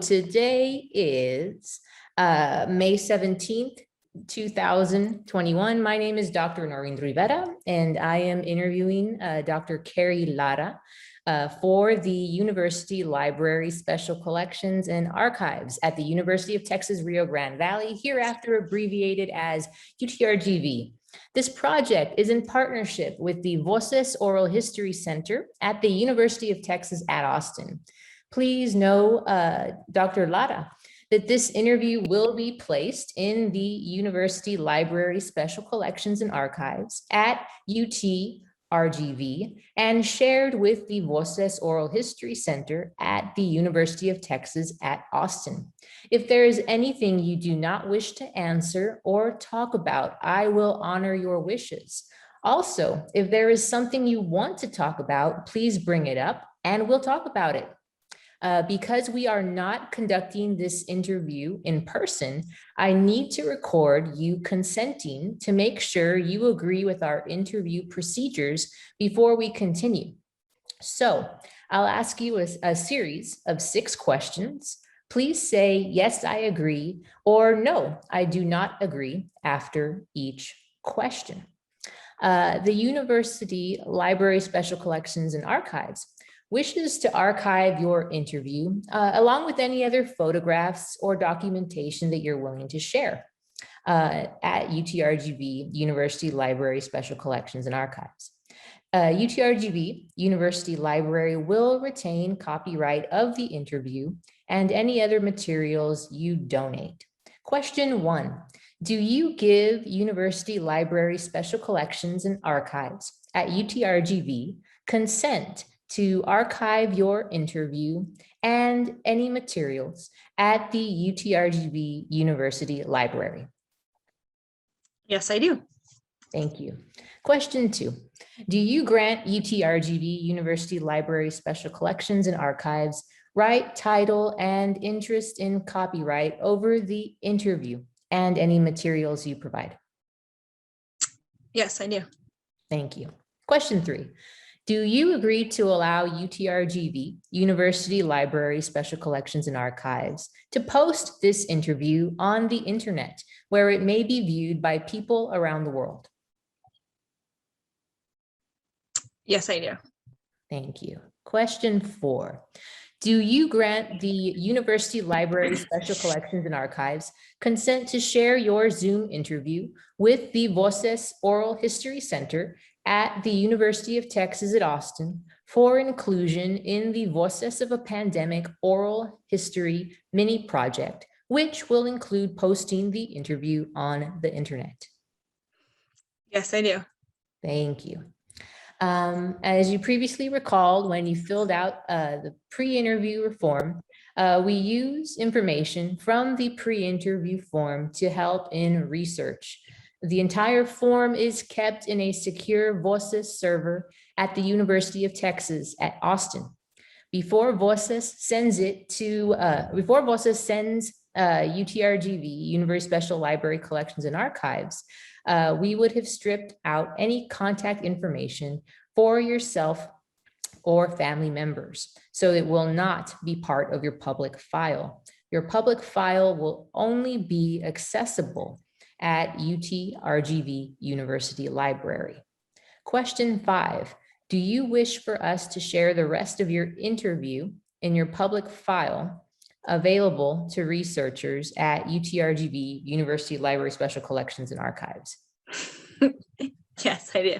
Today is May 17th, 2021. My name is Dr. Noreen Rivera, and I am interviewing Dr. Carrie Lara for the University Library Special Collections and Archives at the University of Texas, Rio Grande Valley, hereafter abbreviated as UTRGV. This project is in partnership with the Voces Oral History Center at the University of Texas at Austin. Please know, Dr. Lara, that this interview will be placed in the University Library Special Collections and Archives at UTRGV and shared with the Voces Oral History Center at the University of Texas at Austin. If there is anything you do not wish to answer or talk about, I will honor your wishes. Also, if there is something you want to talk about, please bring it up and we'll talk about it. Because we are not conducting this interview in person, I need to record you consenting to make sure you agree with our interview procedures before we continue. So I'll ask you a series of 6 questions. Please say, yes, I agree, or no, I do not agree after each question. The University Library Special Collections and Archives wishes to archive your interview along with any other photographs or documentation that you're willing to share at UTRGV, University Library Special Collections and Archives. UTRGV, University Library, will retain copyright of the interview and any other materials you donate. Question 1, do you give University Library Special Collections and Archives at UTRGV consent to archive your interview and any materials at the UTRGV University Library? Yes, I do. Thank you. Question 2, do you grant UTRGV University Library Special Collections and Archives right, title, and interest in copyright over the interview and any materials you provide? Yes, I do. Thank you. Question 3, do you agree to allow UTRGV, University Library Special Collections and Archives, to post this interview on the internet where it may be viewed by people around the world? Yes, I do. Thank you. Question 4, do you grant the University Library Special Collections and Archives consent to share your Zoom interview with the Voces Oral History Center at the University of Texas at Austin for inclusion in the Voces of a Pandemic Oral History mini project, which will include posting the interview on the internet? Yes, I do. Thank you. As you previously recalled, when you filled out the pre-interview form, we use information from the pre-interview form to help in research. The entire form is kept in a secure Voces server at the University of Texas at Austin. Before Voces sends UTRGV, University Special Library Collections and Archives, we would have stripped out any contact information for yourself or family members, so it will not be part of your public file. Your public file will only be accessible at UTRGV University Library. Question 5, do you wish for us to share the rest of your interview in your public file available to researchers at UTRGV University Library Special Collections and Archives? Yes, I do.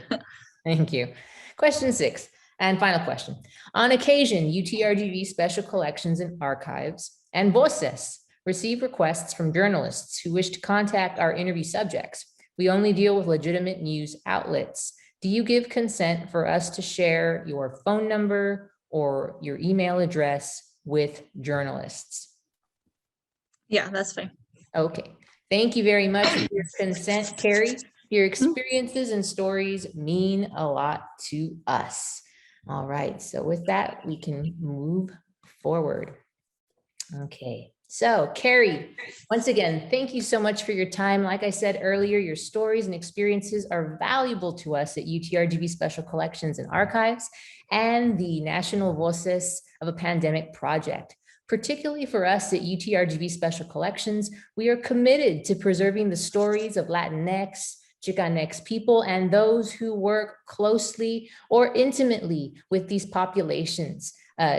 Thank you. Question 6, and final question. On occasion, UTRGV Special Collections and Archives and Voces receive requests from journalists who wish to contact our interview subjects. We only deal with legitimate news outlets. Do you give consent for us to share your phone number or your email address with journalists? Yeah, that's fine. Okay. Thank you very much for your consent, Carrie. Your experiences and stories mean a lot to us. All right. So with that, we can move forward. Okay. So Carrie, once again, thank you so much for your time. Like I said earlier, your stories and experiences are valuable to us at UTRGV Special Collections and Archives and the National Voces of a Pandemic Project. Particularly for us at UTRGV Special Collections, we are committed to preserving the stories of Latinx, Chicanx people, and those who work closely or intimately with these populations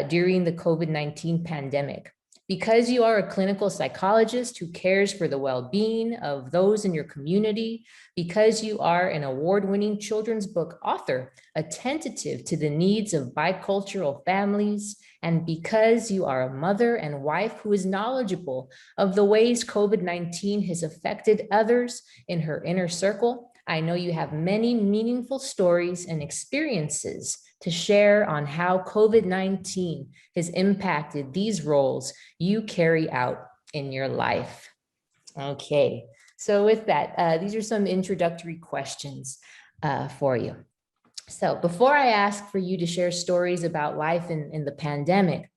during the COVID-19 pandemic. Because you are a clinical psychologist who cares for the well-being of those in your community, because you are an award-winning children's book author, attentive to the needs of bicultural families, and because you are a mother and wife who is knowledgeable of the ways COVID-19 has affected others in her inner circle, I know you have many meaningful stories and experiences to share on how COVID-19 has impacted these roles you carry out in your life. Okay, so with that, these are some introductory questions for you. So before I ask for you to share stories about life in the pandemic,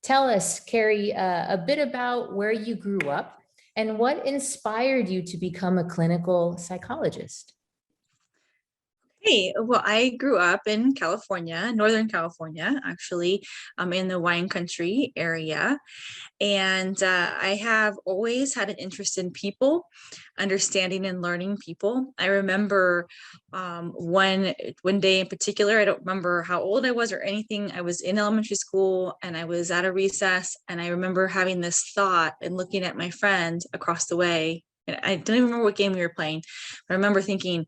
tell us, Carrie, a bit about where you grew up and what inspired you to become a clinical psychologist. Hey, well, I grew up in California, Northern California, actually, in the wine country area. And I have always had an interest in people, understanding and learning people. I remember one day in particular, I don't remember how old I was or anything. I was in elementary school and I was at a recess, and I remember having this thought and looking at my friend across the way. And I don't even remember what game we were playing, but I remember thinking,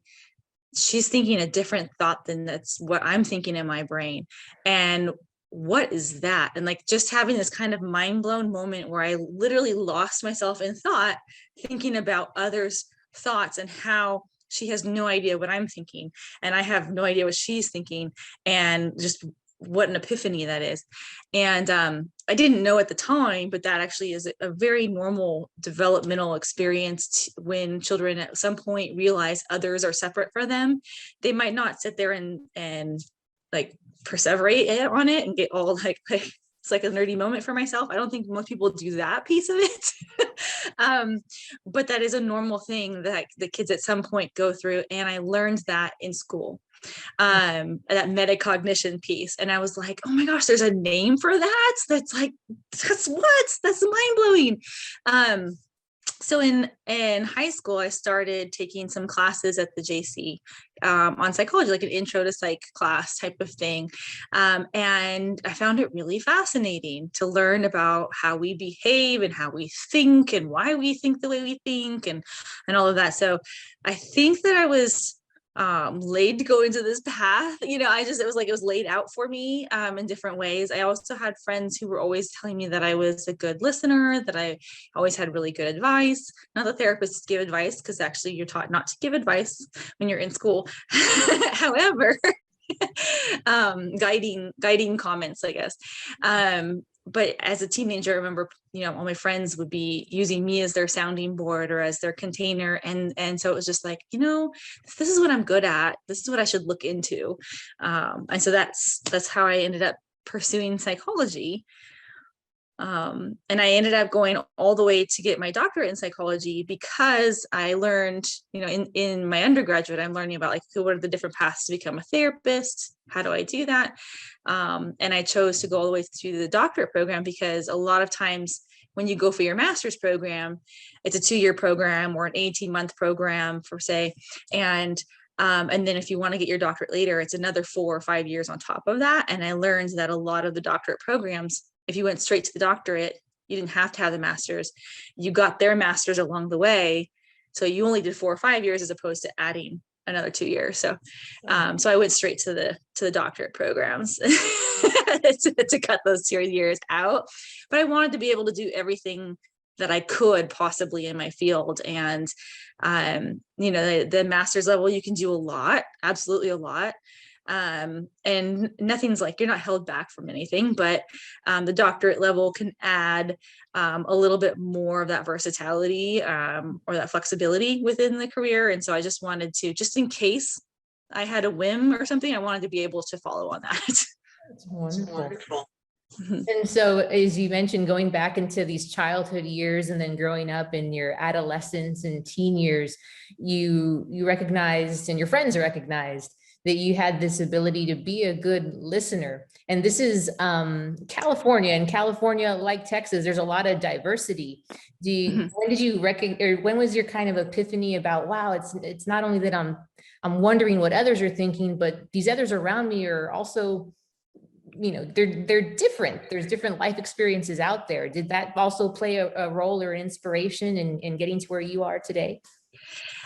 she's thinking a different thought than that's what I'm thinking in my brain. And what is that? And like just having this kind of mind blown moment where I literally lost myself in thought, thinking about others' thoughts and how she has no idea what I'm thinking. And I have no idea what she's thinking. And just what an epiphany that is. And I didn't know at the time, but that actually is a very normal developmental experience when children at some point realize others are separate from them. They might not sit there and like perseverate on it and get all like it's like a nerdy moment for myself. I don't think most people do that piece of it. But that is a normal thing that the kids at some point go through. And I learned that in school, that metacognition piece. And I was like, oh my gosh, there's a name for that. That's mind blowing. So in high school, I started taking some classes at the JC on psychology, like an intro to psych class type of thing. And I found it really fascinating to learn about how we behave and how we think and why we think the way we think and all of that. So I think that I was laid to go into this path. It was laid out for me in different ways. I also had friends who were always telling me that I was a good listener, that I always had really good advice. Not that therapists give advice, because actually you're taught not to give advice when you're in school. However, guiding comments, I guess. But as a teenager, I remember, all my friends would be using me as their sounding board or as their container. And so it was just like, this is what I'm good at. This is what I should look into. And so that's how I ended up pursuing psychology. And I ended up going all the way to get my doctorate in psychology because I learned, in my undergraduate, I'm learning about what are the different paths to become a therapist? How do I do that? And I chose to go all the way through the doctorate program because a lot of times when you go for your master's program, it's a 2-year program or an 18-month program for say, and then if you want to get your doctorate later, it's another 4 or 5 years on top of that. And I learned that a lot of the doctorate programs, if you went straight to the doctorate, you didn't have to have the master's. You got their master's along the way. So you only did 4 or 5 years as opposed to adding another 2 years. So I went straight to the doctorate programs to cut those 2 years out. But I wanted to be able to do everything that I could possibly in my field. And, the master's level, you can do a lot, absolutely a lot. And nothing's like, you're not held back from anything, but the doctorate level can add a little bit more of that versatility or that flexibility within the career. And so I just wanted to, just in case I had a whim or something, I wanted to be able to follow on that. That's wonderful. And so, as you mentioned, going back into these childhood years and then growing up in your adolescence and teen years, you recognized, and your friends recognized, that you had this ability to be a good listener. And this is California, and California, like Texas, there's a lot of diversity. When did you or when was your kind of epiphany about, wow, it's not only that I'm wondering what others are thinking, but these others around me are also, they're different. There's different life experiences out there. Did that also play a role or an inspiration in getting to where you are today?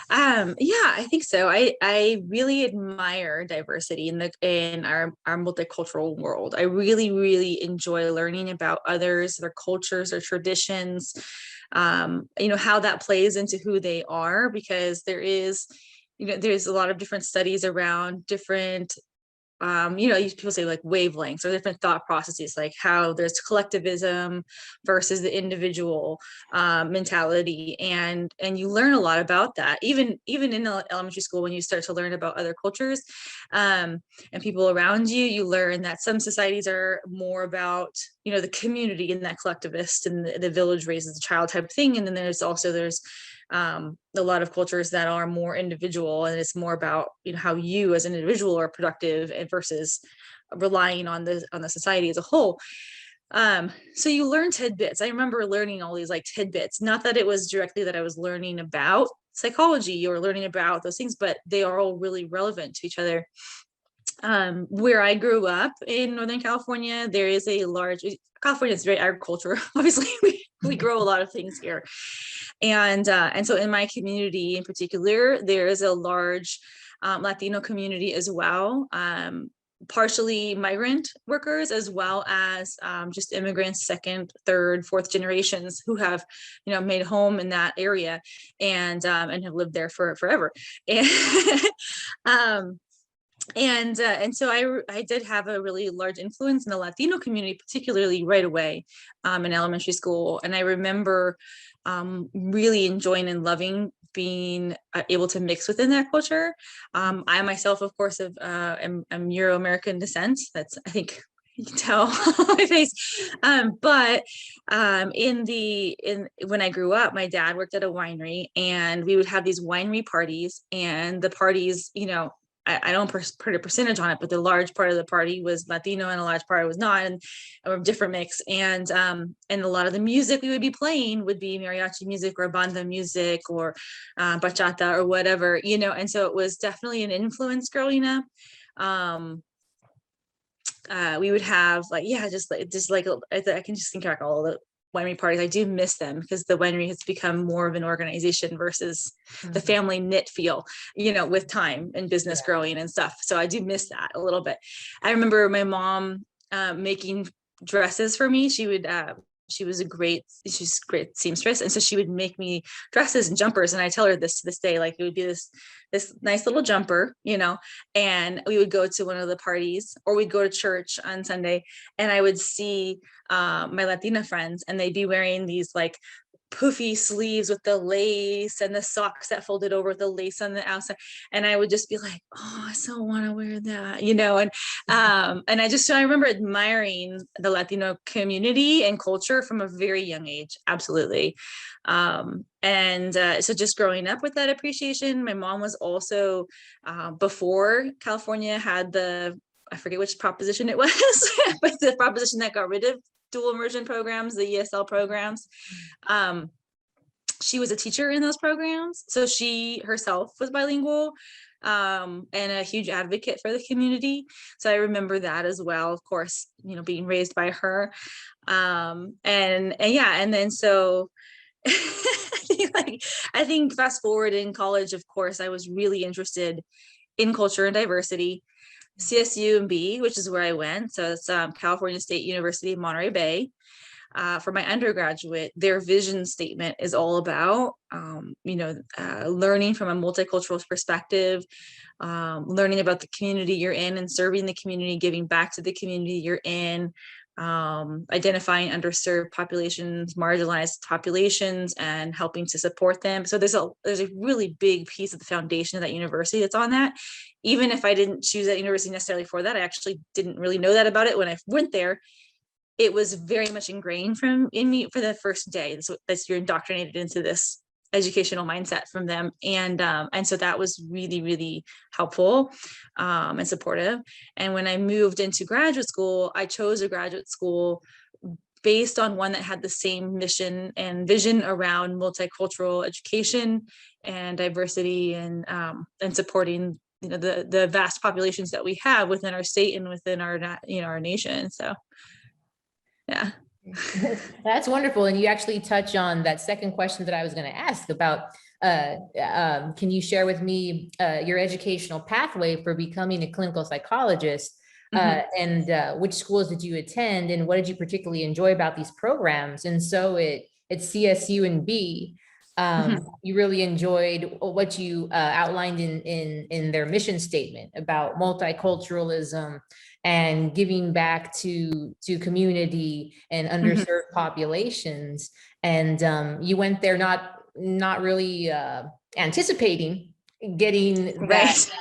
Yeah, I think so. I really admire diversity in our multicultural world. I really, really enjoy learning about others, their cultures, their traditions, how that plays into who they are, because there's a lot of different studies around different people say like wavelengths or different thought processes, like how there's collectivism versus the individual mentality, and you learn a lot about that, even in elementary school, when you start to learn about other cultures and people around you. You learn that some societies are more about the community and that collectivist, and the village raises the child type thing, and then there's a lot of cultures that are more individual, and it's more about how you as an individual are productive, and versus relying on the society as a whole. So you learn tidbits. I remember learning all these like tidbits, not that it was directly that I was learning about psychology or learning about those things, but they are all really relevant to each other. Where I grew up in Northern California, there is a large, California is very agricultural. Obviously, we grow a lot of things here. And so in my community in particular, there is a large Latino community as well. Partially migrant workers, as well as just immigrants, second, third, fourth generations who have, made a home in that area, and have lived there for forever. And so I did have a really large influence in the Latino community, particularly right away in elementary school. And I remember really enjoying and loving being able to mix within that culture. I myself, of course, am Euro-American descent. That's, I think you can tell on my face. But when I grew up, my dad worked at a winery, and we would have these winery parties, and the parties, I don't put a percentage on it, but the large part of the party was Latino and a large part was not, and a different mix. And a lot of the music we would be playing would be mariachi music or banda music or bachata or whatever, and so it was definitely an influence growing up. We would have I can just think back all the winery parties. I do miss them, because the winery has become more of an organization versus the family knit feel, with time and business growing and stuff. So I do miss that a little bit. I remember my mom making dresses for me. She's a great seamstress, and so she would make me dresses and jumpers. And I tell her this to this day, like it would be this nice little jumper, and we would go to one of the parties, or we'd go to church on Sunday, and I would see my Latina friends, and they'd be wearing these like poofy sleeves with the lace, and the socks that folded over with the lace on the outside, and I would just be like, oh, I so want to wear that, and I remember admiring the Latino community and culture from a very young age. Absolutely. So just growing up with that appreciation. My mom was also before California had I forget which proposition it was, but the proposition that got rid of dual immersion programs, the ESL programs. She was a teacher in those programs, so she herself was bilingual, and a huge advocate for the community. So I remember that as well, of course, being raised by her. And then so I think fast forward in college, of course, I was really interested in culture and diversity. CSUMB, which is where I went. So it's California State University, Monterey Bay. For my undergraduate, their vision statement is all about, learning from a multicultural perspective, learning about the community you're in and serving the community, giving back to the community you're in, identifying underserved populations, marginalized populations, and helping to support them. So there's a really big piece of the foundation of that university that's on that. Even if I didn't choose that university necessarily for that, I actually didn't really know that about it when I went there. It was very much ingrained in me for the first day. So you're indoctrinated into this educational mindset from them. And so that was really, really helpful and supportive. And when I moved into graduate school, I chose a graduate school based on one that had the same mission and vision around multicultural education and diversity, and supporting, the vast populations that we have within our state and within our our nation. So yeah. That's wonderful. And you actually touch on that second question that I was going to ask about. Can you share with me your educational pathway for becoming a clinical psychologist? And which schools did you attend, and what did you particularly enjoy about these programs? And so at CSUMB, you really enjoyed what you outlined in their mission statement about multiculturalism and giving back to community and underserved populations. And you went there not really anticipating getting Right.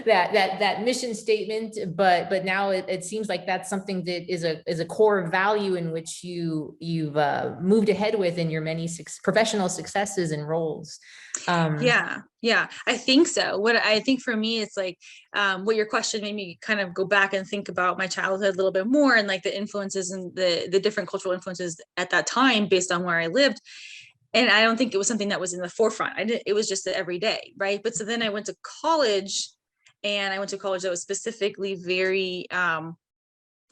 that mission statement, but now it seems like that's something that is a core value in which you've moved ahead with in your many professional successes and roles. Yeah, I think so. What I think for me, it's like, what your question made me kind of go back and think about my childhood a little bit more, and like the influences and the different cultural influences at that time based on where I lived. And I don't think it was something that was in the forefront. It was just the everyday, right? But so then I went to college, and I went to college that was specifically very,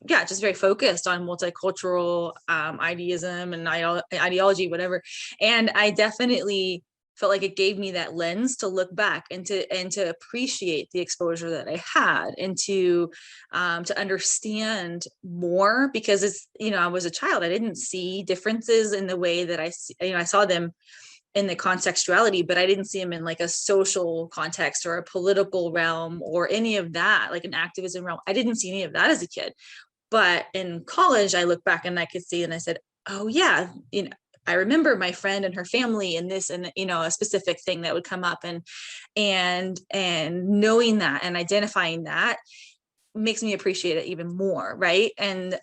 just very focused on multicultural idealism and ideology, whatever. And I definitely felt like it gave me that lens to look back and to appreciate the exposure that I had, and to understand more, because it's, I was a child. I didn't see differences in the way that I saw them in the contextuality, but I didn't see them in like a social context or a political realm or any of that, like an activism realm. I didn't see any of that as a kid. But in college, I look back and I could see, and I said, oh yeah, I remember my friend and her family and this, and a specific thing that would come up, and knowing that and identifying that makes me appreciate it even more, right? And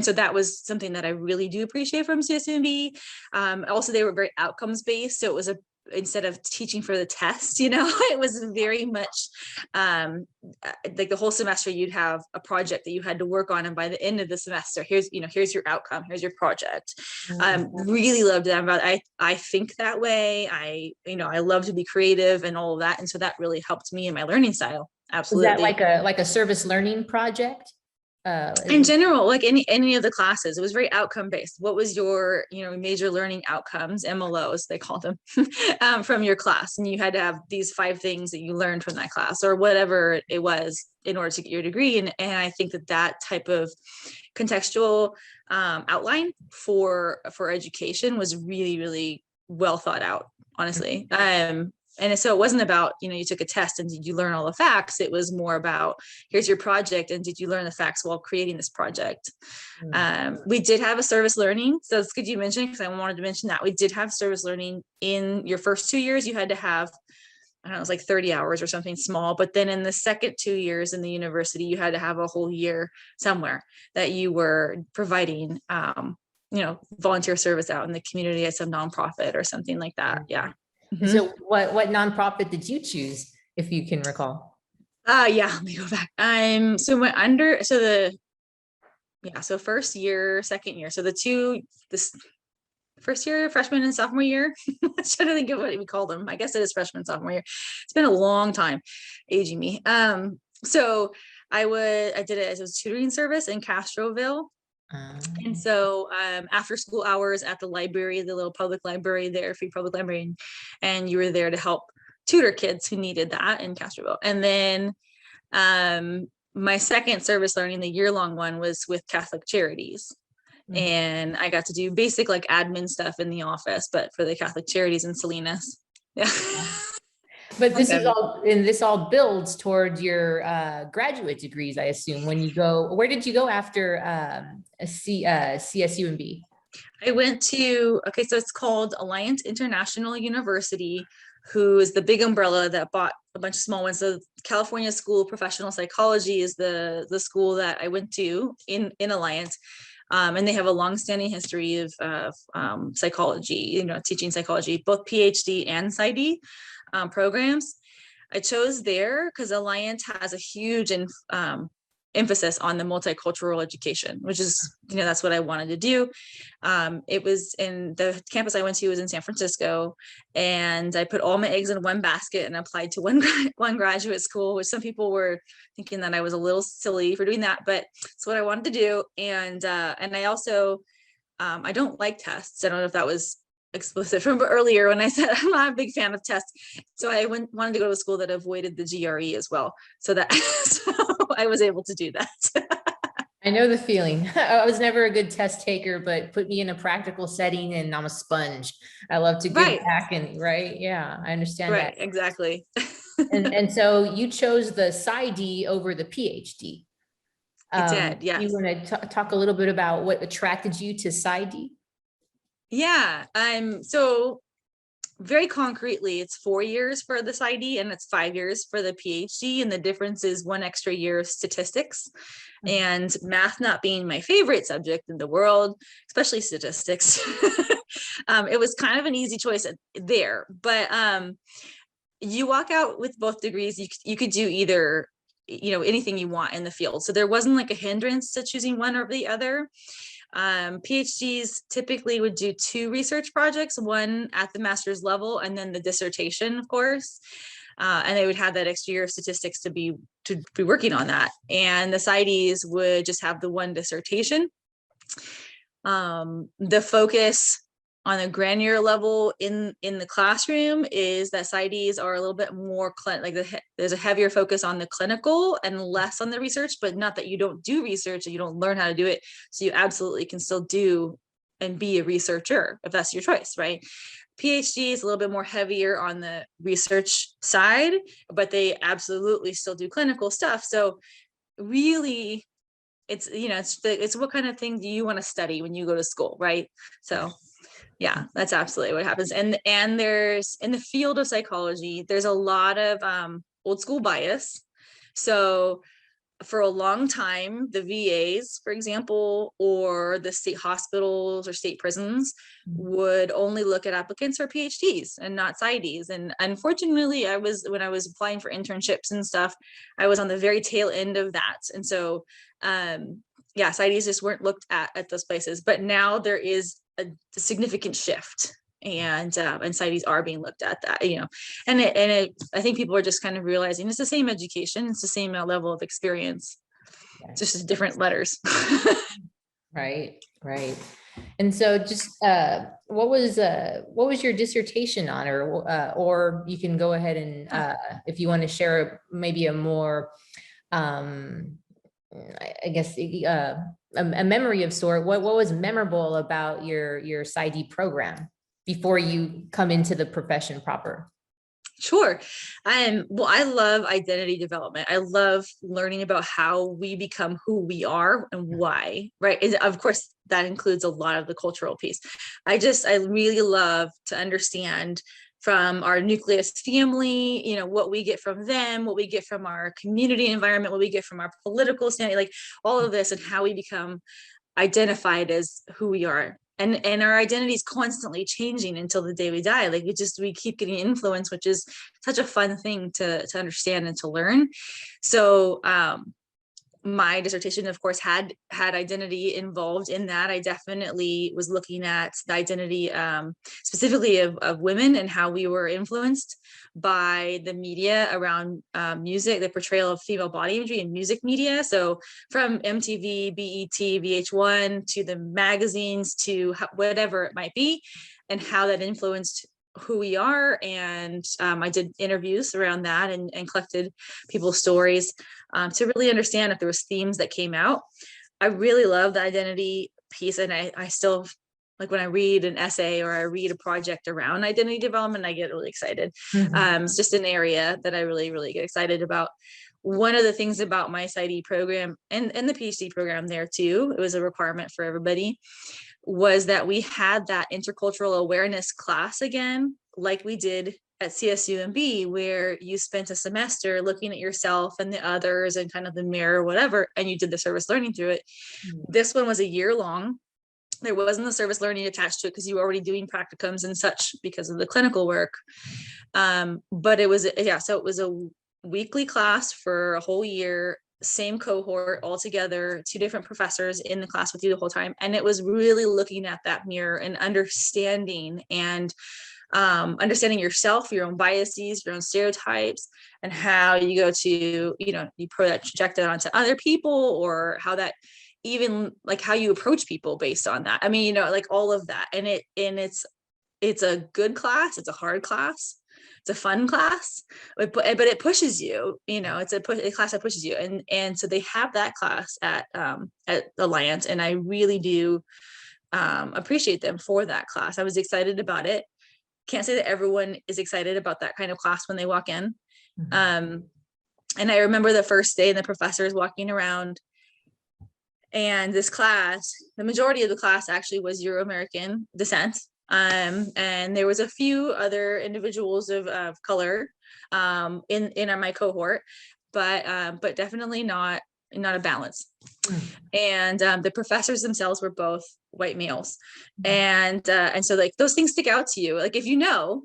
so that was something that I really do appreciate from CSUMB. Also, they were very outcomes based, so it was instead of teaching for the test, it was very much like the whole semester you'd have a project that you had to work on, and by the end of the semester, here's your outcome, here's your project. Really loved that about I think that way. I love to be creative and all of that, and so that really helped me in my learning style. Absolutely. Is that like a service learning project? In general, like any of the classes, it was very outcome based. What was your major learning outcomes, MLOs they call them, from your class, and you had to have these 5 things that you learned from that class or whatever it was in order to get your degree. And I think that type of contextual outline for education was really, really well thought out, honestly. And so it wasn't about, you took a test and did you learn all the facts? It was more about, here's your project, and did you learn the facts while creating this project? We did have a service learning. So it's good you mentioned, because I wanted to mention that we did have service learning in your first 2 years. You had to have, I don't know, it was like 30 hours or something small. But then in the second 2 years in the university, you had to have a whole year somewhere that you were providing, volunteer service out in the community at some nonprofit or something like that. Yeah. So what nonprofit did you choose, if you can recall? Let me go back. So first year, second year. So this first year, freshman and sophomore year. I'm trying to think of what we call them. I guess it is freshman, sophomore year. It's been a long time, aging me. So I did it as a tutoring service in Castroville. And so after school hours at the library, the little public library there, free public library, and you were there to help tutor kids who needed that in Castroville. And then my second service learning, the year-long one, was with Catholic Charities. And I got to do basic like admin stuff in the office, but for the Catholic Charities in Salinas. Yeah. But this all builds toward your graduate degrees, I assume. Where did you go after CSUMB? I went to, so it's called Alliant International University, who is the big umbrella that bought a bunch of small ones. So California School of Professional Psychology is the school that I went to in Alliant. And they have a longstanding history of psychology, teaching psychology, both PhD and PsyD programs. I chose there because Alliant has a huge emphasis on the multicultural education, which is, that's what I wanted to do. It was in the campus I went to was in San Francisco, and I put all my eggs in one basket and applied to one graduate school, which some people were thinking that I was a little silly for doing that, but it's what I wanted to do. And I also, I don't like tests. I don't know if that was explicit from earlier when I said I'm not a big fan of tests. So I wanted to go to a school that avoided the GRE as well. So I was able to do that. I know the feeling. I was never a good test taker, but put me in a practical setting and I'm a sponge. I love to give back and right. Yeah, I understand that. Exactly. And so you chose the PsyD over the PhD. I did, yes. You want to talk a little bit about what attracted you to PsyD? Yeah, so very concretely, it's 4 years for the PsyD and it's 5 years for the PhD. And the difference is 1 extra year of statistics, and math not being my favorite subject in the world, especially statistics. It was kind of an easy choice there, but you walk out with both degrees. You could do either, anything you want in the field. So there wasn't like a hindrance to choosing one or the other. PhDs typically would do 2 research projects, one at the master's level and then the dissertation, of course. And they would have that extra year of statistics to be working on that. And the PsyDs would just have the one dissertation. The focus on a granular level in the classroom is that PsyDs are a little bit more there's a heavier focus on the clinical and less on the research, but not that you don't do research and you don't learn how to do it. So you absolutely can still do and be a researcher if that's your choice, right? PhD is a little bit more heavier on the research side, but they absolutely still do clinical stuff. So really, it's it's what kind of thing do you want to study when you go to school, right? So yeah, that's absolutely what happens. And there's, in the field of psychology, there's a lot of old school bias. So for a long time, the VAs, for example, or the state hospitals or state prisons would only look at applicants for PhDs and not PsyDs. And unfortunately, when I was applying for internships and stuff, I was on the very tail end of that. And so, yeah, PsyDs just weren't looked at those places. But now there is a significant shift, and PsyDs are being looked at that, I think people are just kind of realizing it's the same education, it's the same level of experience, just different letters. Right. And so just what was your dissertation on, or you can go ahead and if you want to share maybe a more I guess a memory of sort, what was memorable about your PsyD program before you come into the profession proper? Sure. Well, I love identity development. I love learning about how we become who we are and why, right? And of course, that includes a lot of the cultural piece. I really love to understand from our nucleus family, what we get from them, what we get from our community environment, what we get from our political standing, like all of this, and how we become identified as who we are. And our identity is constantly changing until the day we die. Like we keep getting influence, which is such a fun thing to understand and to learn. So my dissertation, of course, had identity involved in that. I definitely was looking at the identity specifically of women and how we were influenced by the media around music, the portrayal of female body imagery in music media. So from MTV, BET, VH1 to the magazines to whatever it might be, and how that influenced who we are. And I did interviews around that and collected people's stories to really understand if there was themes that came out. I really love the identity piece, and I still, like when I read an essay or I read a project around identity development, I get really excited. It's just an area that I really, really get excited about. One of the things about my PsyD program and the PhD program there too, it was a requirement for everybody, was that we had that intercultural awareness class again, like we did at CSUMB, where you spent a semester looking at yourself and the others and kind of the mirror, whatever, and you did the service learning through it. This one was a year long. There wasn't the service learning attached to it because you were already doing practicums and such because of the clinical work. But it was, yeah, so it was a weekly class for a whole year, same cohort all together, 2 different professors in the class with you the whole time. And it was really looking at that mirror and understanding understanding yourself, your own biases, your own stereotypes, and how you go to, you project that onto other people, or how that even like how you approach people based on that. I mean, like all of that. And it's a good class. It's a hard class. It's a fun class, but it pushes you, it's a class that pushes you. And so they have that class at Alliance. And I really do appreciate them for that class. I was excited about it. Can't say that everyone is excited about that kind of class when they walk in. And I remember the first day and the professors walking around, and this class, the majority of the class actually was Euro-American descent. And there was a few other individuals of color in my cohort, but definitely not a balance. And the professors themselves were both white males. And so like those things stick out to you, like if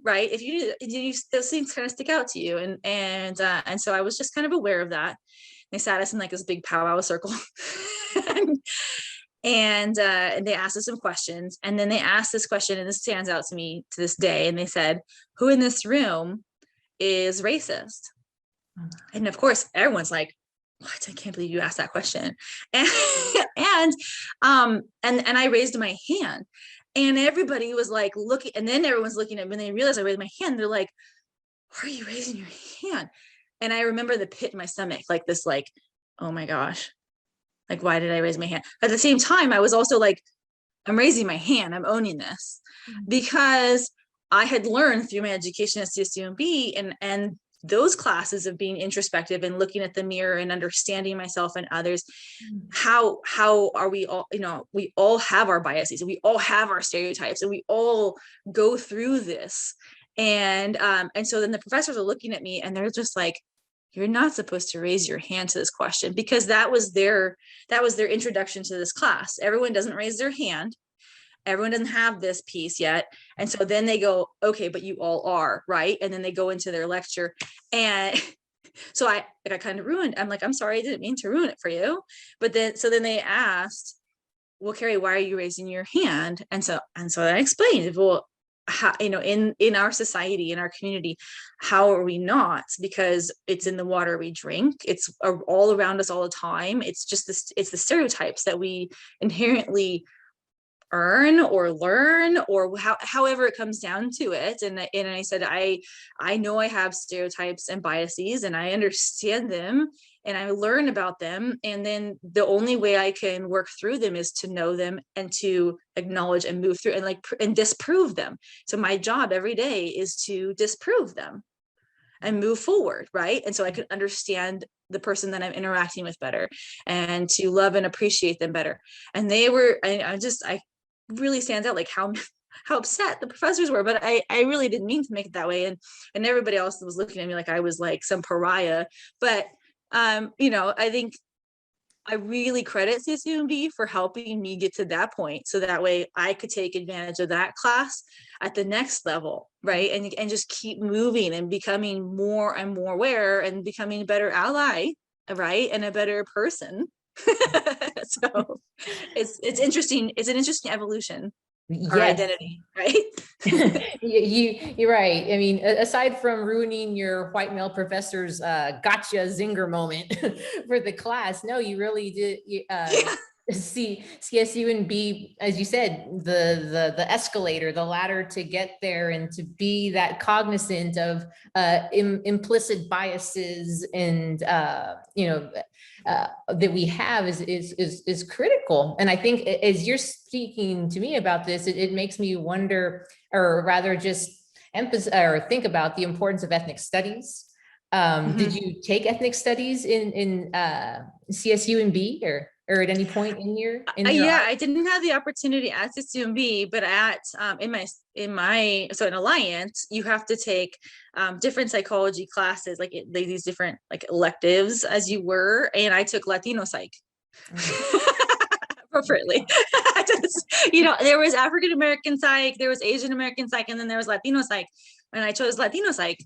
right, if you those things kind of stick out to you. And so I was just kind of aware of that. They sat us in like this big powwow circle. And they asked us some questions, and then they asked this question, and this stands out to me to this day. And they said, "Who in this room is racist?" And of course, everyone's like, "What? I can't believe you asked that question." And I raised my hand, and everybody was like looking, and then everyone's looking at me, when they realized I raised my hand, they're like, "Why are you raising your hand?" And I remember the pit in my stomach, like this, like, oh my gosh. Like, why did I raise my hand? At the same time, I was also like, I'm raising my hand. I'm owning this, because I had learned through my education at CSUMB and those classes of being introspective and looking at the mirror and understanding myself and others. How are we all, we all have our biases, and we all have our stereotypes, and we all go through this. And so then the professors are looking at me, and they're just like, "You're not supposed to raise your hand to this question," because that was their introduction to this class. Everyone doesn't raise their hand. Everyone doesn't have this piece yet. And so then they go, "Okay, but you all are," right? And then they go into their lecture. And so I kind of ruined, I'm like, "I'm sorry, I didn't mean to ruin it for you." But then they asked, "Well, Carrie, why are you raising your hand?" And so I explained, well, how, in our society, in our community, how are we not? Because it's in the water we drink. It's all around us all the time. It's just it's the stereotypes that we inherently earn or learn, or however it comes down to it. And I said, I know I have stereotypes and biases, and I understand them, and I learn about them. And then the only way I can work through them is to know them and to acknowledge and move through and disprove them. So my job every day is to disprove them and move forward, right? And so I could understand the person that I'm interacting with better, and to love and appreciate them better. And they were, I really stands out, like how upset the professors were, but I really didn't mean to make it that way. And everybody else was looking at me like I was like some pariah. But I think I really credit CSUMB for helping me get to that point, so that way I could take advantage of that class at the next level, right? And just keep moving and becoming more and more aware, and becoming a better ally, right? And a better person. So it's interesting. It's an interesting evolution. Our identity, right? You're right. I mean, aside from ruining your white male professor's gotcha zinger moment for the class, no, you really did see CSUMB, as you said, the escalator, the ladder to get there, and to be that cognizant of implicit biases and that we have is critical. And I think as you're speaking to me about this, it makes me wonder, or rather just emphasize or think about the importance of ethnic studies. Did you take ethnic studies in CSUMB, or? or at any point in your Yeah, I didn't have the opportunity at CSUMB, but at so in Alliance, you have to take different psychology classes, like these different like electives as you were, and I took Latino psych. Appropriately. There was African American psych, there was Asian American psych, and then there was Latino psych, and I chose Latino psych,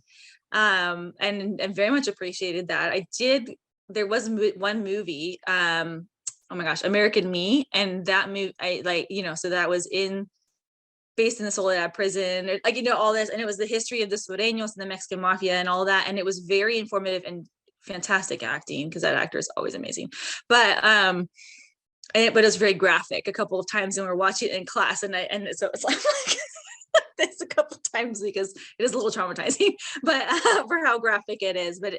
and very much appreciated that. There was one movie, oh my gosh, American Me, and that movie, I like, so that was based in the Soledad prison, like, all this, and it was the history of the Sureños and the Mexican mafia and all that, and it was very informative and fantastic acting, because that actor is always amazing. But it was very graphic a couple of times when we were watching it in class, and so it's like this a couple of times because it is a little traumatizing, but for how graphic it is. But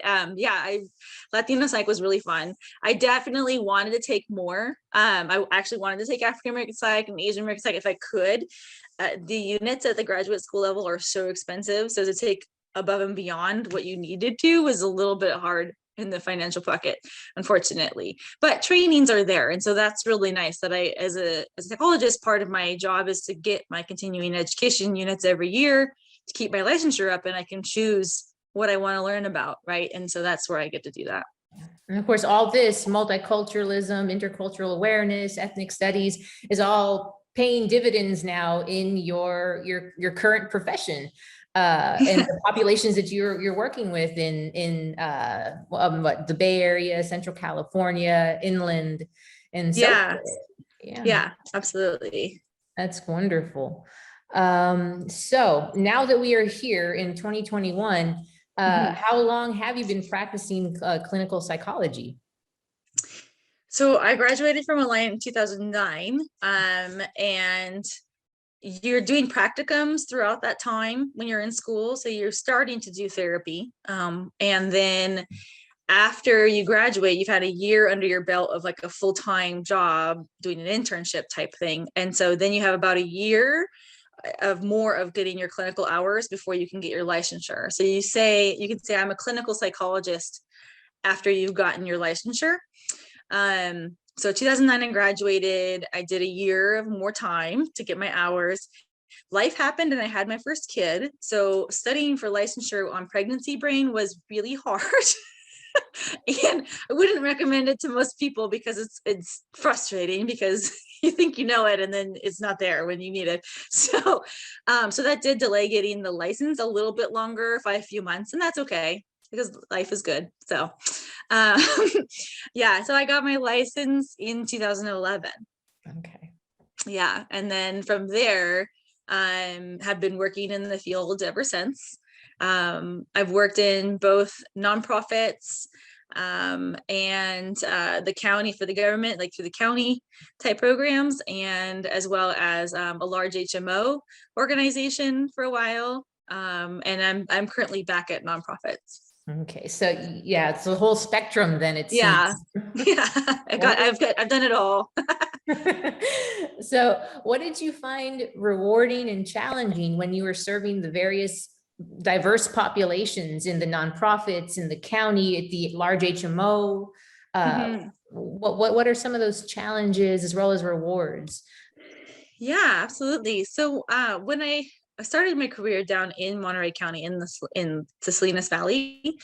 Latino psych was really fun. I definitely wanted to take more. I actually wanted to take African American psych and Asian American psych if I could. The units at the graduate school level are so expensive, so to take above and beyond what you needed to was a little bit hard in the financial pocket, unfortunately, but trainings are there. And so that's really nice that I, as a psychologist, part of my job is to get my continuing education units every year to keep my licensure up, and I can choose what I want to learn about. Right. And so that's where I get to do that. And of course, all this multiculturalism, intercultural awareness, ethnic studies is all paying dividends now in your current profession. And the populations that you're working with in the Bay Area, Central California, inland, and so forth. Yeah, absolutely. That's wonderful. So now that we are here in 2021, how long have you been practicing clinical psychology? So I graduated from Alliance in 2009, and you're doing practicums throughout that time when you're in school. So you're starting to do therapy. And then after you graduate, you've had a year under your belt of like a full-time job doing an internship type thing. And so then you have about a year of more of getting your clinical hours before you can get your licensure. So you can say I'm a clinical psychologist after you've gotten your licensure. So 2009, I graduated. I did a year of more time to get my hours. Life happened and I had my first kid. So studying for licensure on pregnancy brain was really hard. And I wouldn't recommend it to most people because it's frustrating, because you think you know it and then it's not there when you need it. So that did delay getting the license a little bit longer by a few months, and that's okay because life is good. So so I got my license in 2011. Okay. Yeah. And then from there, have been working in the field ever since. I've worked in both nonprofits and the county, for the government, like through the county type programs, and as well as a large HMO organization for a while. And I'm currently back at nonprofits. Okay, so yeah, it's a whole spectrum then, it Yeah. seems. Yeah. I've done it all. So what did you find rewarding and challenging when you were serving the various diverse populations in the nonprofits, in the county, at the large HMO? What are some of those challenges as well as rewards? Yeah, absolutely. So when I started my career down in Monterey County in the Salinas Valley,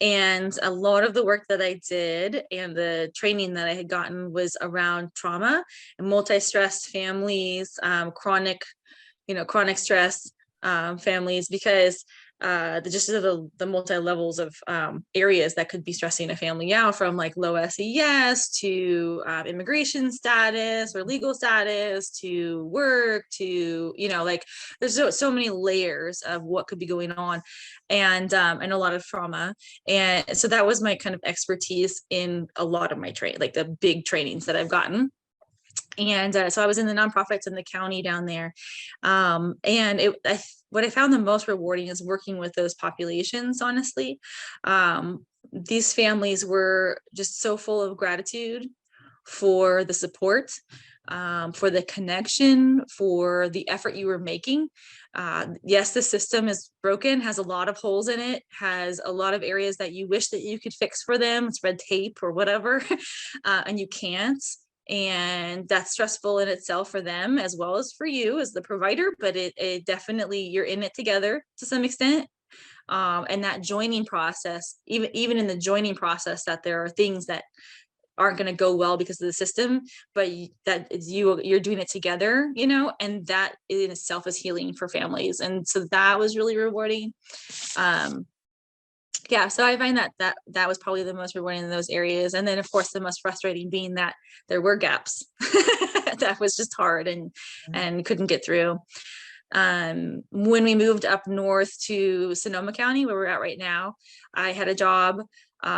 and a lot of the work that I did and the training that I had gotten was around trauma and multi-stressed families, chronic stress families, because the multi levels of areas that could be stressing a family out, from like low SES to immigration status or legal status to work to, like there's so many layers of what could be going on, and a lot of trauma. And so that was my kind of expertise in a lot of my like the big trainings that I've gotten. And so I was in the nonprofits in the county down there. And what I found the most rewarding is working with those populations, honestly. These families were just so full of gratitude for the support, for the connection, for the effort you were making. Yes, the system is broken, has a lot of holes in it, has a lot of areas that you wish that you could fix for them. It's red tape or whatever, and you can't. And that's stressful in itself for them as well as for you as the provider, but it definitely, you're in it together to some extent. And that joining process, even in the joining process, that there are things that aren't going to go well because of the system, but that is you're doing it together, and that in itself is healing for families. And so that was really rewarding. Yeah, so I find that was probably the most rewarding in those areas. And then of course the most frustrating being that there were gaps that was just hard and couldn't get through. When we moved up north to Sonoma County, where we're at right now, I had a job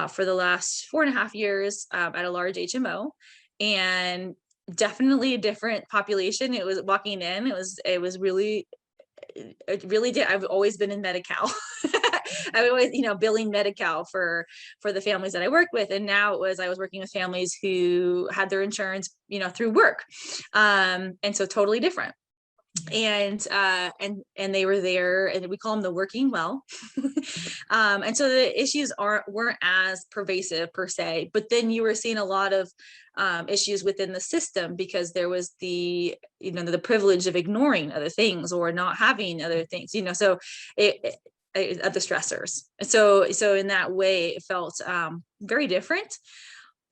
for the last 4.5 years at a large HMO, and definitely a different population. It was walking in, it was really, it really did. I've always been in Medi-Cal. I always, billing Medi-Cal for the families that I worked with. And now I was working with families who had their insurance, through work. And so totally different. And they were there, and we call them the working well. And so the issues weren't as pervasive per se, but then you were seeing a lot of issues within the system because there was the privilege of ignoring other things or not having other things, so other stressors. So in that way it felt very different.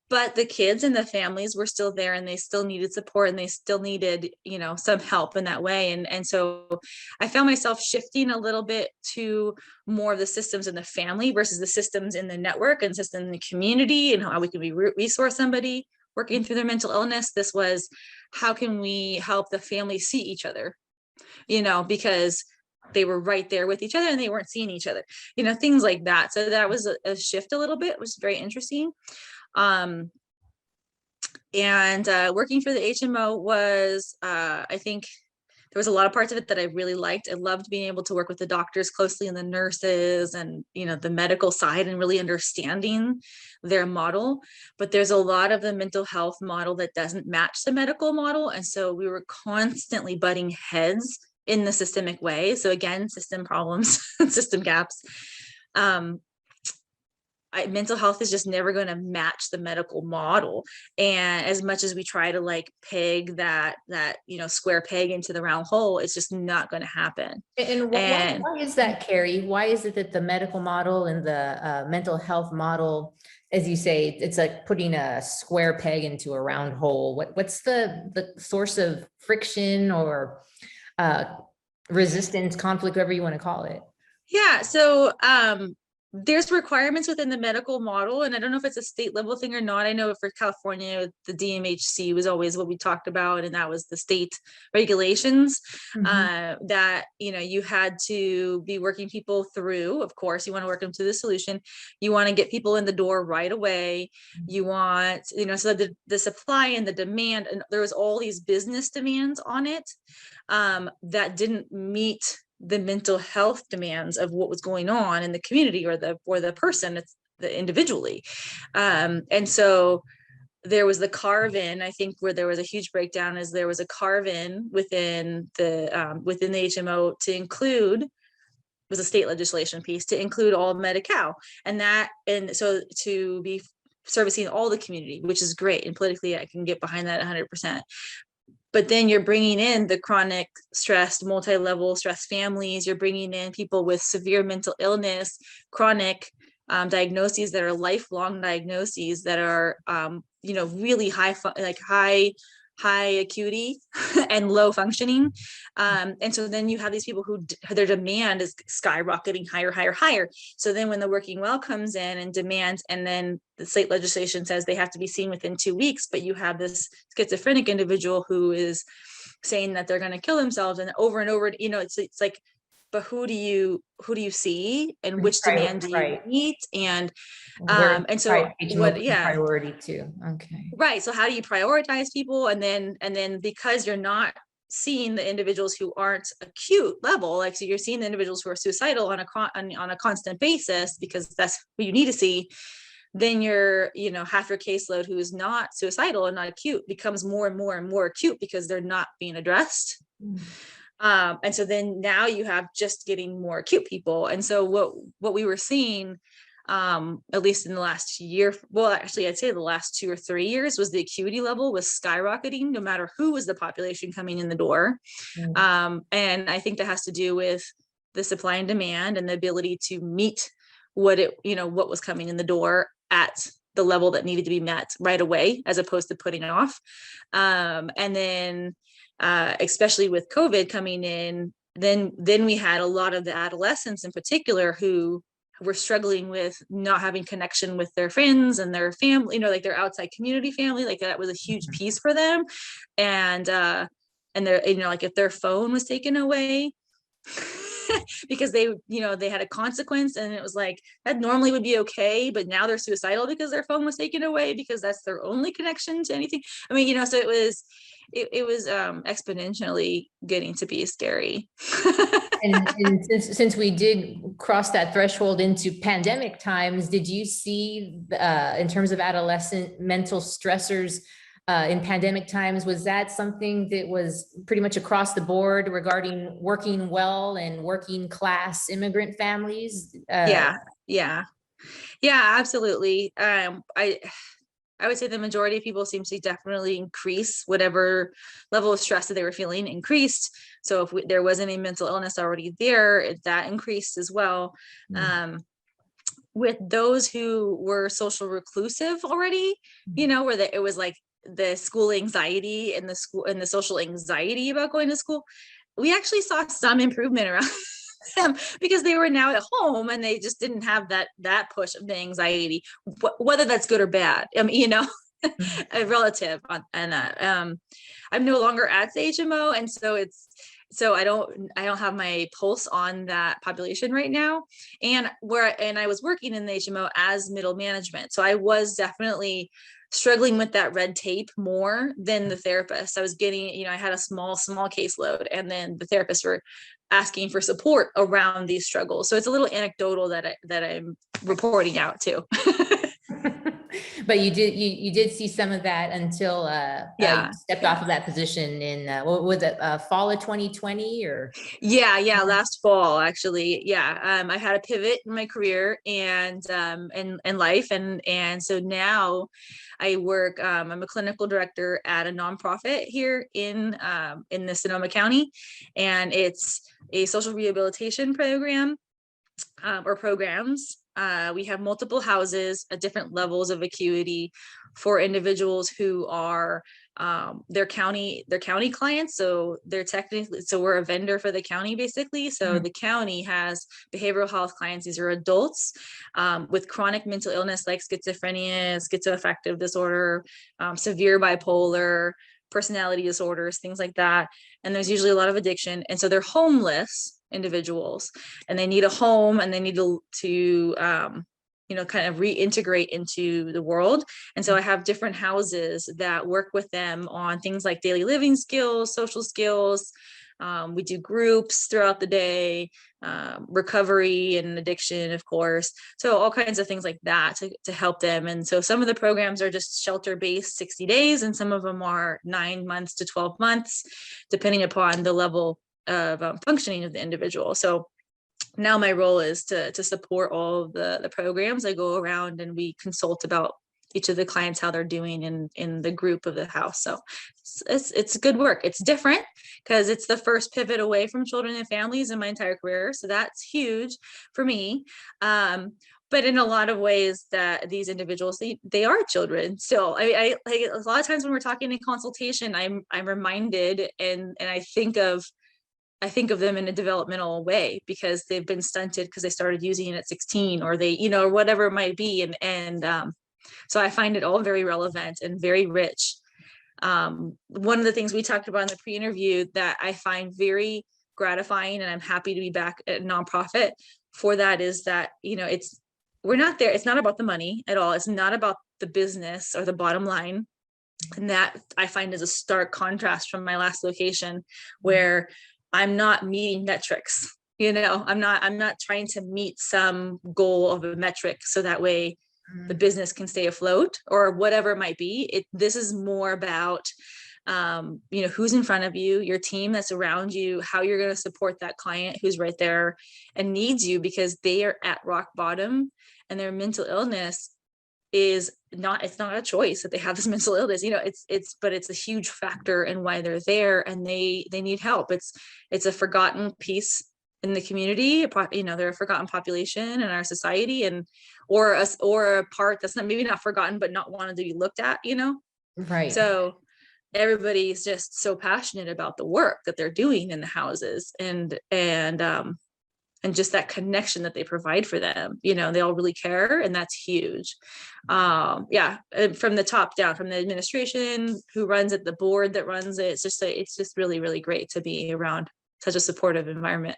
But the kids and the families were still there, and they still needed support, and they still needed, some help in that way. And so I found myself shifting a little bit to more of the systems in the family versus the systems in the network and system in the community, and how we can resource somebody working through their mental illness. This was, how can we help the family see each other, because they were right there with each other and they weren't seeing each other, things like that. So that was a shift a little bit, which was very interesting. And working for the HMO was, I think there was a lot of parts of it that I really liked. I loved being able to work with the doctors closely and the nurses and, the medical side, and really understanding their model. But there's a lot of the mental health model that doesn't match the medical model. And so we were constantly butting heads in the systemic way. So again, system problems, system gaps. Mental health is just never going to match the medical model. And as much as we try to peg that square peg into the round hole, it's just not going to happen. And why is that, Carrie? Why is it that the medical model and the mental health model, as you say, it's like putting a square peg into a round hole? What's the source of friction or resistance, conflict, whatever you want to call it? Yeah. So there's requirements within the medical model, and I don't know if it's a state level thing or not. I know for California, the DMHC was always what we talked about, and that was the state regulations. That you had to be working people through. Of course, you want to work them to the solution. You want to get people in the door right away. You want, so the supply and the demand, and there was all these business demands on it that didn't meet the mental health demands of what was going on in the community or the person, it's the individually. And so there was the carve in, I think, where there was a huge breakdown, is there was a carve in within the HMO to include, was a state legislation piece to include all Medi-Cal, and so to be servicing all the community, which is great. And politically, I can get behind that 100%. But then you're bringing in the chronic stressed, multi-level stress families. You're bringing in people with severe mental illness, chronic diagnoses that are lifelong diagnoses that are, really high acuity and low functioning. And so then you have these people who their demand is skyrocketing higher. So then when the working well comes in and demands, and then the state legislation says they have to be seen within 2 weeks, but you have this schizophrenic individual who is saying that they're going to kill themselves, and over, it's like, but who do you see, and which demand do you meet? And so priority too. Okay. Right. So how do you prioritize people? And then because you're not seeing the individuals who aren't acute level, so you're seeing the individuals who are suicidal on a constant basis, because that's what you need to see. Then half your caseload who is not suicidal and not acute becomes more and more and more acute because they're not being addressed. And so then now you have just getting more acute people. And so what we were seeing at least in the last year. Well, actually, I'd say the last 2 or 3 years was the acuity level was skyrocketing, no matter who was the population coming in the door. And I think that has to do with the supply and demand and the ability to meet what was coming in the door at the level that needed to be met right away, as opposed to putting it off. And then, especially with COVID coming in, then we had a lot of the adolescents in particular who were struggling with not having connection with their friends and their family, like their outside community family. Like that was a huge piece for them. And they're, like if their phone was taken away, because they had a consequence, and it was like that normally would be okay, but now they're suicidal because their phone was taken away, because that's their only connection to anything. I mean, so it was exponentially getting to be scary. And since we did cross that threshold into pandemic times, did you see, in terms of adolescent mental stressors in pandemic times, was that something that was pretty much across the board regarding working well and working class immigrant families? Yeah, absolutely. I would say the majority of people seem to definitely increase whatever level of stress that they were feeling increased. So if there was any mental illness already there, that increased as well. With those who were social reclusive already, where it was like the school anxiety and the social anxiety about going to school, we actually saw some improvement around them, because they were now at home and they just didn't have that push of the anxiety, whether that's good or bad. I mean, a relative on that. I'm no longer at the HMO, and so I don't have my pulse on that population right now. And I was working in the HMO as middle management, so I was definitely struggling with that red tape more than the therapist. I was getting, I had a small caseload, and then the therapists were asking for support around these struggles. So it's a little anecdotal that I'm reporting out too. But you did see some of that until you stepped off of that position in what was it, fall of 2020 or? Last fall, actually. I had a pivot in my career and life, and so now I work. I'm a clinical director at a nonprofit here in the Sonoma County, and it's a social rehabilitation program or programs. We have multiple houses at different levels of acuity for individuals who are their county clients. So we're a vendor for the county, basically. So the county has behavioral health clients. These are adults with chronic mental illness like schizophrenia, schizoaffective disorder, severe bipolar, personality disorders, things like that. And there's usually a lot of addiction. And so they're homeless individuals, and they need a home, and they need to kind of reintegrate into the world. And so I have different houses that work with them on things like daily living skills, social skills. We do groups throughout the day, recovery and addiction, of course. So all kinds of things like that to help them. And so some of the programs are just shelter-based 60 days, and some of them are 9 months to 12 months, depending upon the level of functioning of the individual. So now my role is to support all of the programs. I go around and we consult about each of the clients, how they're doing in the group of the house. So it's good work. It's different because it's the first pivot away from children and families in my entire career. So that's huge for me. But in a lot of ways, that these individuals, they are children still. I like a lot of times when we're talking in consultation, I'm reminded and I think of them in a developmental way, because they've been stunted because they started using it at 16, or they, or whatever it might be. And so I find it all very relevant and very rich. One of the things we talked about in the pre-interview that I find very gratifying, and I'm happy to be back at a nonprofit for that, is that, we're not there. It's not about the money at all. It's not about the business or the bottom line. And that I find is a stark contrast from my last location, where I'm not meeting metrics. I'm not trying to meet some goal of a metric so that way the business can stay afloat or whatever it might be. This is more about who's in front of you, your team that's around you, how you're going to support that client who's right there and needs you because they are at rock bottom, and their mental illness is not, it's not a choice that they have this mental illness, but it's a huge factor in why they're there, and they need help. It's a forgotten piece in the community. They're a forgotten population in our society, and or a part that's not, maybe not forgotten, but not wanted to be looked at, Right. so everybody's just so passionate about the work that they're doing in the houses, and just that connection that they provide for them, they all really care, and that's huge. Yeah, from the top down, from the administration who runs it, the board that runs it, it's just really, really great to be around such a supportive environment.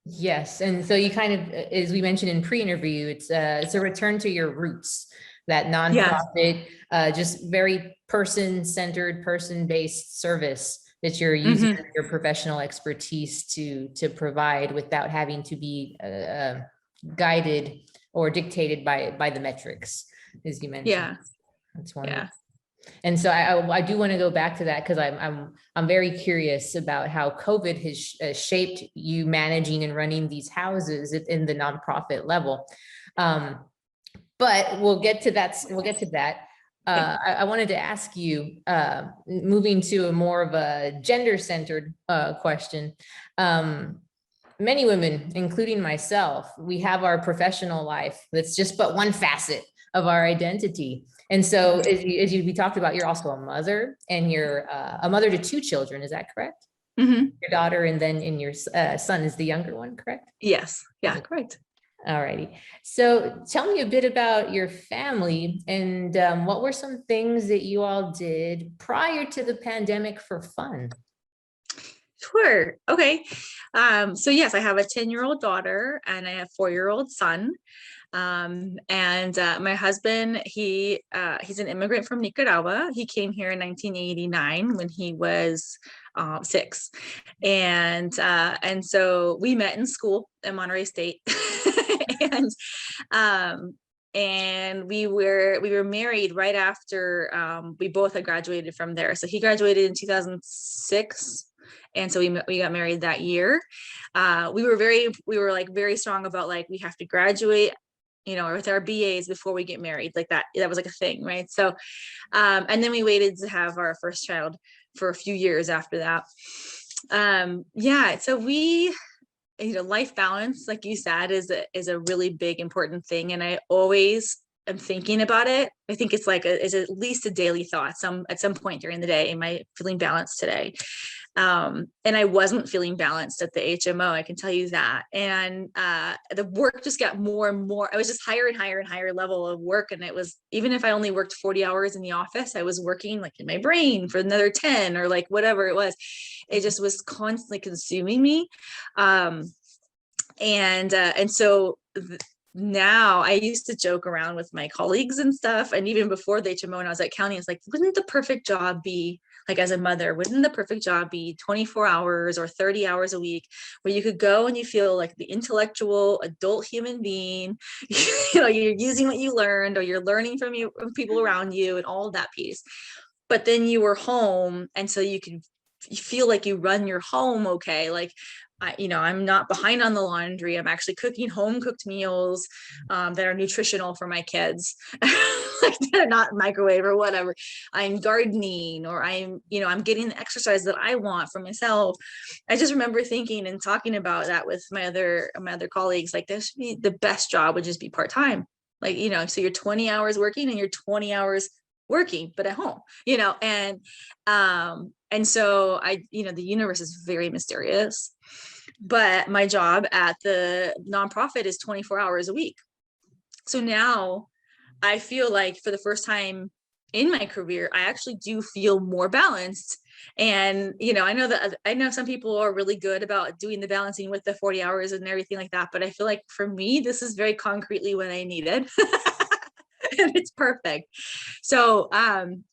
Yes. And so you kind of, as we mentioned in pre-interview, it's a return to your roots, that Yeah. nonprofit, just very person-centered, person-based service that you're using Mm-hmm. your professional expertise to provide without having to be guided or dictated by the metrics, as you mentioned. Yeah. That's wonderful. Yeah. And so I do want to go back to that because I'm very curious about how COVID has shaped you managing and running these houses in the nonprofit level. But we'll get to that. We'll get to that. I wanted to ask you, moving to a more of a gender-centered question. Many women, including myself, we have our professional life that's just but one facet of our identity. And so we talked about, you're also a mother, and you're a mother to 2 children. Is that correct? Mm-hmm. Your daughter, and then your son is the younger one, correct? Yes. Yeah, correct. All righty. So tell me a bit about your family, and what were some things that you all did prior to the pandemic for fun? Sure. Okay. So yes, I have a 10-year-old daughter and I have a 4-year-old son. And my husband, he's an immigrant from Nicaragua. He came here in 1989 when he was 6, and so we met in school at Monterey State, and we were married right after we both had graduated from there. So he graduated in 2006. And so we got married that year. We were like very strong about like, we have to graduate, with our BAs before we get married, like that was like a thing. Right. So, and then we waited to have our first child for a few years after that. Yeah. So life balance, like you said, is a really big, important thing. And I always am thinking about it. I think it's like is at least a daily thought at some point during the day. Am I feeling balanced today? And I wasn't feeling balanced at the HMO, I can tell you that. And the work just got more and more. I was just higher and higher and higher level of work. And it was, even if I only worked 40 hours in the office, I was working like in my brain for another 10 or like whatever it was. It just was constantly consuming me. And so now I used to joke around with my colleagues and stuff. And even before the HMO, when I was at county, it's like, wouldn't the perfect job be like, as a mother, wouldn't the perfect job be 24 hours or 30 hours a week where you could go and you feel like the intellectual adult human being, you're using what you learned, or you're learning from people around you and all of that piece. But then you were home. And so you feel like you run your home okay. Like, I'm not behind on the laundry. I'm actually cooking home cooked meals that are nutritional for my kids. Like they're not microwave or whatever. I'm gardening, or I'm getting the exercise that I want for myself. I just remember thinking and talking about that with my other colleagues. Like, this should be the best job would just be part-time. Like, so you're 20 hours working and you're 20 hours working, but at home, and so the universe is very mysterious, but my job at the nonprofit is 24 hours a week. So now I feel like for the first time in my career, I actually do feel more balanced. And, I know some people are really good about doing the balancing with the 40 hours and everything like that. But I feel like for me, this is very concretely what I needed. And it's perfect. So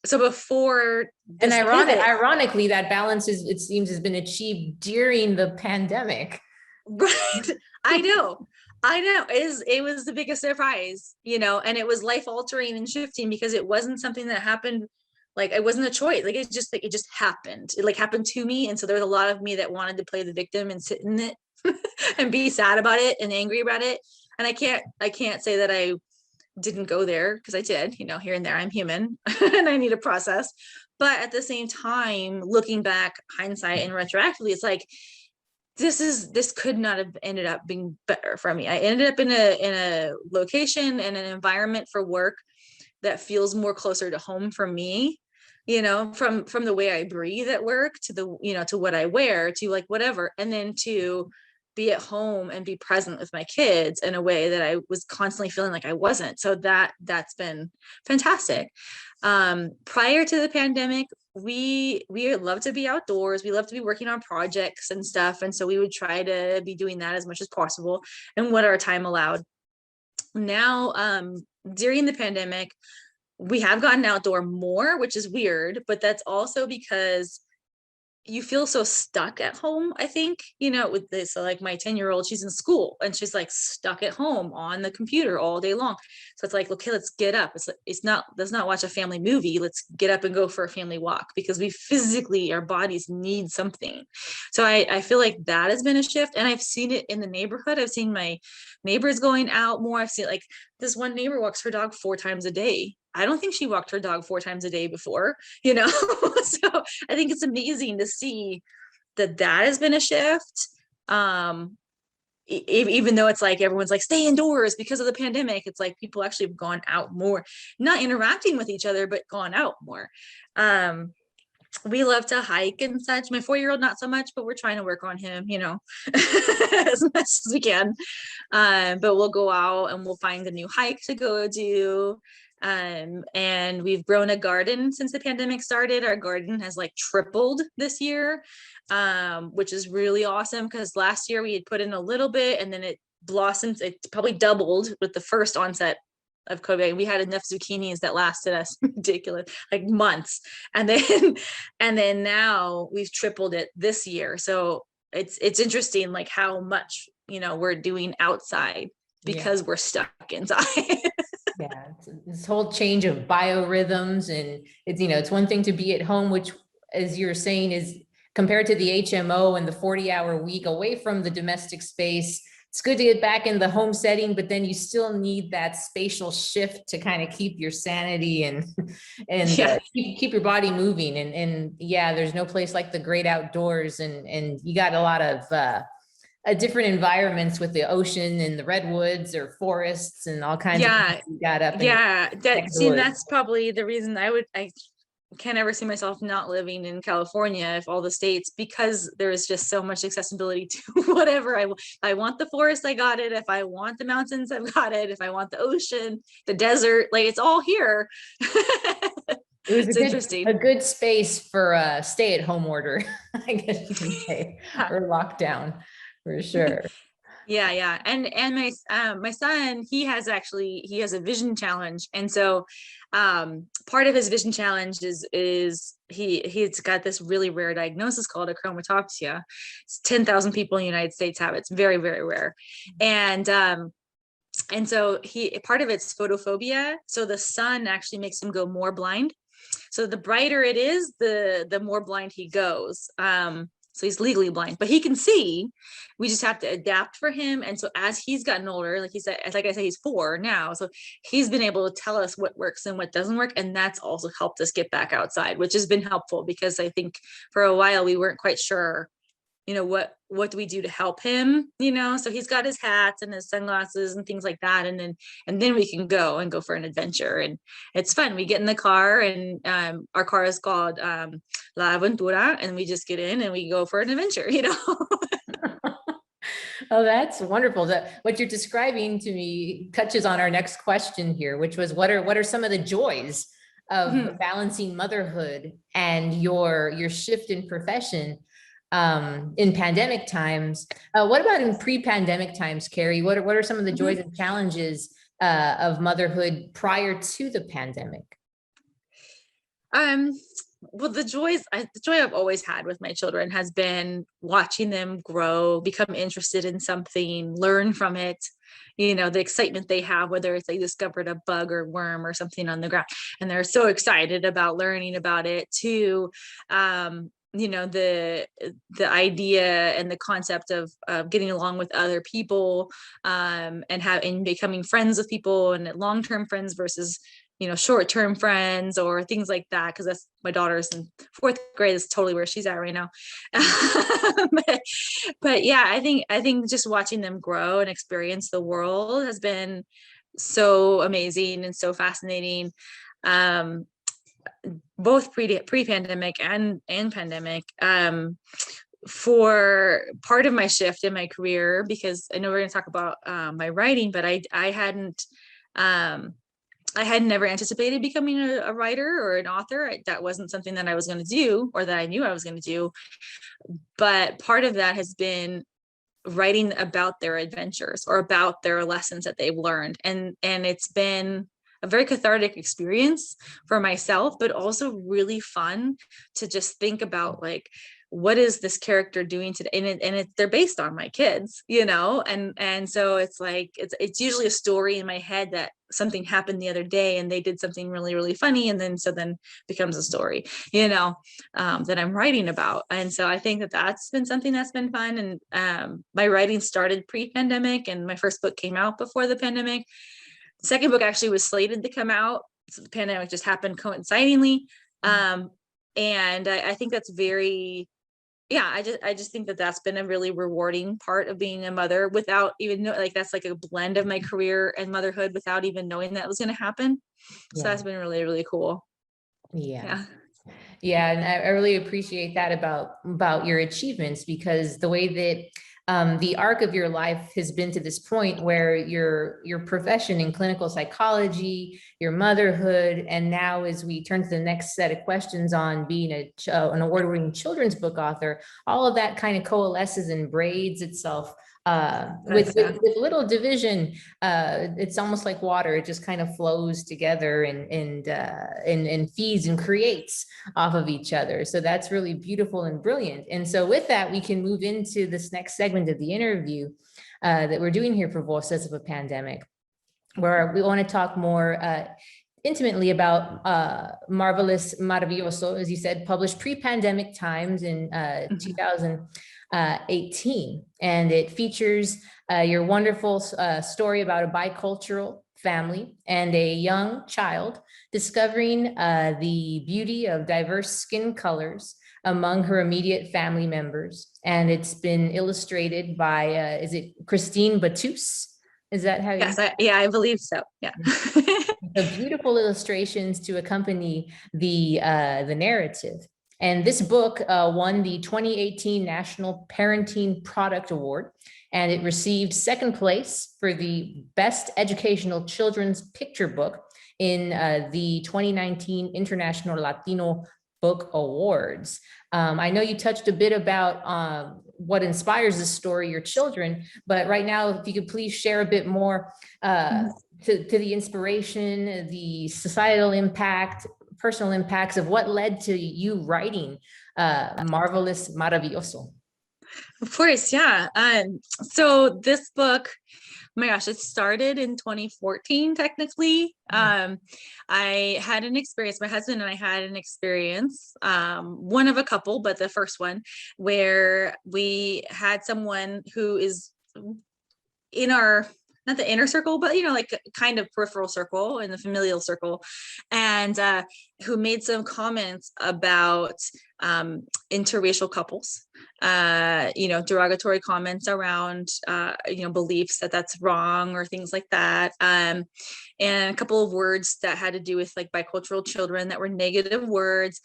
before and ironically, that balance it seems has been achieved during the pandemic. Right. I know. It was the biggest surprise, and it was life altering and shifting because it wasn't something that happened like it wasn't a choice. Like it just happened. It like happened to me. And so there was a lot of me that wanted to play the victim and sit in it and be sad about it and angry about it. And I can't say that I didn't go there, because I did, you know, here and there. I'm human and I need a process. But at the same time, looking back, hindsight and retroactively, it's like this could not have ended up being better for me. I ended up in a location and an environment for work that feels more closer to home for me, you know, from the way I breathe at work to the, you know, to what I wear, to like whatever, and then to be at home and be present with my kids in a way that I was constantly feeling like I wasn't. So that's been fantastic. Prior to the pandemic, we love to be outdoors. We love to be working on projects and stuff. And so we would try to be doing that as much as possible and what our time allowed. Now, during the pandemic, we have gotten outdoor more, which is weird, but that's also because you feel so stuck at home, I think, you know, with this. So like my 10-year-old, she's in school and she's like stuck at home on the computer all day long. So it's like, okay, let's get up. Let's not watch a family movie. Let's get up and go for a family walk, because we physically, our bodies need something. So I feel like that has been a shift. And I've seen it in the neighborhood. I've seen my neighbors going out more. I've seen like this one neighbor walks her dog 4 times a day. I don't think she walked her dog 4 times a day before, you know? So I think it's amazing to see that has been a shift. Even though it's like everyone's like, stay indoors because of the pandemic, it's like people actually have gone out more, not interacting with each other, but gone out more. We love to hike and such. My 4-year-old, not so much, but we're trying to work on him, you know, as much as we can. But we'll go out and we'll find a new hike to go do. And we've grown a garden since the pandemic started. Our garden has like tripled this year, which is really awesome, because last year we had put in a little bit and then it blossomed. It probably doubled with the first onset of COVID. We had enough zucchinis that lasted us ridiculous, like months. And then now we've tripled it this year. So it's interesting, like how much, you know, we're doing outside because we're stuck inside. Yeah, it's this whole change of biorhythms, and it's, you know, it's one thing to be at home, which, as you're saying, is compared to the HMO and the 40-hour week away from the domestic space. It's good to get back in the home setting, but then you still need that spatial shift to kind of keep your sanity and keep your body moving. And yeah, there's no place like the great outdoors, and you got a lot of different environments with the ocean and the redwoods or forests and all kinds of things you got up. That's probably the reason I can't ever see myself not living in California, if all the states, because there is just so much accessibility to whatever I want. The forest, I got it. If I want the mountains, I've got it. If I want the ocean, the desert, like it's all here. It was a good space for a stay-at-home order, I guess you can say, or lockdown, for sure. Yeah. And my son, he has a vision challenge. And so part of his vision challenge is he's got this really rare diagnosis called achromatopsia. It's 10,000 people in the United States have it. It's very, very rare. And so part of it's photophobia. So the sun actually makes him go more blind. So the brighter it is, the more blind he goes. So he's legally blind, but he can see. We just have to adapt for him. And so as he's gotten older, like I said, he's 4 now. So he's been able to tell us what works and what doesn't work. And that's also helped us get back outside, which has been helpful, because I think for a while we weren't quite sure, you know, what do we do to help him, you know? So he's got his hats and his sunglasses and things like that. And then we can go for an adventure, and it's fun. We get in the car, and our car is called La Aventura, and we just get in and we go for an adventure, you know? Oh, that's wonderful. What you're describing to me touches on our next question here, which was what are some of the joys of balancing motherhood and your shift in profession in pandemic times? What about in pre-pandemic times, Carrie? What are some of the joys and challenges of motherhood prior to the pandemic? well, the joy I've always had with my children has been watching them grow, become interested in something, learn from it. The excitement they have, whether it's they discovered a bug or worm or something on the ground, and they're so excited about learning about it, to the idea and the concept of getting along with other people, and becoming friends with people, and long-term friends versus short-term friends or things like that, because that's my daughter's in fourth grade is totally where she's at right now. but yeah, I think just watching them grow and experience the world has been so amazing and so fascinating, both pre-pandemic and pandemic. For part of my shift in my career, because I know we're going to talk about my writing, but I hadn't I had never anticipated becoming a writer or an author. That wasn't something that I was going to do, or that I knew I was going to do. But part of that has been writing about their adventures or about their lessons that they've learned. And it's been a very cathartic experience for myself, but also really fun to just think about, like, what is this character doing today? And they're based on my kids, and so it's like, it's usually a story in my head that something happened the other day and they did something really, really funny. And then becomes a story, that I'm writing about. And so I think that that's been something that's been fun. And my writing started pre-pandemic, and my first book came out before the pandemic. The second book actually was slated to come out. So the pandemic just happened coincidingly. And I think that's very, I just think that that's been a really rewarding part of being a mother, without even know, like, that's like a blend of my career and motherhood without even knowing that was going to happen. So that's been really, really cool. Yeah. Yeah, and I really appreciate that about your achievements, because the way that the arc of your life has been to this point, where your profession in clinical psychology, your motherhood, and now as we turn to the next set of questions on being an award-winning children's book author, all of that kind of coalesces and braids itself with little division. It's almost like water; it just kind of flows together and feeds and creates off of each other. So that's really beautiful and brilliant. And so with that, we can move into this next segment of the interview that we're doing here for Voces of a Pandemic, where we want to talk more intimately about Marvelous Maravilloso, as you said, published pre-pandemic times in 2018. And it features your wonderful story about a bicultural family and a young child discovering the beauty of diverse skin colors among her immediate family members. And it's been illustrated by, is it Christine Battus? Is that how you? Yes, I believe so. Yeah. The beautiful illustrations to accompany the narrative. And this book won the 2018 National Parenting Product Award, and it received second place for the Best Educational Children's Picture Book in the 2019 International Latino Book Awards. I know you touched a bit about what inspires this story, your children, but right now, if you could please share a bit more to the inspiration, the societal impact, personal impacts of what led to you writing Marvelous Maravilloso. Of course, yeah. So this book, oh my gosh, it started in 2014, technically. I had an experience, my husband and I had an experience, one of a couple, but the first one, where we had someone who is in our, not the inner circle, but like kind of peripheral circle, in the familial circle, and who made some comments about interracial couples, derogatory comments around beliefs that that's wrong or things like that, and a couple of words that had to do with like bicultural children that were negative words.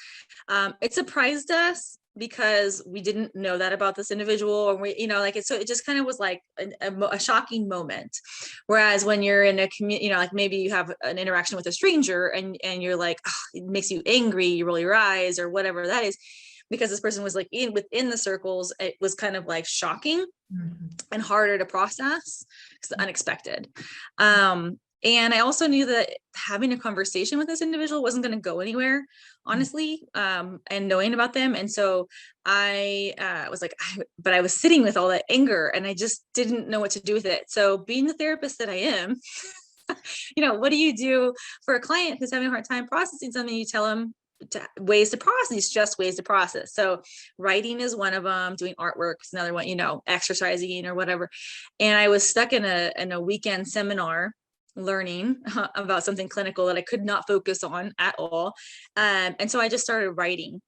It surprised us, because we didn't know that about this individual, or so it just kind of was like a shocking moment. Whereas when you're in a community, like maybe you have an interaction with a stranger and you're like, oh, it makes you angry, you roll your eyes or whatever that is, because this person was like within the circles, it was kind of like shocking and harder to process because unexpected. And I also knew that having a conversation with this individual wasn't going to go anywhere, honestly, and knowing about them. And so I was like, but I was sitting with all that anger and I just didn't know what to do with it. So being the therapist that I am, what do you do for a client who's having a hard time processing something? You tell them ways to process, just ways to process. So writing is one of them, doing artwork is another one, exercising or whatever. And I was stuck in a weekend seminar learning about something clinical that I could not focus on at all. And so I just started writing,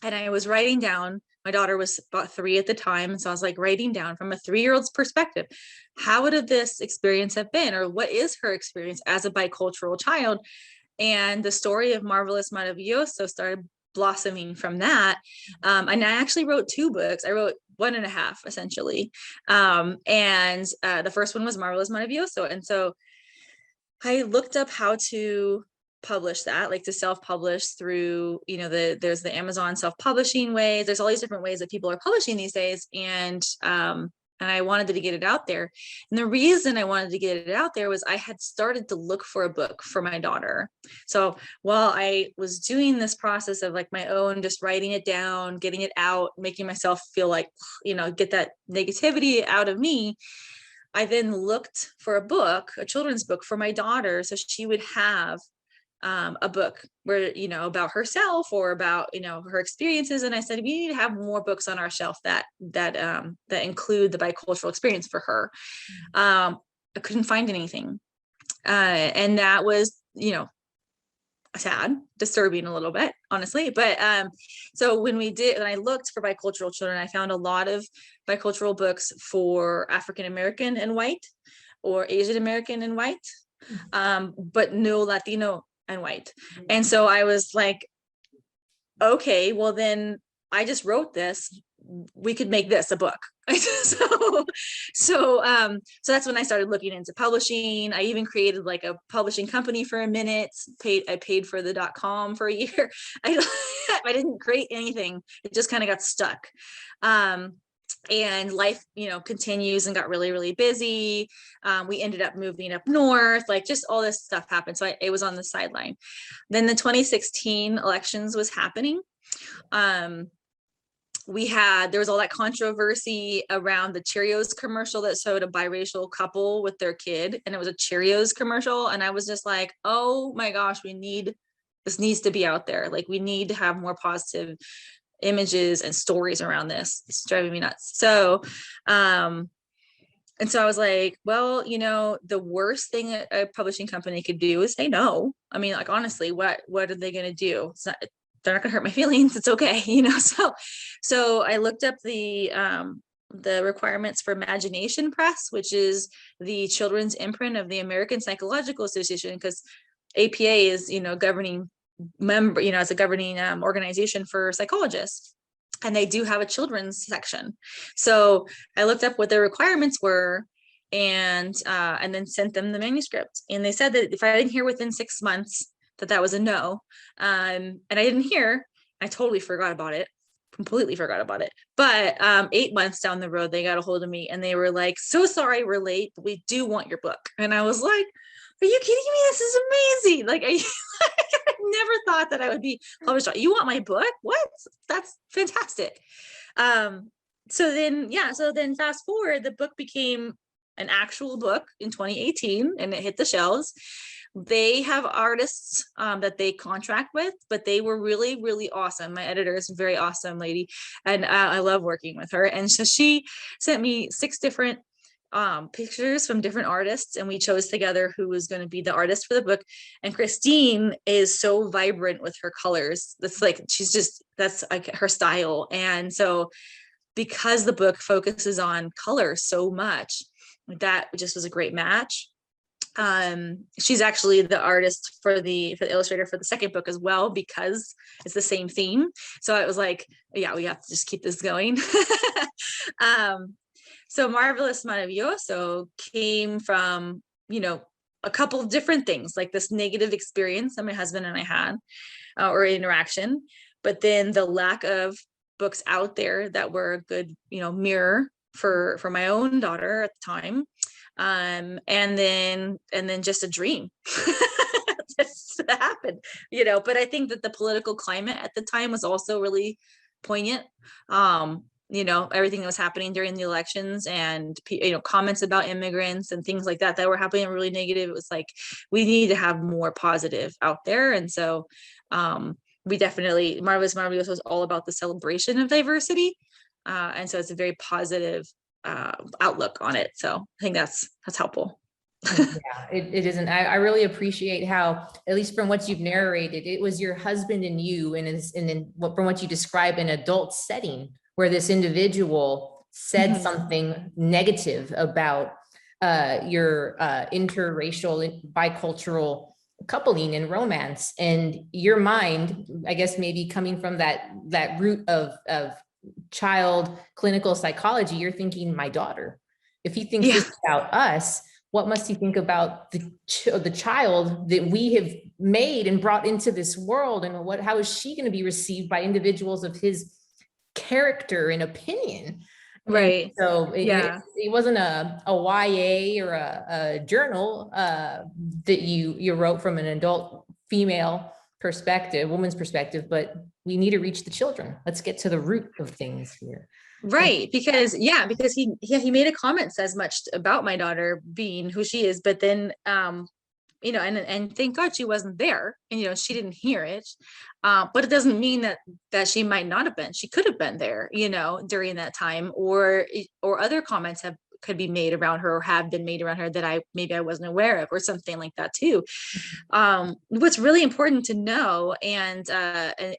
and I was writing down. My daughter was about 3 at the time. And so I was like writing down from a 3-year-old's perspective, how would this experience have been, or what is her experience as a bicultural child? And the story of Marvelous Maravilloso started blossoming from that. And I actually wrote 2 books. I wrote 1.5 essentially. And the first one was Marvelous Maravilloso. And so I looked up how to publish that, like to self-publish through, there's the Amazon self-publishing ways. There's all these different ways that people are publishing these days. And I wanted to get it out there. And the reason I wanted to get it out there was I had started to look for a book for my daughter. So while I was doing this process of like my own, just writing it down, getting it out, making myself feel like, get that negativity out of me, I then looked for a book, a children's book for my daughter, so she would have a book where, about herself or about, her experiences. And I said, we need to have more books on our shelf that include the bicultural experience for her. I couldn't find anything. And that was, sad, disturbing a little bit, honestly. But so when I looked for bicultural children, I found a lot of bicultural books for African American and white, or Asian American and white, but no Latino and white. And so I was like, okay, well then I just wrote this, we could make this a book. So that's when I started looking into publishing. I even created like a publishing company for a minute. I paid for the .com for a year. I didn't create anything. It just kind of got stuck. And life, continues and got really, really busy. We ended up moving up north, like just all this stuff happened. So it was on the sideline. Then the 2016 elections was happening. There was all that controversy around the Cheerios commercial that showed a biracial couple with their kid, and it was a Cheerios commercial. And I was just like, oh my gosh, this needs to be out there. Like, we need to have more positive images and stories around this. It's driving me nuts. So, and so I was like, well, the worst thing a publishing company could do is say no. I mean, like, honestly, what are they going to do? They're not gonna hurt my feelings. It's okay. So I looked up the requirements for Imagination Press, which is the children's imprint of the American Psychological Association, because APA is, governing member, it's a governing organization for psychologists. And they do have a children's section. So I looked up what their requirements were, and then sent them the manuscript. And they said that if I didn't hear within 6 months, that was a no. And I didn't hear. I totally forgot about it. Completely forgot about it. But 8 months down the road, they got a hold of me and they were like, so sorry we're late, but we do want your book. And I was like, are you kidding me? This is amazing. Like, I never thought that I would be published. You want my book? What? That's fantastic. So then fast forward, the book became an actual book in 2018, and it hit the shelves. They have artists that they contract with, but they were really, really awesome. My editor is a very awesome lady, and I love working with her. And so she sent me 6 different pictures from different artists, and we chose together who was going to be the artist for the book. And Christine is so vibrant with her colors. That's like her style. And so because the book focuses on color so much, that just was a great match. She's actually the artist for the illustrator for the second book as well, because it's the same theme. So it was like, yeah, we have to just keep this going. So Marvelous Maravilloso came from, a couple of different things, like this negative experience that my husband and I had, or interaction, but then the lack of books out there that were a good, mirror for my own daughter at the time. And then just a dream just happened, but I think that the political climate at the time was also really poignant. Everything that was happening during the elections, and comments about immigrants and things like that were happening really negative. It was like, we need to have more positive out there. And so we definitely, Marvelous was all about the celebration of diversity. And so it's a very positive outlook on it. So I think that's helpful. Yeah, it isn't. I really appreciate how, at least from what you've narrated, it was your husband and you, from what you describe, an adult setting where this individual said something negative about your interracial, bicultural coupling and romance, and your mind, I guess, maybe coming from that root of child clinical psychology, you're thinking, my daughter, if he thinks this about us, what must he think about the child that we have made and brought into this world? And how is she going to be received by individuals of his character and opinion? Right. And so Yeah. it wasn't a YA or a journal that you wrote from an adult female perspective, woman's perspective, but we need to reach the children. Let's get to the root of things here. Right. Because he made a comment says much about my daughter being who she is, but then and thank God she wasn't there, and she didn't hear it, but it doesn't mean that she might not have been. She could have been there during that time, or other comments could be made around her, or have been made around her, that I wasn't aware of, or something like that too. What's really important to know, and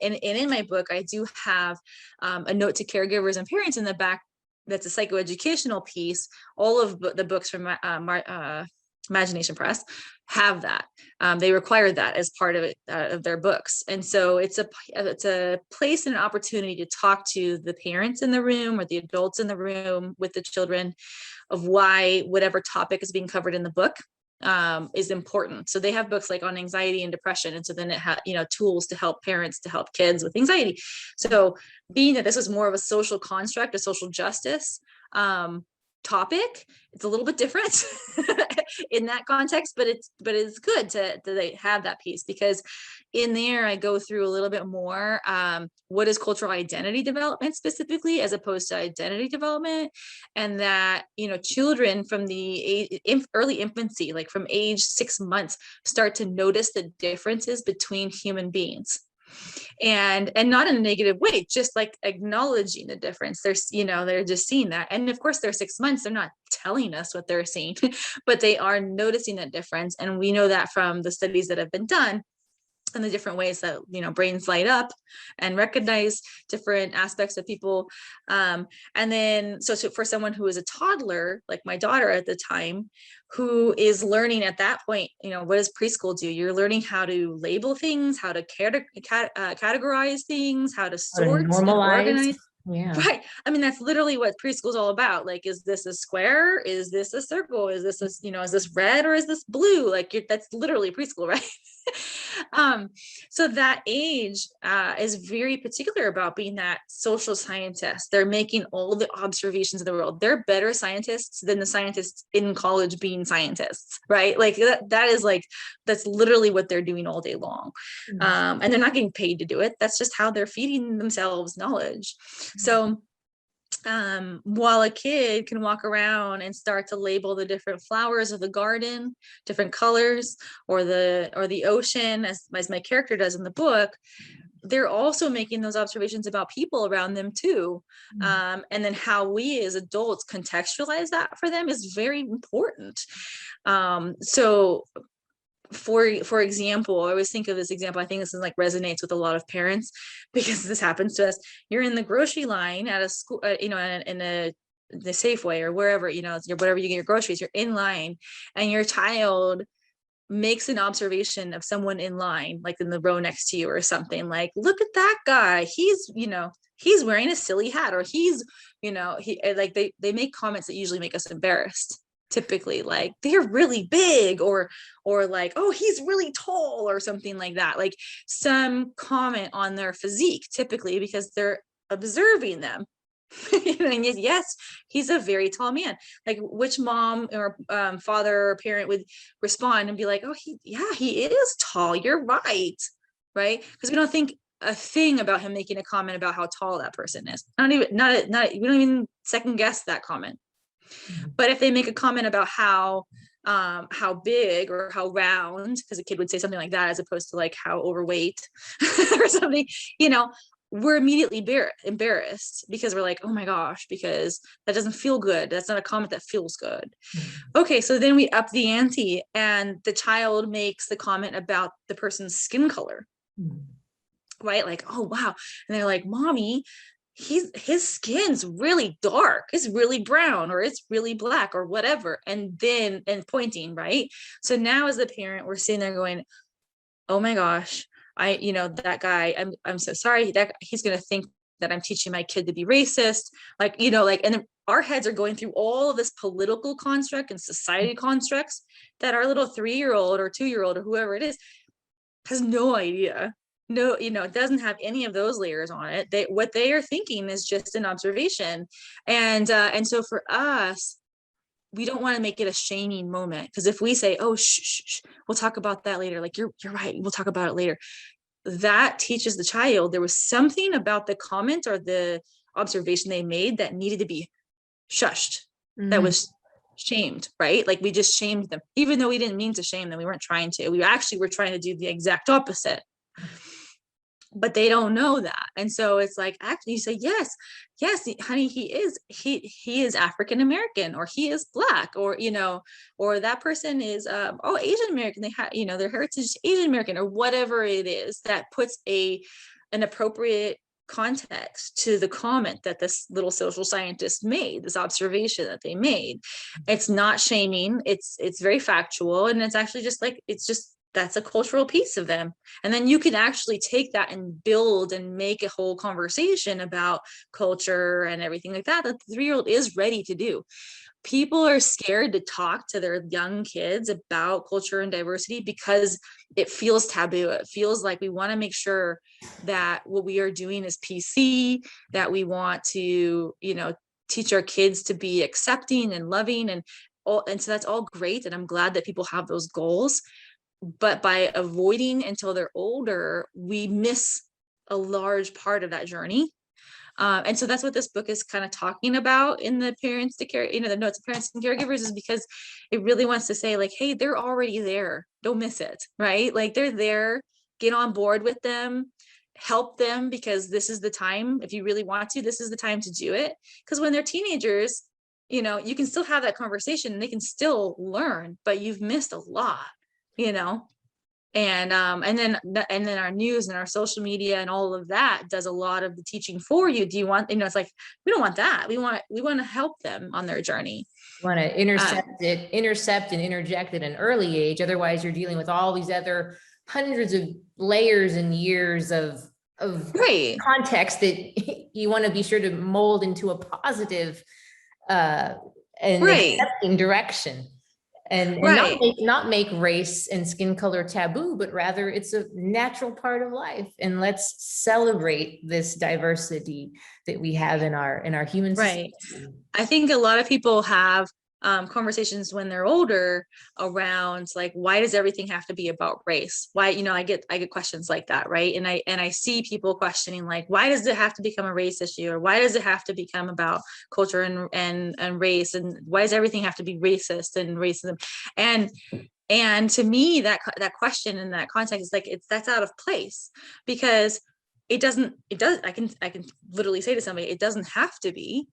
in my book I do have a note to caregivers and parents in the back. That's a psychoeducational piece. All of the books from Imagination Press have that. They require that as part of it, of their books. And so it's a place and an opportunity to talk to the parents in the room, or the adults in the room with the children, of why whatever topic is being covered in the book is important. So they have books like on anxiety and depression. And so then it had, tools to help parents, to help kids with anxiety. So being that this was more of a social construct, a social justice topic, it's a little bit different in that context, but it's good to have that piece, because in there I go through a little bit more what is cultural identity development specifically, as opposed to identity development. And that children from the early infancy, like from age 6 months, start to notice the differences between human beings, and not in a negative way, just like acknowledging the difference. They're just seeing that. And of course they're 6 months, they're not telling us what they're seeing, but they are noticing that difference. And we know that from the studies that have been done, and the different ways that brains light up and recognize different aspects of people. And then so for someone who is a toddler, like my daughter at the time, who is learning at that point, what does preschool do? You're learning how to label things, how to categorize things, how to sort and organize. Yeah. Right. I mean, that's literally what preschool is all about. Like, is this a square? Is this a circle? Is this is this red or is this blue? Like, that's literally preschool, right? So that age is very particular about being that social scientist. They're making all the observations of the world. They're better scientists than the scientists in college being scientists, right? Like that's literally what they're doing all day long. And they're not getting paid to do it. That's just how they're feeding themselves knowledge. So while a kid can walk around and start to label the different flowers of the garden, different colors, or the ocean, as my character does in the book, they're also making those observations about people around them too. And then how we as adults contextualize that for them is very important. So for example, I always think of this example. I think this is like resonates with a lot of parents, because this happens to us. You're in the grocery line at a school, in the Safeway or wherever, whatever you get your groceries, you're in line, and your child makes an observation of someone in line, like in the row next to you or something, like, look at that guy. He's wearing a silly hat, or he's, they make comments that usually make us embarrassed. Typically, like, they're really big, or like, oh, he's really tall, or something like that. Like some comment on their physique, typically because they're observing them. And yes, he's a very tall man. Like, which mom or father or parent would respond and be like, oh, he is tall, you're right, right? Because we don't think a thing about him making a comment about how tall that person is. We don't even second guess that comment. But if they make a comment about how big or how round, because a kid would say something like that as opposed to like how overweight or something, you know, we're immediately embarrassed because we're like, oh my gosh, because that doesn't feel good. That's not a comment that feels good. Okay, so then we up the ante and the child makes the comment about the person's skin color, right? Like, oh wow. And they're like, mommy, his skin's really dark, it's really brown, or it's really black, or whatever. And pointing, right? So now as the parent, we're sitting there going, oh my gosh, that guy, I'm so sorry that he's going to think that I'm teaching my kid to be racist. Like, and then our heads are going through all of this political construct and society constructs that our little 3-year-old or 2-year-old or whoever it is has no idea. No, it doesn't have any of those layers on it. What they are thinking is just an observation. And so for us, we don't want to make it a shaming moment, because if we say, oh, shh, we'll talk about that later, like you're right, we'll talk about it later, that teaches the child there was something about the comment or the observation they made that needed to be shushed, that was shamed, right? Like we just shamed them, even though we didn't mean to shame them. We weren't trying to. We actually were trying to do the exact opposite. But they don't know that. And so it's like, actually, you say, yes, honey, he is African American, or he is Black, or or that person is Asian American, they have their heritage is Asian American, or whatever it is that puts an appropriate context to the comment that this little social scientist made, this observation that they made. It's not shaming, it's very factual, and it's actually just like, it's just, that's a cultural piece of them. And then you can actually take that and build and make a whole conversation about culture and everything like that the 3-year-old is ready to do. People are scared to talk to their young kids about culture and diversity because it feels taboo. It feels like we want to make sure that what we are doing is PC, that we want to, teach our kids to be accepting and loving, and so that's all great. And I'm glad that people have those goals. But by avoiding until they're older, we miss a large part of that journey. And so that's what this book is kind of talking about in the parents to care, the notes of parents and caregivers, is because it really wants to say, like, hey, they're already there. Don't miss it, right? Like, they're there. Get on board with them, help them, because this is the time. If you really want to, this is the time to do it. Because when they're teenagers, you can still have that conversation and they can still learn, but you've missed a lot. And then our news and our social media and all of that does a lot of the teaching for you. Do you want, it's like, we don't want that. We want to help them on their journey. Want to intercept and interject at an early age. Otherwise you're dealing with all these other hundreds of layers and years of right. context that you want to be sure to mold into a positive and right. accepting direction. And right. not make race and skin color taboo, but rather it's a natural part of life. And let's celebrate this diversity that we have in our human society. Right. I think a lot of people have conversations when they're older around, like, why does everything have to be about race? Why, I get questions like that, right? And I see people questioning, like, why does it have to become a race issue, or why does it have to become about culture and race, and why does everything have to be racist and racism? And to me, that question in that context is like, that's out of place, because I can literally say to somebody, it doesn't have to be,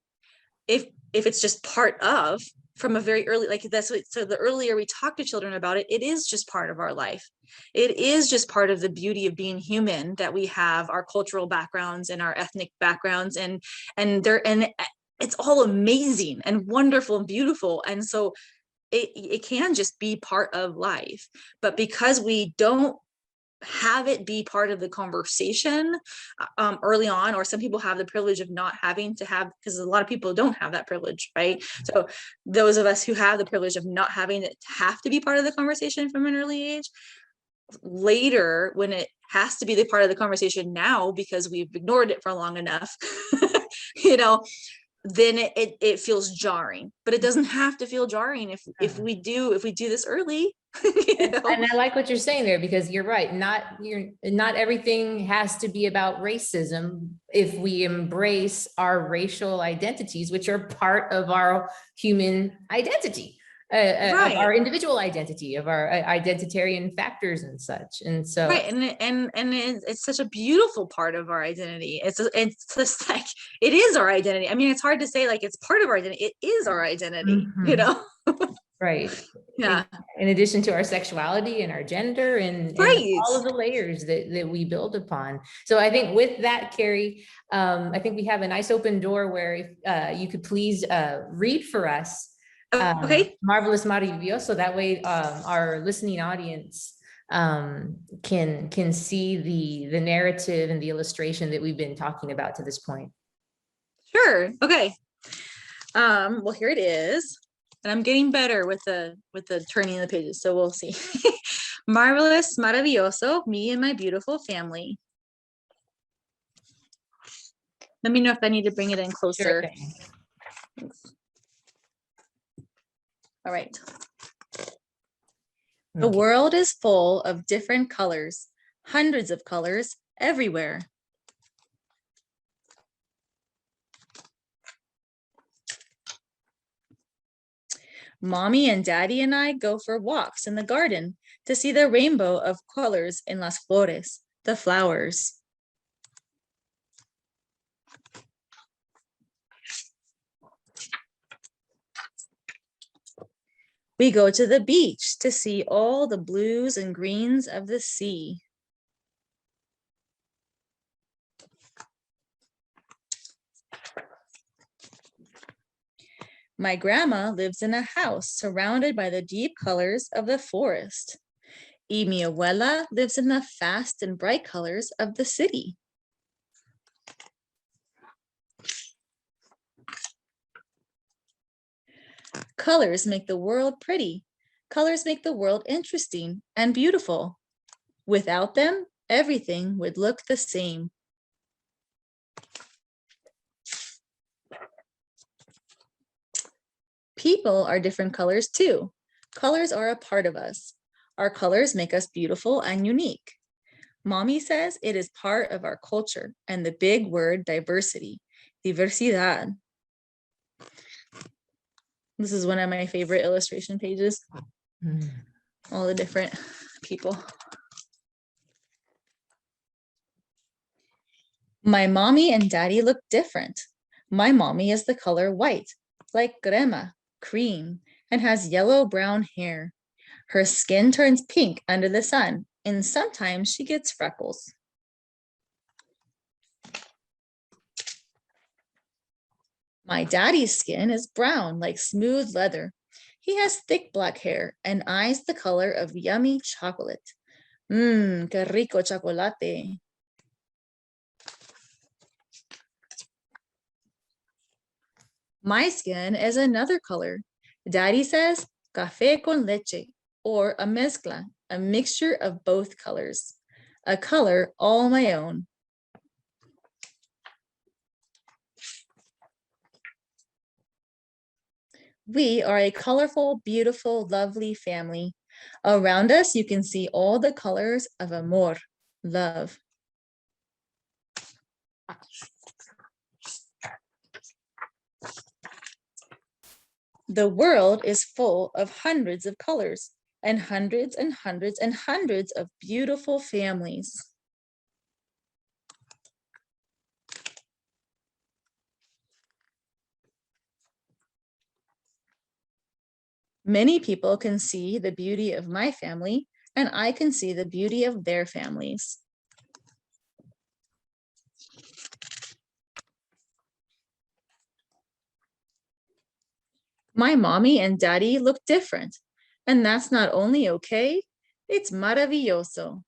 if it's just part of, from a very early, like, that's what, so the earlier we talk to children about it, it is just part of our life. It is just part of the beauty of being human, that we have our cultural backgrounds and our ethnic backgrounds, and it's all amazing and wonderful and beautiful. And so it can just be part of life. But because we don't have it be part of the conversation early on, or some people have the privilege of not having to have, because a lot of people don't have that privilege, right? So those of us who have the privilege of not having it have to be part of the conversation from an early age, later, when it has to be the part of the conversation now because we've ignored it for long enough, then it feels jarring. But it doesn't have to feel jarring if we do this early. And I like what you're saying there, because you're right. Not everything has to be about racism if we embrace our racial identities, which are part of our human identity. Of our individual identity, of our identitarian factors and such. And so, right, and it's such a beautiful part of our identity. It's just like, it is our identity. I mean, it's hard to say like it's part of our identity. It is our identity, right. Yeah. In addition to our sexuality and our gender and all of the layers that we build upon. So I think with that, Carrie, I think we have a nice open door where you could please read for us okay. Marvelous Maravilloso. That way our listening audience can see the narrative and the illustration that we've been talking about to this point. Sure. Okay. Well, here it is. And I'm getting better with the turning of the pages, so we'll see. Marvelous Maravilloso, me and my beautiful family. Let me know if I need to bring it in closer. Sure. All right. The world is full of different colors, hundreds of colors everywhere. Mommy and Daddy and I go for walks in the garden to see the rainbow of colors in las flores, the flowers. We go to the beach to see all the blues and greens of the sea. My grandma lives in a house surrounded by the deep colors of the forest. Y mi abuela lives in the fast and bright colors of the city. Colors make the world pretty. Colors make the world interesting and beautiful. Without them, everything would look the same. People are different colors too. Colors are a part of us. Our colors make us beautiful and unique. Mommy says it is part of our culture and the big word diversity, diversidad. This is one of my favorite illustration pages. All the different people. My mommy and daddy look different. My mommy is the color white, like crema, cream, and has yellow-brown hair. Her skin turns pink under the sun, and sometimes she gets freckles. My daddy's skin is brown, like smooth leather. He has thick black hair and eyes the color of yummy chocolate. Que rico chocolate. My skin is another color. Daddy says café con leche, or a mezcla, a mixture of both colors. A color all my own. We are a colorful, beautiful, lovely family. Around us, you can see all the colors of amor, love. The world is full of hundreds of colors and hundreds and hundreds and hundreds of beautiful families. Many people can see the beauty of my family, and I can see the beauty of their families. My mommy and daddy look different, and that's not only okay, it's maravilloso.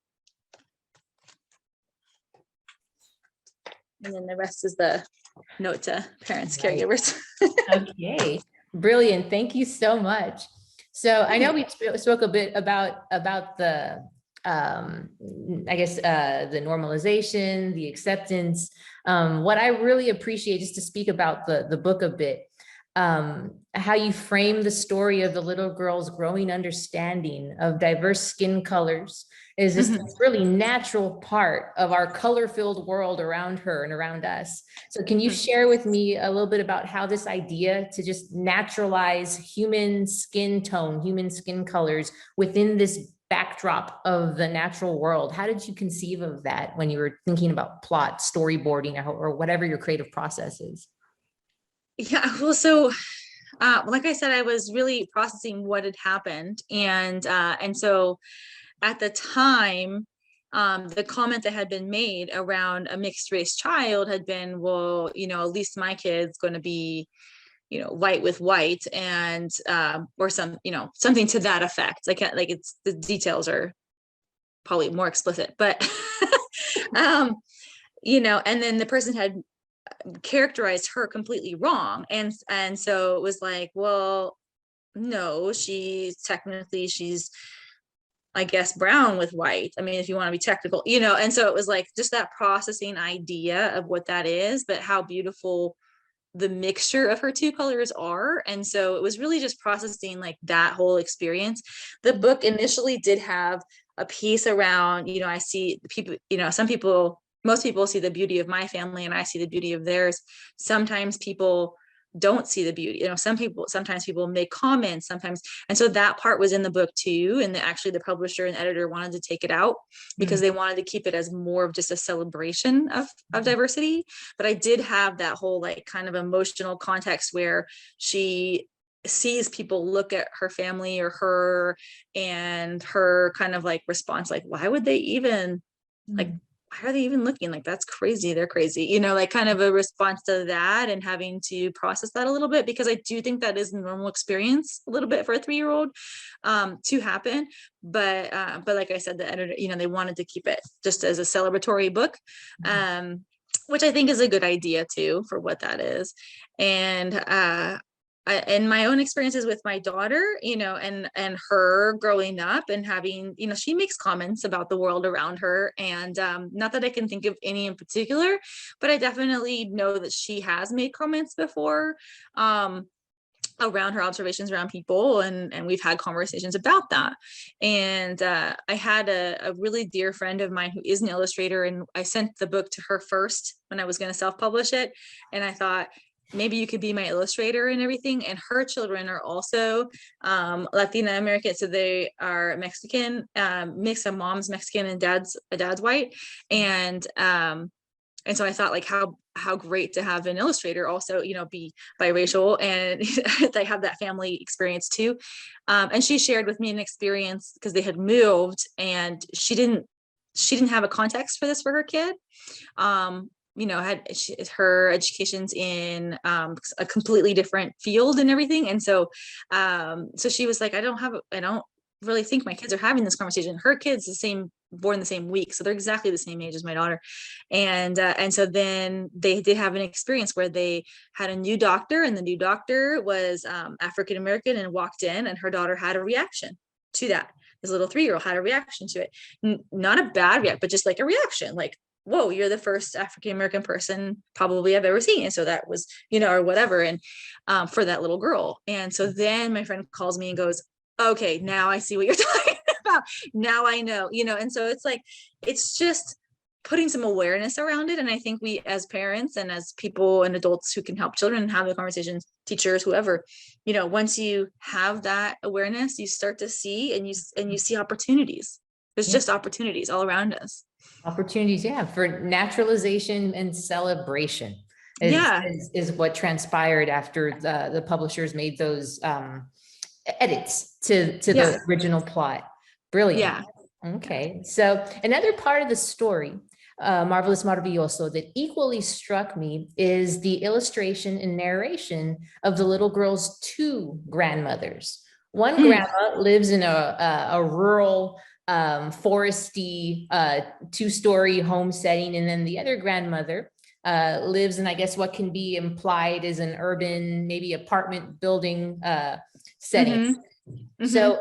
And then the rest is the note to parents, caregivers. Okay, brilliant. Thank you so much. So I know we spoke a bit about the I guess, the normalization, the acceptance. What I really appreciate, just to speak about the book a bit, how you frame the story of the little girl's growing understanding of diverse skin colors is just Mhm. this really natural part of our color-filled world around her and around us. So can you Mhm. share with me a little bit about how this idea to just naturalize human skin tone, human skin colors within this backdrop of the natural world, how did you conceive of that when you were thinking about plot, storyboarding, or whatever your creative process is? Yeah, well, so like I said, I was really processing what had happened, and so at the time, the comment that had been made around a mixed race child had been, well, at least my kid's going to be, white with white, and or something to that effect. I can't, like, it's, the details are probably more explicit, but um, and then the person had characterized her completely wrong, and so it was like, well, no, she's I guess brown with white. I mean, if you want to be technical, and so it was like just that processing idea of what that is, but how beautiful the mixture of her two colors are. And so it was really just processing like that whole experience. The book initially did have a piece around, I see people, some people, most people see the beauty of my family and I see the beauty of theirs. Sometimes people don't see the beauty, sometimes people make comments sometimes, and so that part was in the book too, and actually the publisher and editor wanted to take it out because Mm. they wanted to keep it as more of just a celebration of diversity. But I did have that whole like kind of emotional context where she sees people look at her family or her, and her kind of like response, like, why would they even, like, Mm. why are they even looking, like, that's crazy, they're crazy, like kind of a response to that, and having to process that a little bit, because I do think that is a normal experience a little bit for a 3-year-old to happen. But like I said, the editor, they wanted to keep it just as a celebratory book, which I think is a good idea too for what that is. And and my own experiences with my daughter, and her growing up and having, she makes comments about the world around her, and not that I can think of any in particular, but I definitely know that she has made comments before, around her observations around people, and we've had conversations about that. And I had a really dear friend of mine who is an illustrator, and I sent the book to her first when I was going to self-publish it, and I thought, maybe you could be my illustrator and everything. And her children are also Latina American, so they are Mexican, mix of mom's Mexican and dad's white, and so I thought, like, how great to have an illustrator also, be biracial, and they have that family experience too. And she shared with me an experience because they had moved, and she didn't have a context for this for her kid. Her education's in a completely different field and everything, and so she was like, I don't really think my kids are having this conversation. Her kids born the same week, so they're exactly the same age as my daughter. And so then they did have an experience where they had a new doctor, and the new doctor was African American, and walked in, and her daughter had a reaction to that. This little 3-year-old had a reaction to it. Not a bad reaction, but just like a reaction, like, whoa, you're the first African American person probably I've ever seen. And so that was, or whatever. And for that little girl. And so then my friend calls me and goes, okay, now I see what you're talking about. Now I know, and so it's like, it's just putting some awareness around it. And I think we, as parents and as people and adults who can help children have the conversations, teachers, whoever, once you have that awareness, you start to see, and you see opportunities. There's Yeah. just opportunities all around us. Opportunities, yeah, for naturalization and celebration is, Yeah. is what transpired after the publishers made those edits to Yeah. the original plot. Brilliant. Yeah. Okay, so another part of the story, Marvelous Maravilloso, that equally struck me is the illustration and narration of the little girl's two grandmothers. One Mm. grandma lives in a rural, foresty, two-story home setting, and then the other grandmother lives in, I guess, what can be implied as an urban, maybe apartment building setting. Mm-hmm. So,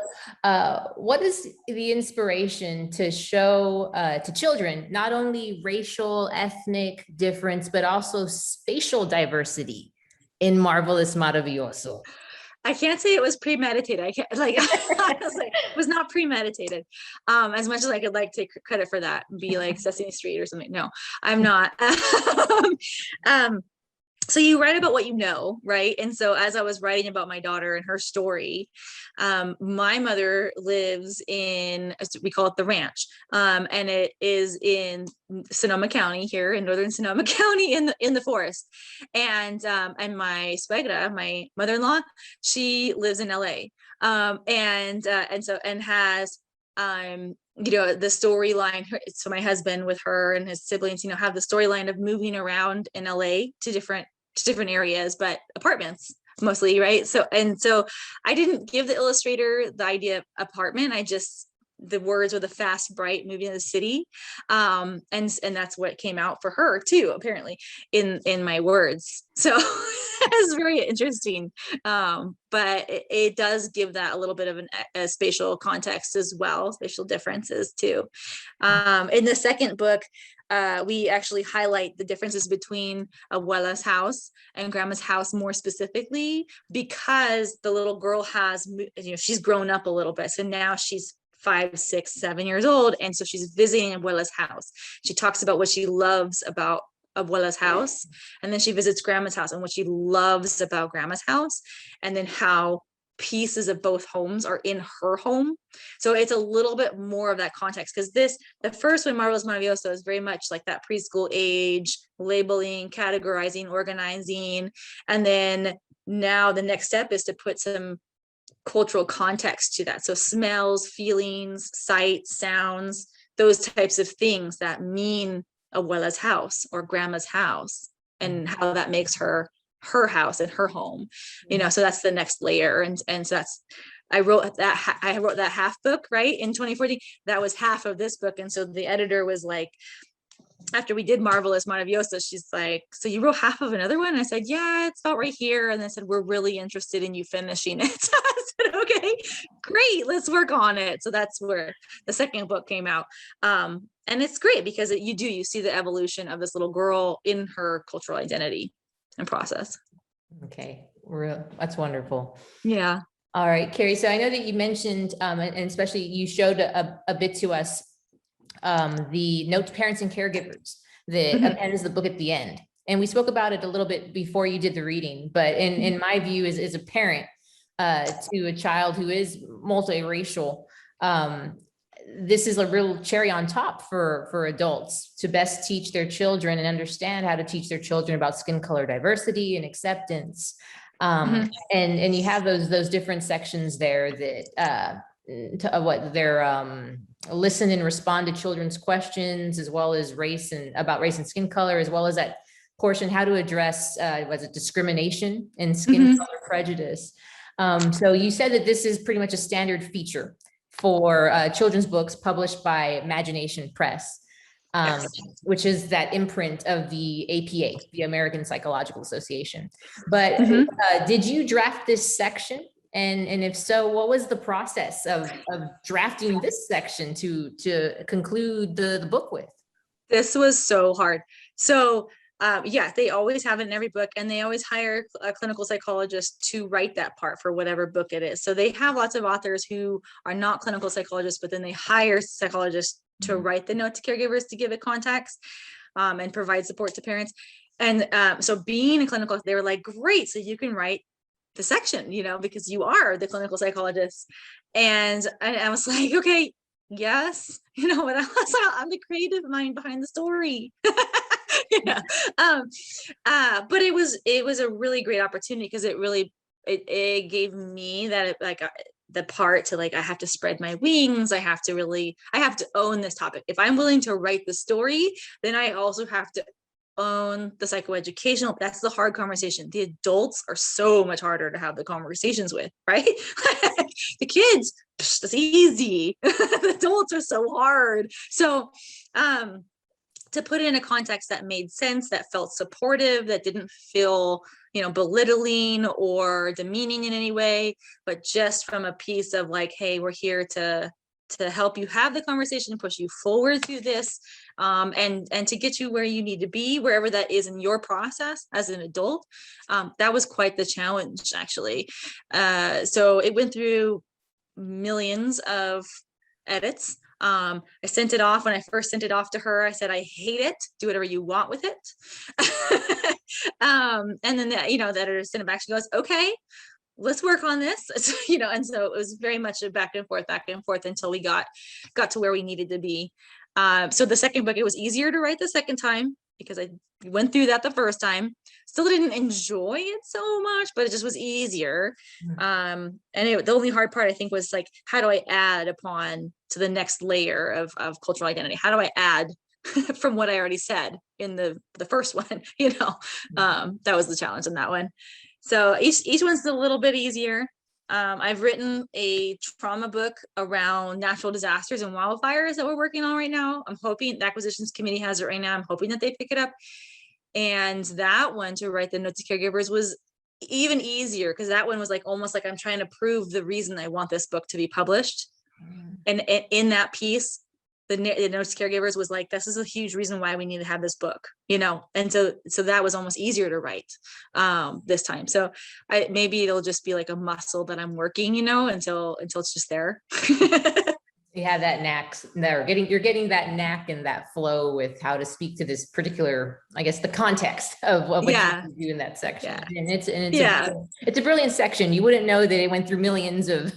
what is the inspiration to show to children not only racial, ethnic difference, but also spatial diversity in Marvelous Maravilloso? I can't say it was premeditated. I can't, like, honestly, it was not premeditated. As much as I could like take credit for that and be like Sesame Street or something. No, I'm not. um, so you write about what you know, right? And so as I was writing about my daughter and her story, my mother lives in, we call it the ranch, and it is in Sonoma County, here in northern Sonoma County, in the forest. And my suegra, my mother-in-law, she lives in LA, and has the storyline. So my husband with her and his siblings, have the storyline of moving around in LA to different areas, but apartments mostly, right? So I didn't give the illustrator the idea of apartment. The words with a fast, bright moving in the city, and that's what came out for her too, apparently, in my words. So it's very interesting, but it does give that a little bit of a spatial context as well, spatial differences too. In the second book, we actually highlight the differences between Abuela's house and Grandma's house more specifically, because the little girl has, she's grown up a little bit. So now she's 5, 6, 7 years old. And so she's visiting Abuela's house. She talks about what she loves about Abuela's house. And then she visits Grandma's house and what she loves about Grandma's house. And then how pieces of both homes are in her home. So it's a little bit more of that context, because the first one, Marvelous Maravilloso, is very much like that preschool age, labeling, categorizing, organizing. And then now the next step is to put some cultural context to that. So smells, feelings, sights, sounds, those types of things that mean Abuela's house or Grandma's house, and how that makes her house and her home, so that's the next layer. And so I wrote that half book, right, in 2014. That was half of this book. And so the editor was like, after we did Marvelous Maravillosa, she's like, so you wrote half of another one? And I said, yeah, it's about right here. And they said, we're really interested in you finishing it. So I said, okay, great, let's work on it. So that's where the second book came out. And it's great because you see the evolution of this little girl in her cultural identity and process. Okay, that's wonderful. Yeah. All right, Carrie. So I know that you mentioned, and especially you showed a bit to us, the note to parents and caregivers that appends the book at the end. And we spoke about it a little bit before you did the reading, but in my view, as a parent to a child who is multiracial, this is a real cherry on top for adults to best teach their children and understand how to teach their children about skin color diversity and acceptance. And you have those different sections there that listen and respond to children's questions, as well as race and skin color, as well as that portion, how to address discrimination and skin color prejudice. So you said that this is pretty much a standard feature for children's books published by Imagination Press, Yes. which is that imprint of the APA, the American Psychological Association. But did you draft this section? And if so, what was the process of drafting this section to conclude the book with? This was so hard. So yeah, they always have it in every book, and they always hire a clinical psychologist to write that part for whatever book it is. So they have lots of authors who are not clinical psychologists, but then they hire psychologists to write the note to caregivers to give it context and provide support to parents. And so being a clinical, they were like, great, so you can write the section, because you are the clinical psychologist. And I was like, okay, yes, but I'm the creative mind behind the story. Yeah. But it was a really great opportunity, because it gave me that the part to I have to spread my wings. I have to own this topic. If I'm willing to write the story, then I also have to own the psychoeducational. That's the hard conversation. The adults are so much harder to have the conversations with, right? The kids, that's easy. The adults are so hard. So to put it in a context that made sense, that felt supportive, that didn't feel belittling or demeaning in any way, but just from a piece of like, hey, we're here to help you have the conversation, push you forward through this, and to get you where you need to be, wherever that is in your process as an adult. That was quite the challenge, actually. So it went through millions of edits. I sent it off. When I first sent it off to her, I said, I hate it. Do whatever you want with it. And then the editor sent it back. She goes, okay, let's work on this. And so it was very much a back and forth until we got to where we needed to be. So the second book, it was easier to write the second time because I went through that the first time. Still didn't enjoy it so much, but it just was easier. And the only hard part, I think, was like, how do I add upon to the next layer of cultural identity? How do I add from what I already said in the first one? That was the challenge in that one. So each one's a little bit easier. I've written a trauma book around natural disasters and wildfires that we're working on right now. I'm hoping the acquisitions committee has it right now. I'm hoping that they pick it up. And that one, to write the note to caregivers, was even easier because that one was like almost like I'm trying to prove the reason I want this book to be published. And in that piece, the notes to caregivers was like, this is a huge reason why we need to have this book, and so that was almost easier to write this time. So maybe it'll just be like a muscle that I'm working, until it's just there. You have that knack there, you're getting that knack and that flow with how to speak to this particular, I guess, the context of what you do in that section. And it's a brilliant section. You wouldn't know that it went through millions of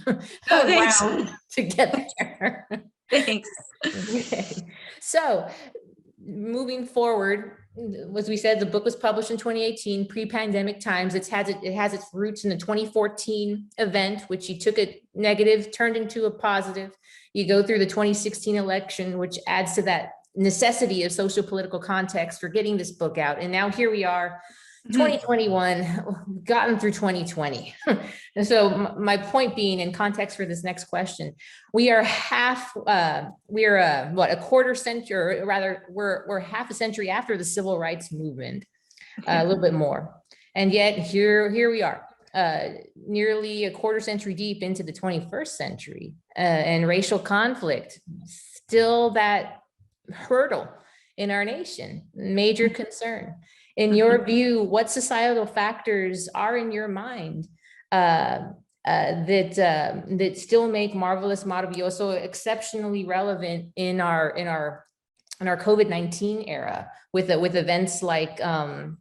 rounds to get there. Thanks. Okay. So moving forward, as we said, the book was published in 2018, pre-pandemic times. It has its roots in the 2014 event, which you took a negative, turned into a positive. You go through the 2016 election, which adds to that necessity of social political context for getting this book out. And now here we are, 2021, gotten through 2020. And so my point being, in context for this next question, we are a quarter century, or rather we're half a century after the civil rights movement, a little bit more. And yet here we are, nearly a quarter century deep into the 21st century, and racial conflict, still that hurdle in our nation, major concern. In your view, what societal factors are in your mind that still make Marvelous Maravilloso exceptionally relevant in our COVID-19 era, with events like the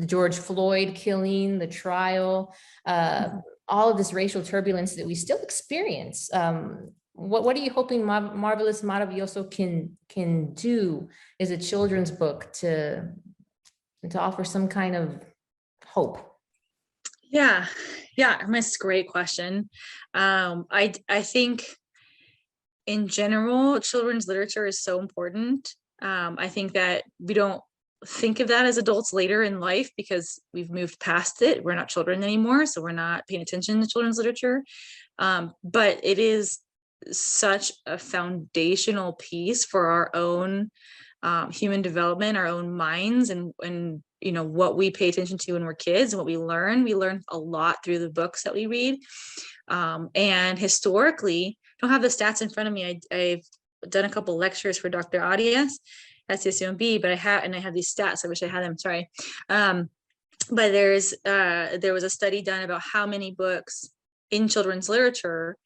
George Floyd killing, the trial, all of this racial turbulence that we still experience? What are you hoping Marvelous Maravilloso can do as a children's book to offer some kind of hope? Yeah, that's a great question. I think in general, children's literature is so important. I think that we don't think of that as adults later in life because we've moved past it. We're not children anymore, so we're not paying attention to children's literature. But it is such a foundational piece for our own human development, our own minds, and what we pay attention to when we're kids and what we learn a lot through the books that we read. And historically, I don't have the stats in front of me. I've done a couple lectures for Dr. Arias at CSUMB, but I have these stats. I wish I had them. Sorry. But there was a study done about how many books in children's literature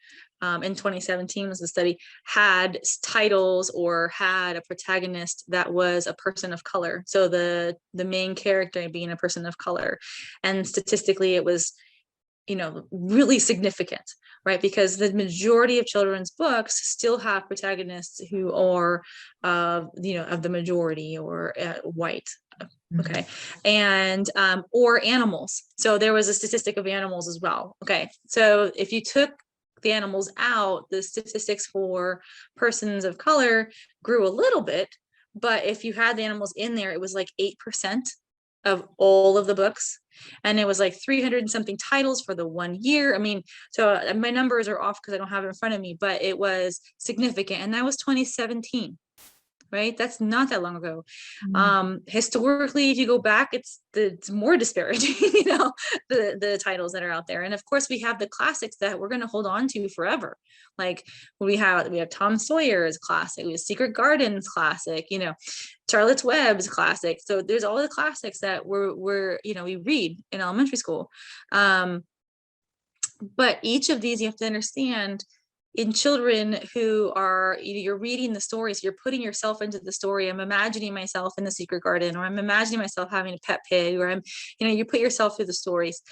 in 2017 was the study, had titles or had a protagonist that was a person of color. So the main character being a person of color. And statistically, it was, really significant, right? Because the majority of children's books still have protagonists who are, of the majority or white. Okay. And, or animals. So there was a statistic of animals as well. Okay. So if you took the animals out, the statistics for persons of color grew a little bit, but if you had the animals in there, it was like 8% of all of the books, and it was like 300 and something titles for the 1 year. I mean, so my numbers are off because I don't have it in front of me, but it was significant, and that was 2017. right? That's not that long ago. Mm. Historically, if you go back, it's more disparaging, the titles that are out there. And of course, we have the classics that we're going to hold on to forever. Like we have Tom Sawyer's classic, we have Secret Garden's classic, Charlotte's Web's classic. So there's all the classics that we read in elementary school. But each of these, you have to understand, in children who are, you're reading the stories, you're putting yourself into the story. I'm imagining myself in the secret garden, or I'm imagining myself having a pet pig, or you put yourself through the stories.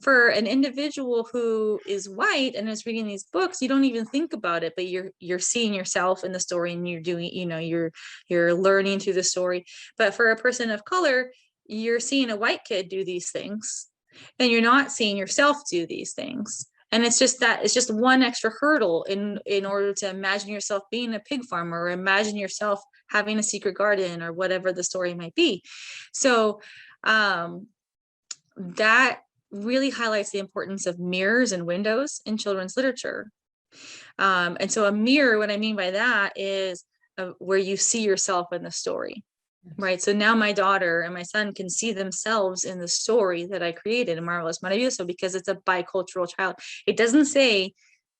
For an individual who is white and is reading these books, you don't even think about it, but you're seeing yourself in the story, and you're doing, you're learning through the story. But for a person of color, you're seeing a white kid do these things, and you're not seeing yourself do these things. And it's just one extra hurdle in order to imagine yourself being a pig farmer, or imagine yourself having a secret garden, or whatever the story might be. So that really highlights the importance of mirrors and windows in children's literature. And so a mirror, what I mean by that is where you see yourself in the story. Right. So now my daughter and my son can see themselves in the story that I created in Marvelous Maravilloso, because it's a bicultural child. It doesn't say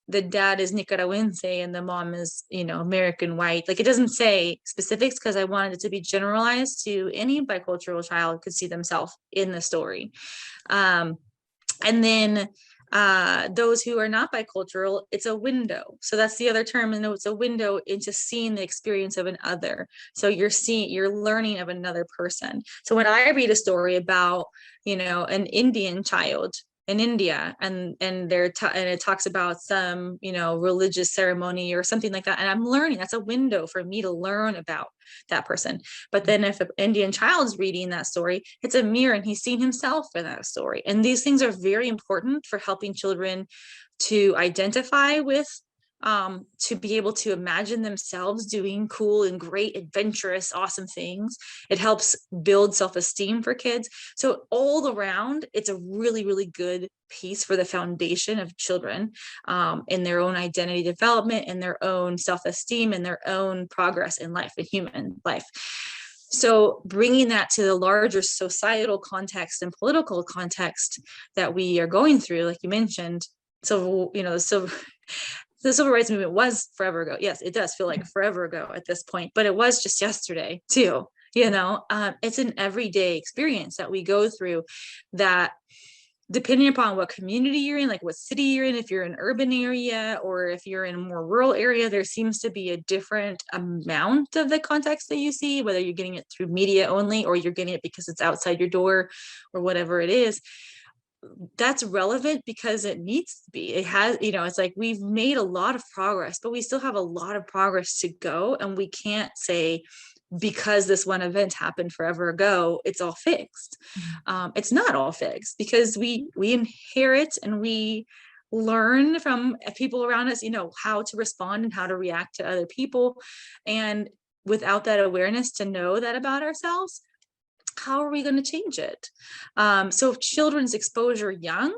the dad is Nicaraguense and the mom is, American white. Like, it doesn't say specifics, because I wanted it to be generalized to any bicultural child could see themselves in the story. And then those who are not bicultural, it's a window. So that's the other term. And it's a window into seeing the experience of an other. So you're learning of another person. So when I read a story about, an Indian child in India, and it talks about some, religious ceremony or something like that, and I'm learning, that's a window for me to learn about that person. But then if an Indian child's reading that story, it's a mirror, and he's seen himself in that story. And these things are very important for helping children to identify with, to be able to imagine themselves doing cool and great, adventurous, awesome things. It helps build self-esteem for kids. So all around, it's a really, really good piece for the foundation of children, in their own identity development, and their own self-esteem, and their own progress in life, in human life. So bringing that to the larger societal context and political context that we are going through, like you mentioned. So, the civil rights movement was forever ago. Yes, it does feel like forever ago at this point, but it was just yesterday too. It's an everyday experience that we go through, that depending upon what community you're in, like what city you're in, if you're in an urban area or if you're in a more rural area, there seems to be a different amount of the context that you see, whether you're getting it through media only, or you're getting it because it's outside your door, or whatever it is. That's relevant because it needs to be. It has, it's like we've made a lot of progress, but we still have a lot of progress to go. And we can't say, because this one event happened forever ago, it's all fixed. It's not all fixed, because we inherit and we learn from people around us, how to respond and how to react to other people. And without that awareness to know that about ourselves, how are we going to change it? So children's exposure young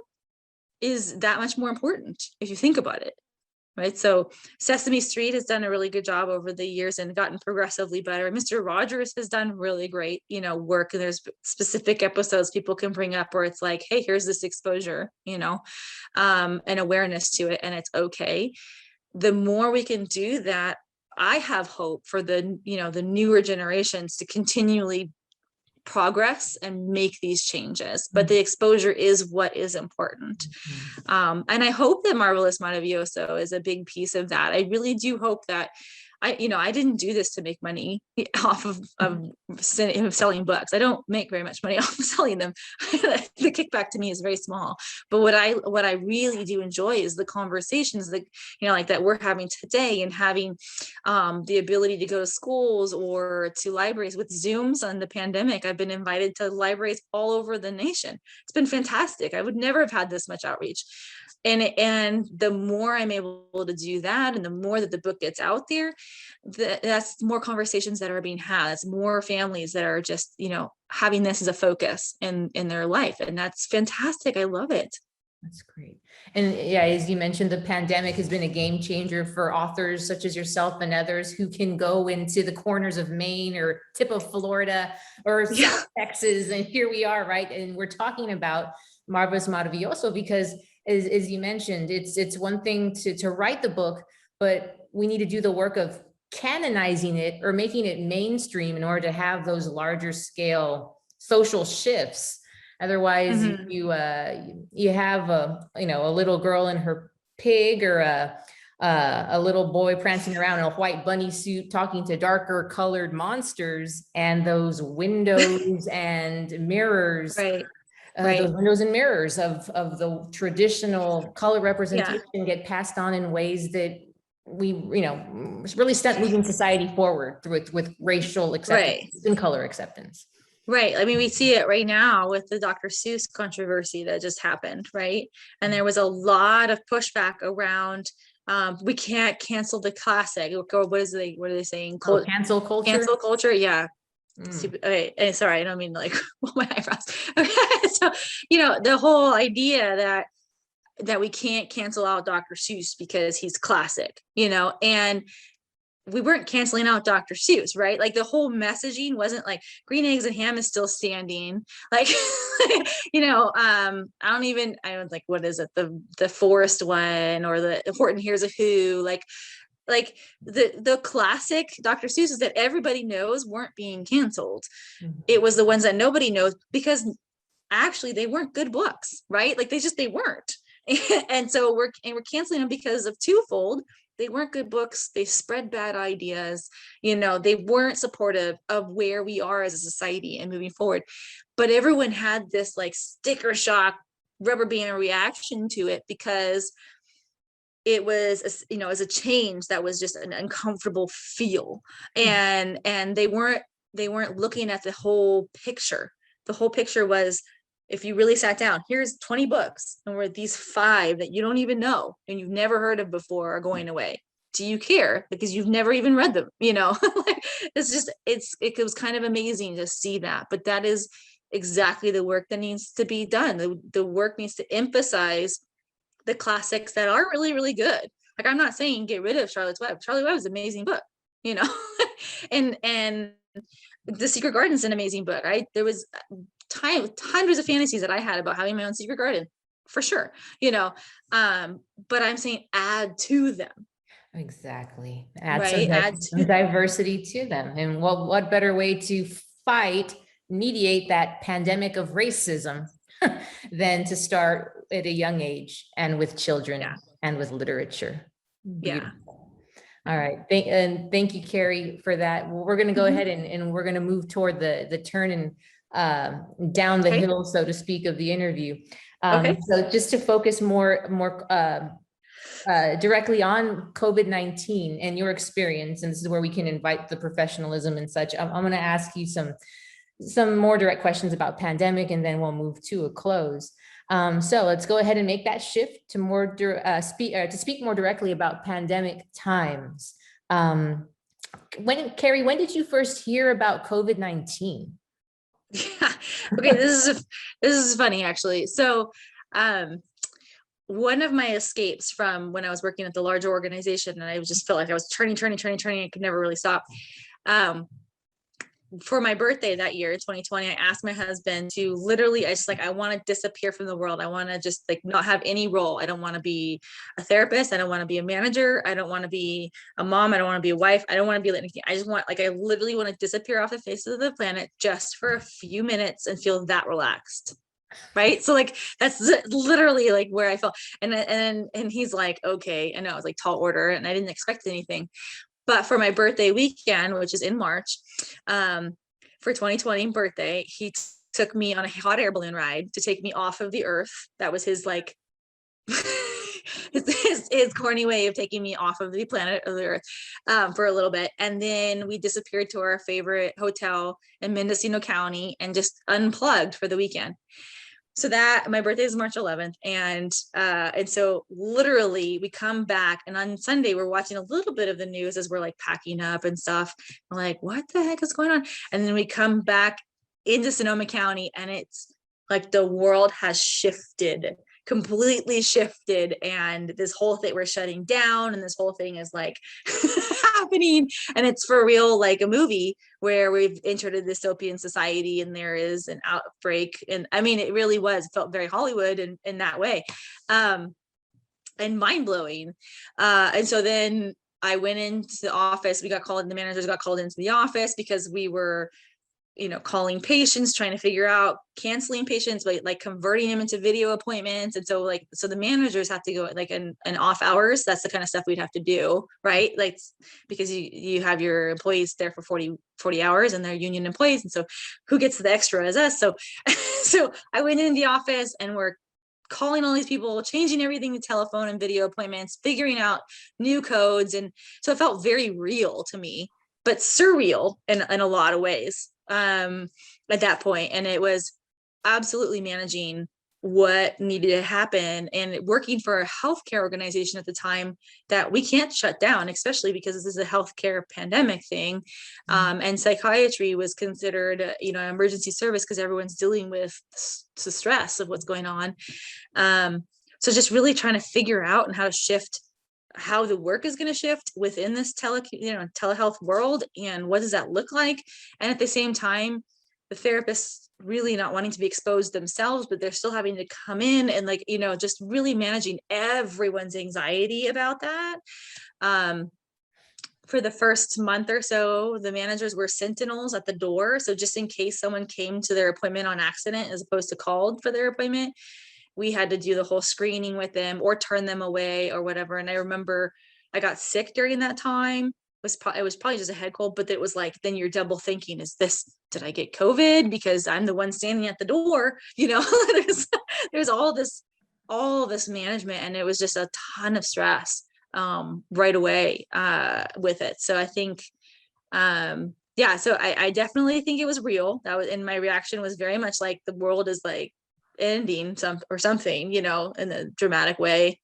is that much more important if you think about it, right? So Sesame Street has done a really good job over the years and gotten progressively better. Mr. Rogers has done really great, work. And there's specific episodes people can bring up where it's like, hey, here's this exposure, and awareness to it, and it's okay. The more we can do that, I have hope for the newer generations to continually progress and make these changes, but the exposure is what is important. And I hope that Marvelous Maravilloso is a big piece of that. I really do hope that I didn't do this to make money off of selling books. I don't make very much money off of selling them. The kickback to me is very small. But what I really do enjoy is the conversations that, like that we're having today, and having the ability to go to schools or to libraries with Zooms on the pandemic. I've been invited to libraries all over the nation. It's been fantastic. I would never have had this much outreach. And the more I'm able to do that, and the more that the book gets out there, that's more conversations that are being had. That's more families that are just, having this as a focus in their life. And that's fantastic. I love it. That's great. And yeah, as you mentioned, the pandemic has been a game changer for authors such as yourself and others who can go into the corners of Maine or tip of Florida or Yeah. South Texas. And here we are, right? And we're talking about Marvelous Maravilloso because as you mentioned, it's one thing to write the book, but we need to do the work of canonizing it or making it mainstream in order to have those larger scale social shifts. Otherwise, Mhm. you have a little girl and her pig, or a little boy prancing around in a white bunny suit talking to darker colored monsters, and those windows and mirrors, Right. Right. those windows and mirrors of the traditional color Yeah. representation get passed on in ways that we really stunt moving society forward through it with racial acceptance Right. and color acceptance. Right. I mean, we see it right now with the Dr. Seuss controversy that just happened, right? And there was a lot of pushback around we can't cancel the classic. Or what are they saying? Oh, cancel culture. Cancel culture. Yeah. Mm. Stupid. Okay. Sorry, I don't mean to like roll my eyebrows. Okay. So, the whole idea that we can't cancel out Dr. Seuss because he's classic, and we weren't canceling out Dr. Seuss, right? Like the whole messaging wasn't like green eggs and ham is still standing. Like, I don't like, what is it? The forest one, or the important here's a who, like the classic Dr. Seuss's that everybody knows weren't being canceled. It was the ones that nobody knows because actually they weren't good books, right? Like they weren't. And so we're canceling them because of twofold. They weren't good books. They spread bad ideas. They weren't supportive of where we are as a society and moving forward. But everyone had this like sticker shock, rubber band reaction to it because it was, as a change that was just an uncomfortable feel, and they weren't looking at the whole picture. The whole picture was, if you really sat down, here's 20 books, and we're these 5 that you don't even know and you've never heard of before are going away. Do you care? Because you've never even read them, like, it was kind of amazing to see that. But that is exactly the work that needs to be done. The work needs to emphasize the classics that are really, really good. Like, I'm not saying get rid of Charlotte's Web. Charlotte Web is an amazing book, and The Secret Garden is an amazing book. There was hundreds of fantasies that I had about having my own secret garden, for sure, but I'm saying add to them. Exactly. Add Right. Add some to them. diversity to them. And what better way to mediate that pandemic of racism than to start at a young age and with children Yeah. and with literature. Yeah. Beautiful. All right. Thank you, Carrie, for that. We're going to go ahead and we're going to move toward the turn and down the hill, so to speak, of the interview. Okay. So just to focus more directly on COVID-19 and your experience, and this is where we can invite the professionalism and such. I'm going to ask you some more direct questions about pandemic, and then we'll move to a close. So let's go ahead and make that shift to more speak more directly about pandemic times. Carrie, when did you first hear about COVID-19? Yeah. Okay. This is funny, actually. So, one of my escapes from when I was working at the larger organization, and I just felt like I was turning, I could never really stop. For my birthday that year, 2020, I asked my husband to literally, I want to disappear from the world. I want to just like not have any role. I don't want to be a therapist. I don't want to be a manager. I don't want to be a mom. I don't want to be a wife. I don't want to be anything. I just want, I literally want to disappear off the face of the planet just for a few minutes and feel that relaxed. Right. So like, that's literally like where I felt. And he's like, okay. I know, it was like tall order and I didn't expect anything. But for my birthday weekend, which is in March, for 2020 birthday, he took me on a hot air balloon ride to take me off of the earth. That was his like his corny way of taking me off of the planet of the earth for a little bit. And then we disappeared to our favorite hotel in Mendocino County and just unplugged for the weekend. So that my birthday is March 11th. And so literally we come back, and on Sunday, we're watching a little bit of the news as we're like packing up and stuff. We're like, what the heck is going on? And then we come back into Sonoma County, and it's like the world has shifted completely shifted, and this whole thing, we're shutting down, and this whole thing is like happening, and it's for real, like a movie where we've entered a dystopian society and there is an outbreak. And I mean, it really was, it felt very Hollywood in that way, and mind-blowing. And so then I went into the office, the managers got called into the office because we were, calling patients, trying to figure out canceling patients, but like converting them into video appointments. And so so the managers have to go like in off hours. That's the kind of stuff we'd have to do, right? Like, because you have your employees there for 40 hours and they're union employees. And so who gets the extra is us. So, so I went in the office and we're calling all these people, changing everything to telephone and video appointments, figuring out new codes. And so it felt very real to me, but surreal in a lot of ways at that point. And it was absolutely managing what needed to happen and working for a healthcare organization at the time that we can't shut down, especially because this is a healthcare pandemic thing. And psychiatry was considered, an emergency service because everyone's dealing with the stress of what's going on. So just really trying to figure out and how to shift how the work is going to shift within this telehealth world, and what does that look like? And at the same time, the therapists really not wanting to be exposed themselves, but they're still having to come in and just really managing everyone's anxiety about that. For the first month or so, the managers were sentinels at the door. So just in case someone came to their appointment on accident, as opposed to called for their appointment, we had to do the whole screening with them or turn them away or whatever. And I remember I got sick during that time. It was probably just a head cold, but it was like, then you're double thinking, did I get COVID? Because I'm the one standing at the door, there's all this management, and it was just a ton of stress right away with it. So I think, so I definitely think it was real. And my reaction was very much like the world is like ending something, in a dramatic way.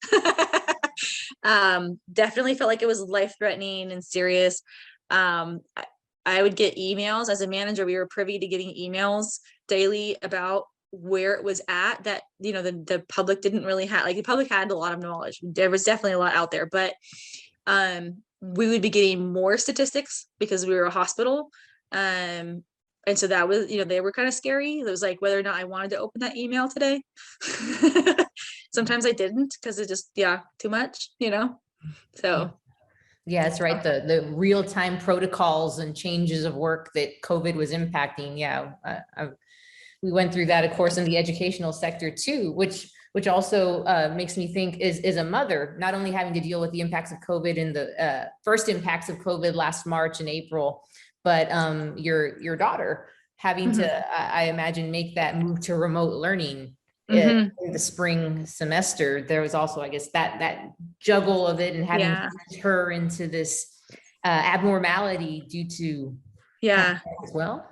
Definitely felt like it was life-threatening and serious. I would get emails as a manager. We were privy to getting emails daily about where it was at, that the public didn't really have, like, the public had a lot of knowledge. There was definitely a lot out there, but we would be getting more statistics because we were a hospital. And so that was, they were kind of scary. It was like whether or not I wanted to open that email today. Sometimes I didn't, because it just, too much, so. Yeah, that's right. The real-time protocols and changes of work that COVID was impacting. We went through that, of course, in the educational sector too, which also makes me think is a mother, not only having to deal with the impacts of COVID and the first impacts of COVID last March and April, but your daughter having to, I imagine, make that move to remote learning in the spring semester. There was also, I guess, that juggle of it and having to push her into this abnormality due to as well.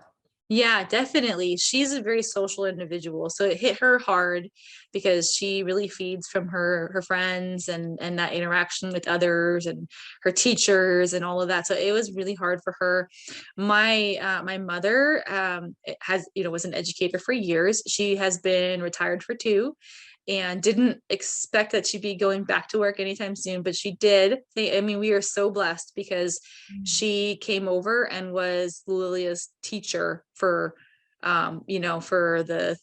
Yeah, definitely. She's a very social individual. So it hit her hard because she really feeds from her friends and that interaction with others and her teachers and all of that. So it was really hard for her. My mother was an educator for years. She has been retired for 2 and didn't expect that she'd be going back to work anytime soon, but she did. We are so blessed because she came over and was Lilia's teacher for, for the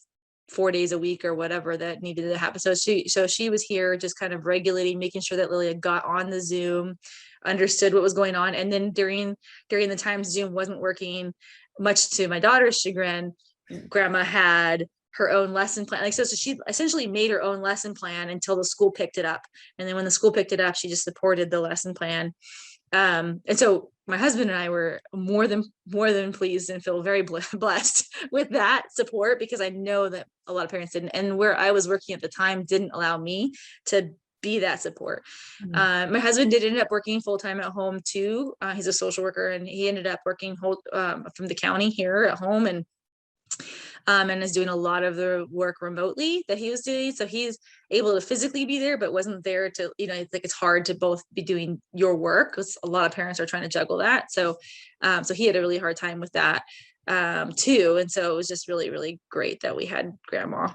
4 days a week or whatever that needed to happen. So she was here just kind of regulating, making sure that Lilia got on the Zoom, understood what was going on. And then during the time Zoom wasn't working, much to my daughter's chagrin, Grandma had her own lesson plan. So she essentially made her own lesson plan until the school picked it up. And then when the school picked it up, she just supported the lesson plan. And so my husband and I were more than pleased and feel very blessed with that support, because I know that a lot of parents didn't. And where I was working at the time didn't allow me to be that support. My husband did end up working full-time at home too. He's a social worker, and he ended up working from the county here at home, and is doing a lot of the work remotely that he was doing. So he's able to physically be there, but wasn't there to, it's hard to both be doing your work, because a lot of parents are trying to juggle that. So he had a really hard time with that. too. And so it was just really, really great that we had grandma.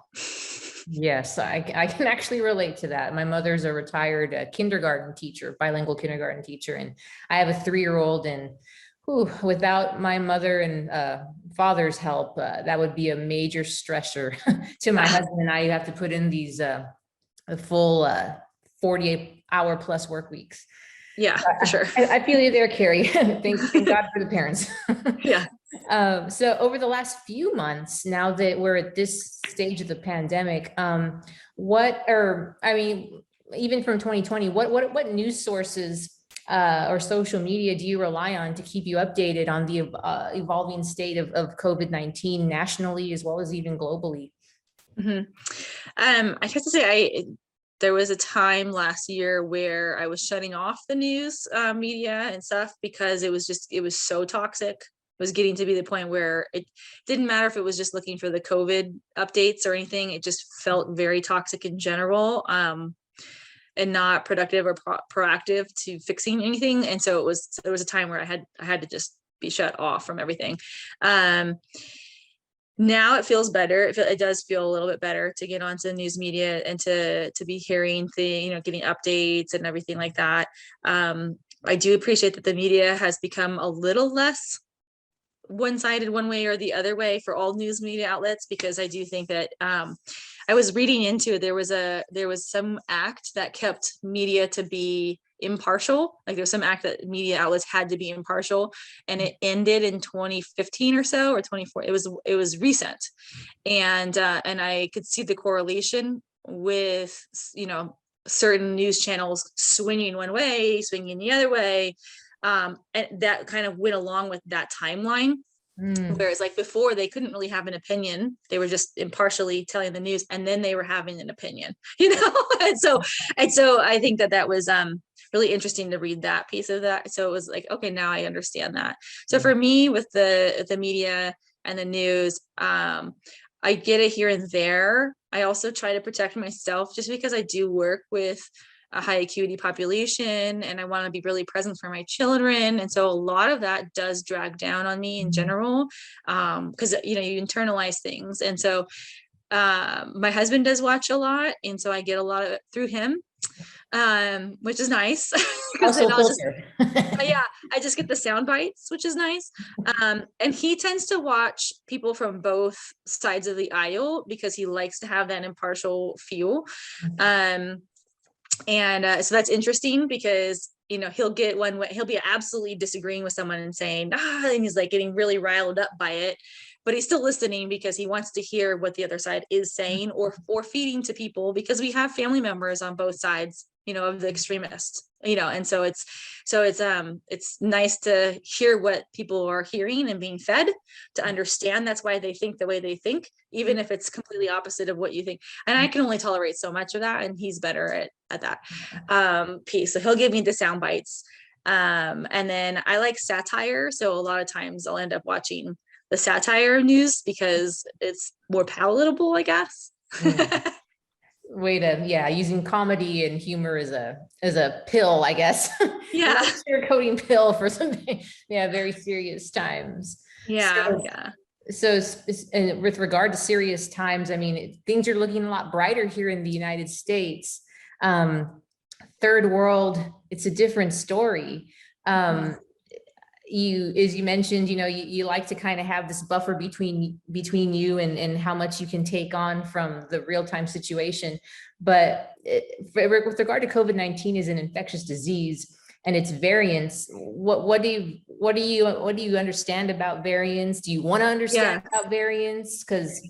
Yes, I can actually relate to that. My mother's a retired kindergarten teacher, bilingual kindergarten teacher, and I have a 3-year-old. And whew, without my mother and father's help, that would be a major stressor to my Yeah. husband and I. You have to put in these full 48-hour plus work weeks. Yeah, for sure. I feel you there, Carrie. Thank God for the parents. Yeah. So over the last few months, now that we're at this stage of the pandemic, even from 2020, what news sources or social media do you rely on to keep you updated on the evolving state of COVID-19 nationally as well as even globally? Mhm. I have to say, there was a time last year where I was shutting off the news media and stuff because it was so toxic. It was getting to be the point where it didn't matter if it was just looking for the COVID updates or anything. It just felt very toxic in general, and not productive or proactive to fixing anything. And so there was a time where I had to just be shut off from everything. Now it feels better. It does feel a little bit better to get onto the news media and to be hearing getting updates and everything like that. I do appreciate that the media has become a little less one-sided one way or the other way for all news media outlets, because I do think that I was reading into it, there was some act that kept media to be impartial. Like there's some act that media outlets had to be impartial, and it ended in 2015 or so, or 24. It was recent, and I could see the correlation with certain news channels swinging one way, swinging the other way, and that kind of went along with that timeline. Whereas like before, they couldn't really have an opinion. They were just impartially telling the news, and then they were having an opinion, and so I think that was really interesting to read that piece of that. So it was like, okay, now I understand that. So for me, with the media and the news, I get it here and there. I also try to protect myself just because I do work with a high acuity population and I want to be really present for my children. And so a lot of that does drag down on me in general, because you internalize things. And so my husband does watch a lot, and so I get a lot of it through him, which is nice. Because then Household I'll just filter. yeah, I just get the sound bites, which is nice. And he tends to watch people from both sides of the aisle because he likes to have that impartial feel. So that's interesting because he'll get one way, he'll be absolutely disagreeing with someone and saying and he's like getting really riled up by it, but he's still listening because he wants to hear what the other side is saying, or feeding to people, because we have family members on both sides of the extremists, and so it's nice to hear what people are hearing and being fed, to understand that's why they think the way they think, even if it's completely opposite of what you think. And I can only tolerate so much of that, and he's better at that piece. So he'll give me the sound bites, and then I like satire, so a lot of times I'll end up watching the satire news because it's more palatable, I guess. Way to, yeah, using comedy and humor as a pill, I guess. Yeah. Sugarcoating pill for some, yeah, very serious times. Yeah. Yeah. So and with regard to serious times, I mean, things are looking a lot brighter here in the United States. Third world, it's a different story. As you mentioned, you like to kind of have this buffer between you and how much you can take on from the real-time situation. But with regard to COVID-19 as an infectious disease and its variants, what do you understand about variants? Do you want to understand about variants? Because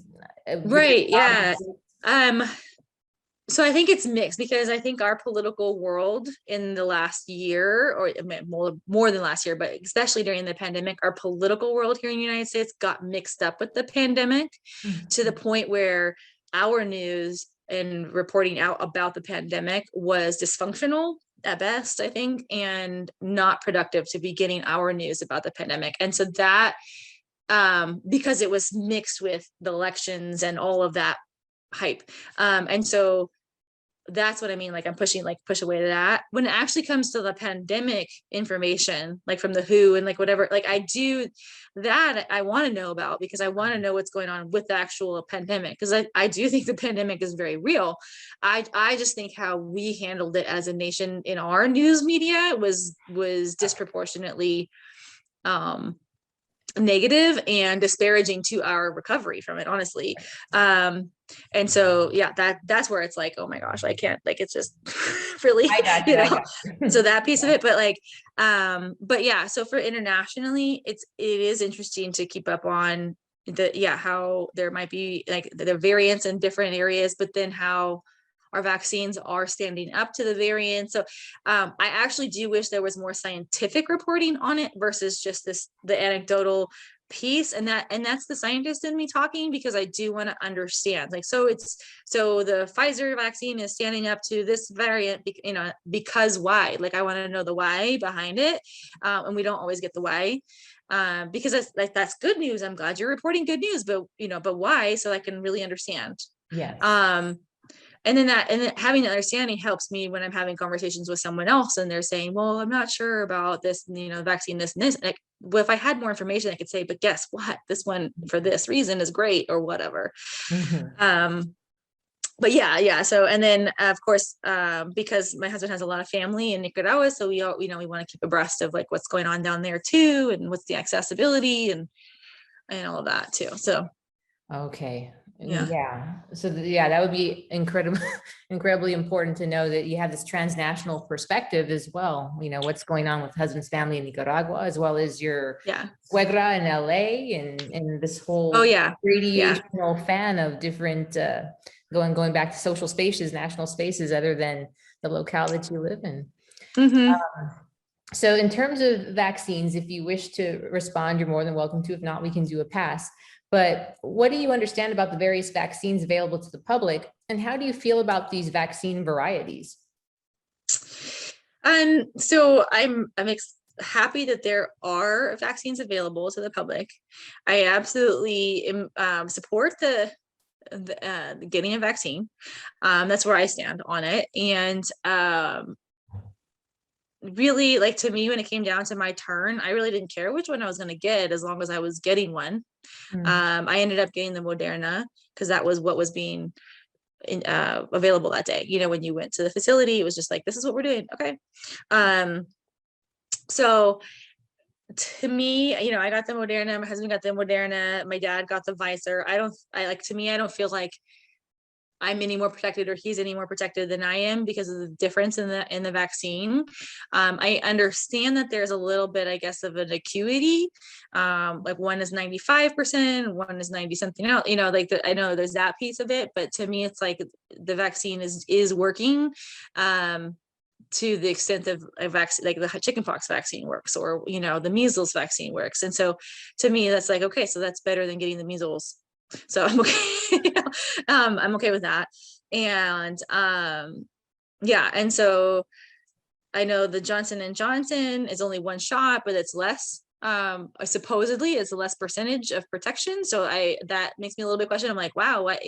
right, yeah. So I think it's mixed, because I think our political world in the last year, or more than last year, but especially during the pandemic, our political world here in the United States got mixed up with the pandemic to the point where our news and reporting out about the pandemic was dysfunctional at best, I think, and not productive to be getting our news about the pandemic. And so that, because it was mixed with the elections and all of that hype. And so that's what I mean. Like I'm push away to that. When it actually comes to the pandemic information, like from the WHO and like whatever, like I do that I want to know about, because I want to know what's going on with the actual pandemic. Cause I do think the pandemic is very real. I just think how we handled it as a nation in our news media was disproportionately, negative and disparaging to our recovery from it, honestly. And so yeah, that's where it's like, oh my gosh, I can't, like, it's just really, I got you you. I know, got you. so that piece of it. But like, but yeah, so for internationally, it is interesting to keep up on how there might be like the variants in different areas, but then how our vaccines are standing up to the variant. So I actually do wish there was more scientific reporting on it versus just the anecdotal piece. And that's the scientist in me talking, because I do want to understand, like, so the Pfizer vaccine is standing up to this variant, because why? Like, I want to know the why behind it. And we don't always get the why. Because that's good news. I'm glad you're reporting good news, but why? So I can really understand. Yes. And then having that understanding helps me when I'm having conversations with someone else and they're saying, well, I'm not sure about this, vaccine, this and this. Like, well, if I had more information, I could say, but guess what? This one for this reason is great, or whatever. Mhm. But yeah. So, and then of course, because my husband has a lot of family in Nicaragua, so we want to keep abreast of like what's going on down there too, and what's the accessibility and all of that too. So Okay. yeah. Yeah. So yeah, that would be incredible, incredibly important to know that you have this transnational perspective as well. What's going on with husband's family in Nicaragua, as well as your Yeah. suegra in LA, and this Oh whole yeah. Yeah. radiational fan of different going back to social spaces, national spaces, other than the locale that you live in. Mm-hmm. So in terms of vaccines, if you wish to respond, you're more than welcome to. If not, we can do a pass. But what do you understand about the various vaccines available to the public? And how do you feel about these vaccine varieties? So I'm happy that there are vaccines available to the public. I absolutely support the getting a vaccine. That's where I stand on it. And really, like, to me, when it came down to my turn, I really didn't care which one I was going to get, as long as I was getting one. I ended up getting the Moderna because that was what was being available that day. When you went to the facility, it was just like, this is what we're doing. Okay. So to me, I got the Moderna, my husband got the Moderna, my dad got the Pfizer. I don't feel like I'm any more protected or he's any more protected than I am because of the difference in the vaccine. I understand that there's a little bit, I guess, of an acuity. Like one is 95%, one is 90 something else, I know there's that piece of it, but to me, it's like the vaccine is working. To the extent of a vaccine, like the chickenpox vaccine works, or the measles vaccine works. And so to me, that's like, okay, so that's better than getting the measles. So I'm okay. I'm okay with that. And yeah, and so I know the Johnson and Johnson is only one shot, but it's less. Supposedly it's a less percentage of protection. So that makes me a little bit question. I'm like, wow, what,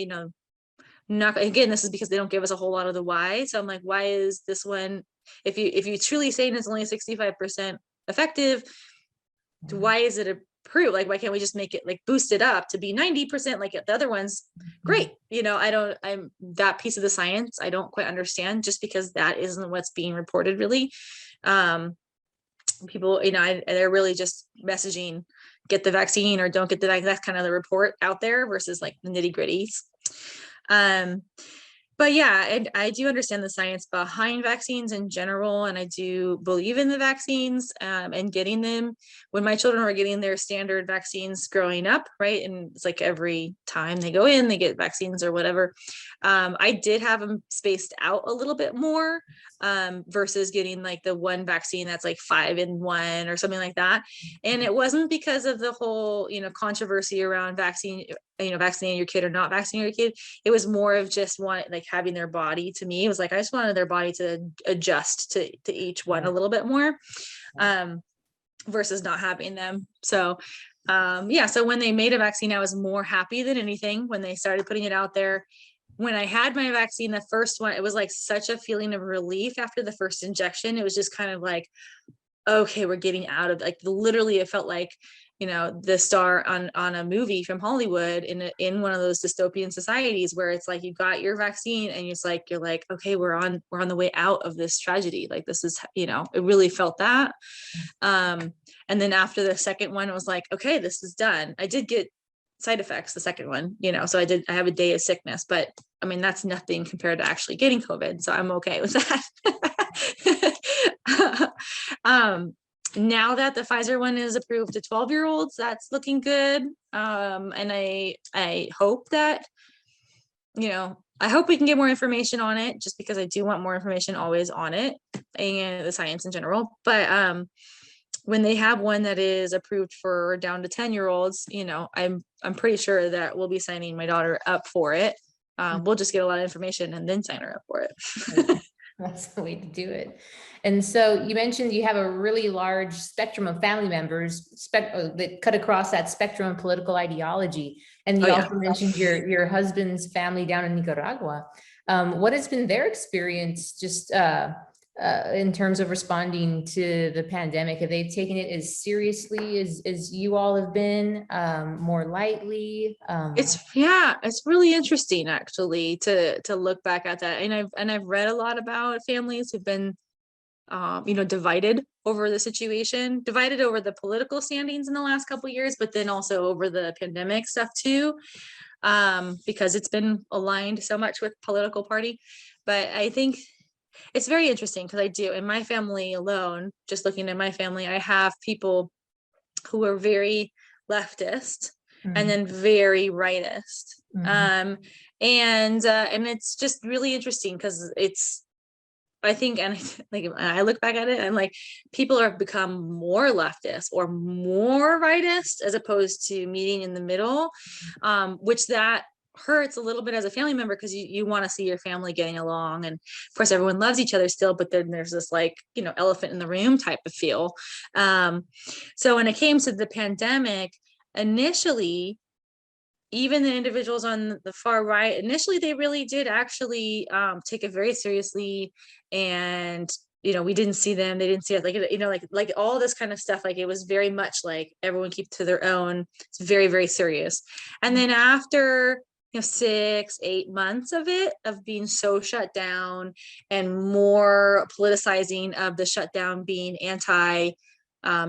not, again, this is because they don't give us a whole lot of the why. So I'm like, why is this one, if you truly saying it's only 65% effective, why is it approved? Like, why can't we just make it, like, boost it up to be 90% like the other ones? Great. I'm that piece of the science I don't quite understand, just because that isn't what's being reported really. People, they're really just messaging, get the vaccine or don't get the vaccine. That's kind of the report out there versus like the nitty gritties. But yeah, and I do understand the science behind vaccines in general, and I do believe in the vaccines and getting them. When my children were getting their standard vaccines growing up, right, and it's like every time they go in, they get vaccines or whatever. I did have them spaced out a little bit more versus getting like the one vaccine that's like 5 in 1 or something like that. And it wasn't because of the whole, controversy around vaccinating your kid or not vaccinating your kid. It was more of just like having their body, to me, it was like, I just wanted their body to adjust to each one a little bit more versus not having them. So yeah, so when they made a vaccine, I was more happy than anything when they started putting it out there. when I had my vaccine, the first one, it was like such a feeling of relief after the first injection. It was just kind of like, okay, we're getting out of, like, literally it felt like, the star on a movie from Hollywood in one of those dystopian societies where it's like you got your vaccine and you're like, okay, we're on the way out of this tragedy. Like, this is, it really felt that. And then after the second one, it was like, okay, this is done. I did get side effects the second one, so I have a day of sickness, but I mean, that's nothing compared to actually getting COVID. So I'm okay with that. Now that the Pfizer one is approved to 12-year-olds, that's looking good. And I hope that, I hope we can get more information on it, just because I do want more information always on it and the science in general. But when they have one that is approved for down to 10-year-olds, I'm pretty sure that we'll be signing my daughter up for it. We'll just get a lot of information and then sign her up for it. That's the way to do it. And so you mentioned you have a really large spectrum of family members that cut across that spectrum of political ideology. And you also mentioned your husband's family down in Nicaragua. What has been their experience just in terms of responding to the pandemic? Have they taken it as seriously as you all have been, more lightly? It's really interesting actually to look back at that. And I've read a lot about families who've been divided over the situation, divided over the political standings in the last couple of years, but then also over the pandemic stuff too, because it's been aligned so much with political party. But I think it's very interesting because I do, in my family alone, just looking at my family, I have people who are very leftist and then very rightist. And it's just really interesting because I think, and like, I look back at it and like, people have become more leftist or more rightist as opposed to meeting in the middle, which that hurts a little bit as a family member, because you want to see your family getting along, and of course everyone loves each other still, but then there's this like, elephant in the room type of feel. So when it came to the pandemic, initially, even the individuals on the far right, initially they really did actually take it very seriously. And we didn't see them, they didn't see it, like all this kind of stuff. Like, it was very much like everyone keep to their own. It's very, very serious. And then after 6-8 months of being so shut down, and more politicizing of the shutdown being anti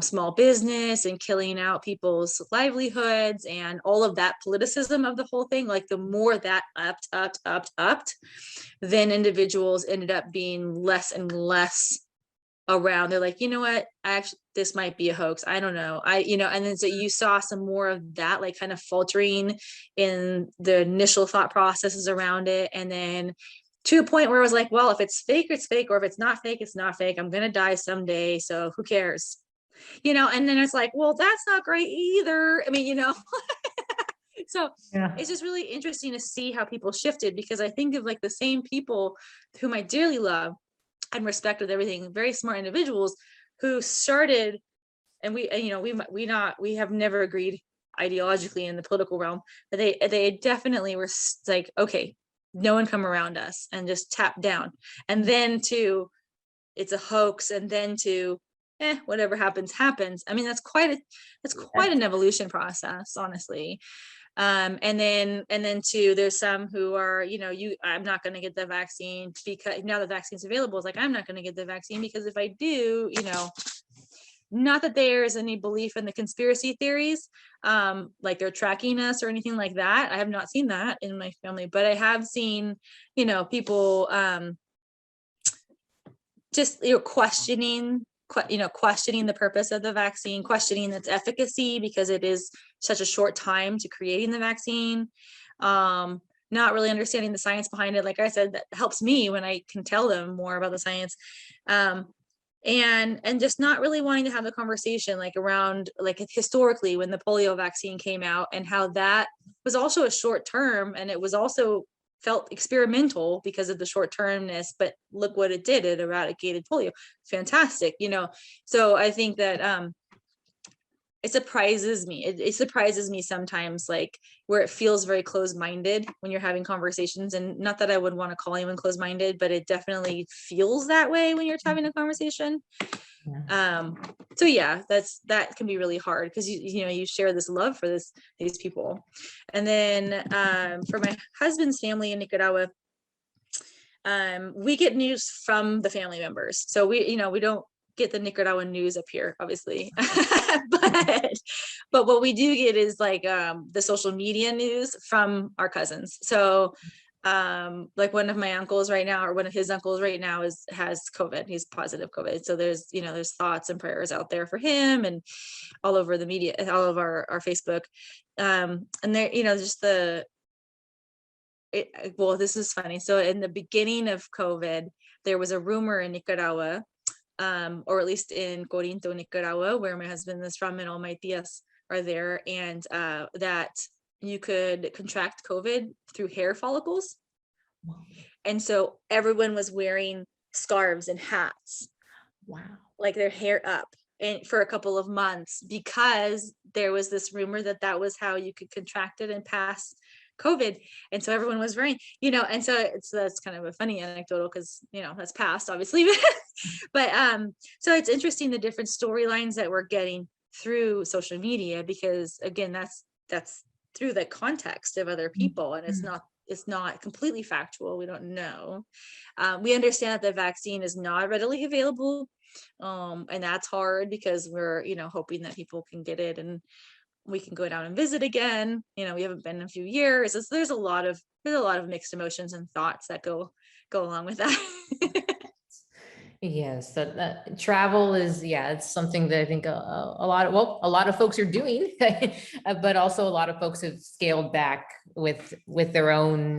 small business and killing out people's livelihoods and all of that politicism of the whole thing, like the more that upped, then individuals ended up being less and less around. They're like, what, actually, this might be a hoax. I don't know. And then so you saw some more of that, like, kind of faltering in the initial thought processes around it. And then to a point where it was like, well, if it's fake, it's fake, or if it's not fake, it's not fake. I'm going to die someday, so who cares? And then it's like, well, that's not great either. I mean, so it's just really interesting to see how people shifted, because I think of like the same people whom I dearly love and respect with everything, very smart individuals who started, and we have never agreed ideologically in the political realm, but they definitely were like, okay, no one come around us, and just tap down. And then to, it's a hoax, and then to, whatever happens. I mean, that's quite an evolution process, honestly. And then too, there's some who are, I'm not going to get the vaccine because now the vaccine's available. It's like, I'm not going to get the vaccine because if I do, not that there's any belief in the conspiracy theories, like they're tracking us or anything like that. I have not seen that in my family, but I have seen, people, just, questioning the purpose of the vaccine, questioning its efficacy because it is such a short time to creating the vaccine, not really understanding the science behind it. Like I said, that helps me when I can tell them more about the science, and just not really wanting to have the conversation like around, like, historically when the polio vaccine came out, and how that was also a short term, and it was also felt experimental because of the short termness, but look what it did, it eradicated polio. Fantastic. So I think that it surprises me. It surprises me sometimes, like where it feels very closed-minded when you're having conversations. And not that I would want to call anyone closed-minded, but it definitely feels that way when you're having a conversation. Yeah. So yeah, that can be really hard because you share this love for these people. And then for my husband's family in Nicaragua, we get news from the family members. So we don't get the Nicaraguan news up here, obviously. but what we do get is like the social media news from our cousins. So like one of my uncles right now, or one of his uncles right now has COVID. He's positive COVID. So there's thoughts and prayers out there for him, and all over the media, all of our Facebook. And there, just well, this is funny. So in the beginning of COVID, there was a rumor in Nicaragua, or at least in Corinto, Nicaragua, where my husband is from and all my tias are there, and that you could contract COVID through hair follicles. And so everyone was wearing scarves and hats, Wow. like their hair up, and for a couple of months, because there was this rumor that was how you could contract it and pass COVID. And so everyone was wearing, and so that's kind of a funny anecdotal, because that's past, obviously. But so it's interesting, the different storylines that we're getting through social media, because again, that's through the context of other people, and it's not completely factual. We don't know. We understand that the vaccine is not readily available, and that's hard because we're hoping that people can get it and we can go down and visit again. We haven't been in a few years. There's a lot of mixed emotions and thoughts that go along with that. Yes, that travel is, it's something that I think a lot of folks are doing, but also a lot of folks have scaled back with their own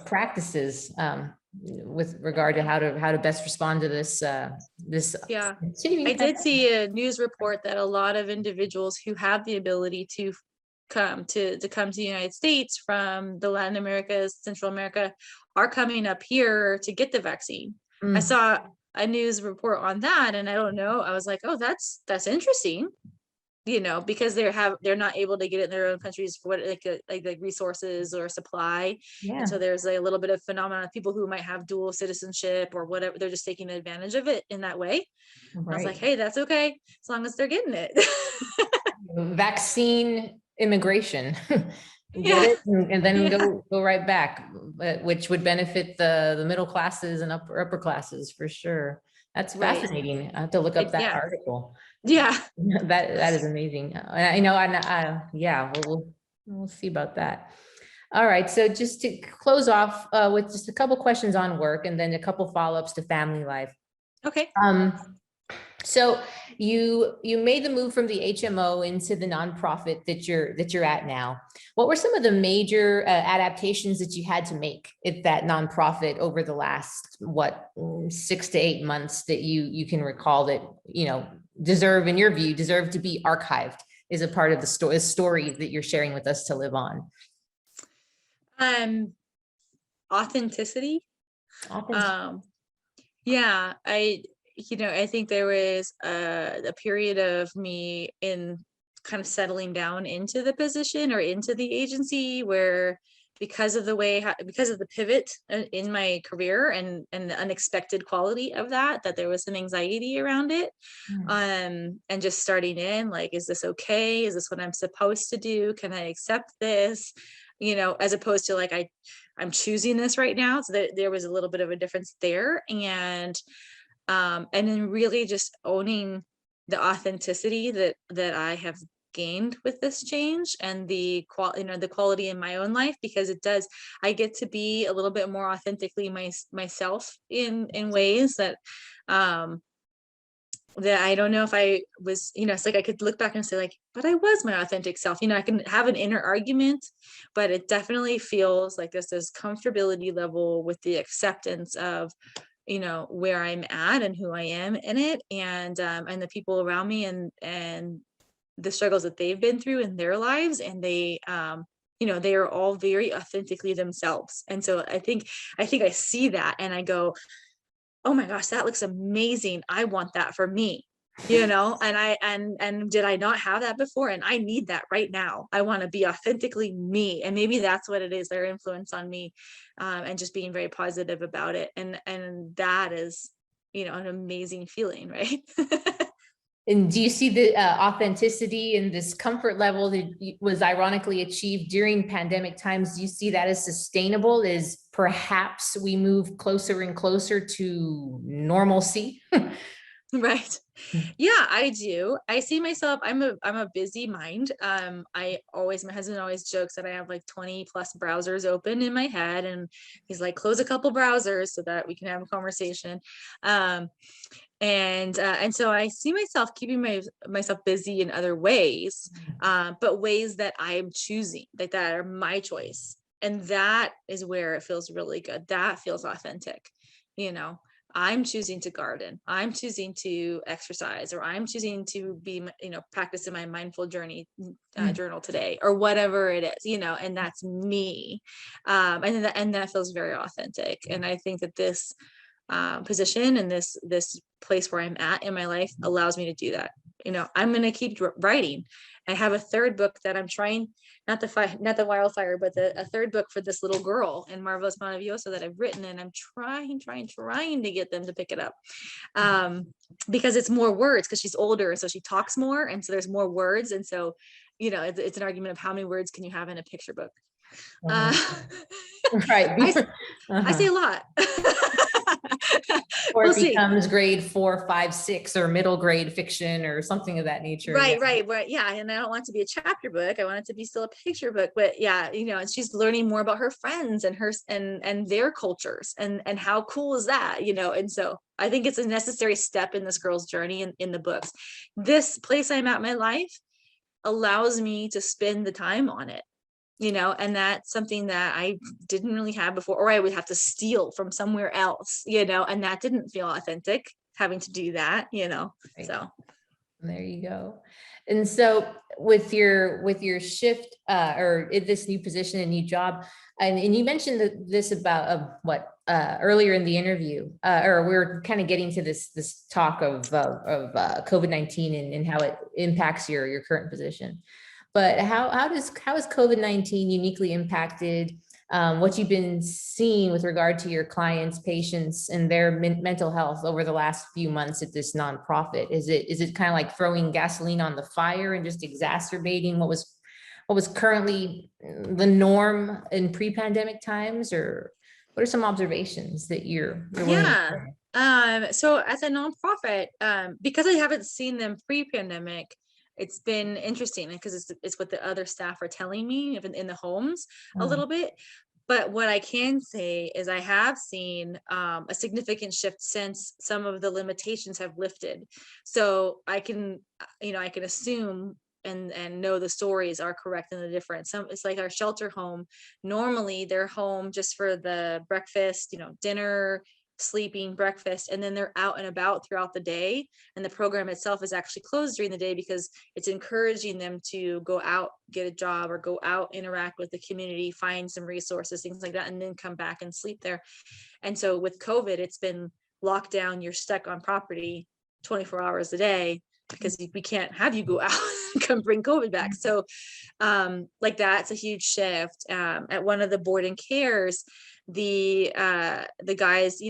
practices, with regard to how to best respond to this Yeah, continuing I did pandemic. see a news report that a lot of individuals who have the ability to come to the United States from the Latin America, Central America, are coming up here to get the vaccine. I saw a news report on that, and I don't know, I was like, oh, that's interesting, because they're not able to get it in their own countries for what like resources or supply. And so there's a little bit of phenomenon of people who might have dual citizenship or whatever, they're just taking advantage of it in that way. I was like, hey, that's okay, as long as they're getting it. Vaccine immigration. Yeah. Get it and then go right back, which would benefit the middle classes and upper classes for sure. That's fascinating. I have to look up that article. Yeah. That is amazing. We'll see about that. All right, so just to close off with just a couple questions on work, and then a couple follow-ups to family life. Okay. So you made the move from the HMO into the nonprofit that you're at now. What were some of the major adaptations that you had to make at that nonprofit over the last 6 to 8 months that you can recall that deserve, in your view, to be archived as a part of the story that you're sharing with us to live on? Authenticity. Yeah, I think there was a period of me in kind of settling down into the position or into the agency where, because of the pivot in my career and the unexpected quality of that there was some anxiety around it. And just starting in, like, is this okay? Is this what I'm supposed to do? Can I accept this? As opposed to like, I'm choosing this right now. So there was a little bit of a difference there. And then really just owning the authenticity that I have gained with this change, and the quality in my own life, because I get to be a little bit more authentically myself in ways that that I don't know if I was, it's like I could look back and say like, but I was my authentic self. I can have an inner argument, but it definitely feels like this comfortability level with the acceptance of where I'm at and who I am in it, and the people around me, and the struggles that they've been through in their lives, and they they are all very authentically themselves. And so I think I see that and I go, oh my gosh, that looks amazing. I want that for me. and did I not have that before? And I need that right now. I want to be authentically me. And maybe that's what it is, their influence on me, and just being very positive about it. And that is, an amazing feeling, right? And do you see the authenticity and this comfort level that was ironically achieved during pandemic times? Do you see that as sustainable? Is perhaps we move closer and closer to normalcy? Right. Yeah, I do. I see myself, I'm a busy mind. My husband always jokes that I have like 20 plus browsers open in my head, and he's like, close a couple browsers so that we can have a conversation. And so I see myself keeping myself busy in other ways, but ways that I'm choosing, like that are my choice. And that is where it feels really good. That feels authentic. I'm choosing to garden. I'm choosing to exercise, or I'm choosing to be, practicing my mindful journal today, or whatever it is, and that's me. And that feels very authentic. And I think that this position and this place where I'm at in my life allows me to do that. I'm going to keep writing. I have a third book that I'm trying, not the wildfire, but a third book for this little girl in Marvelous Maravillosa that I've written, and I'm trying to get them to pick it up, because it's more words, because she's older, and so she talks more, and so there's more words, and so it's an argument of how many words can you have in a picture book. Right. I say a lot. Or We'll it see. becomes grade 4, 5, 6, or middle grade fiction or something of that nature. Right. Yeah. And I don't want it to be a chapter book. I want it to be still a picture book. But yeah, and she's learning more about her friends and their cultures, and how cool is that, and so I think it's a necessary step in this girl's journey in the books. This place I'm at in my life allows me to spend the time on it. And that's something that I didn't really have before, or I would have to steal from somewhere else, and that didn't feel authentic, having to do that, Right. so. There you go. And so with your shift or in this new position and new job, and you mentioned this about earlier in the interview, or we were kind of getting to this talk of COVID-19 and how it impacts your current position. But how has COVID-19 uniquely impacted what you've been seeing with regard to your clients, patients, and their mental health over the last few months at this nonprofit? Is it kind of like throwing gasoline on the fire and just exacerbating what was currently the norm in pre-pandemic times, or what are some observations that you're willing to share? So as a nonprofit, because I haven't seen them pre-pandemic, it's been interesting because it's what the other staff are telling me, even in the homes a little bit. But what I can say is I have seen a significant shift since some of the limitations have lifted. So I can assume and know the stories are correct in the difference. It's like our shelter home. Normally they're home just for the breakfast, dinner, sleeping, breakfast, and then they're out and about throughout the day. And the program itself is actually closed during the day because it's encouraging them to go out, get a job, or go out, interact with the community, find some resources, things like that, and then come back and sleep there. And so with COVID, it's been locked down. You're stuck on property 24 hours a day because we can't have you go out and come bring COVID back. So like that's a huge shift. At one of the board and cares, the guys,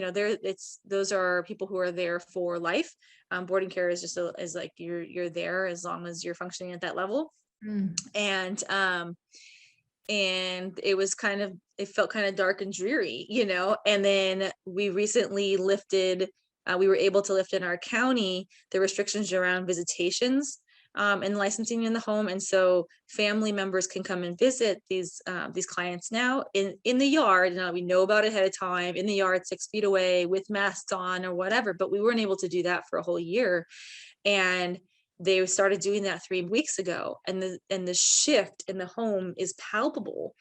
those are people who are there for life. Boarding care is just is like you're there as long as you're functioning at that level. And it felt kind of dark and dreary, and then we recently we were able to lift in our county the restrictions around visitations and licensing in the home. And so family members can come and visit these clients now in the yard. Now we know about it ahead of time, in the yard, 6 feet away, with masks on or whatever, but we weren't able to do that for a whole year. And they started doing that 3 weeks ago. And the shift in the home is palpable.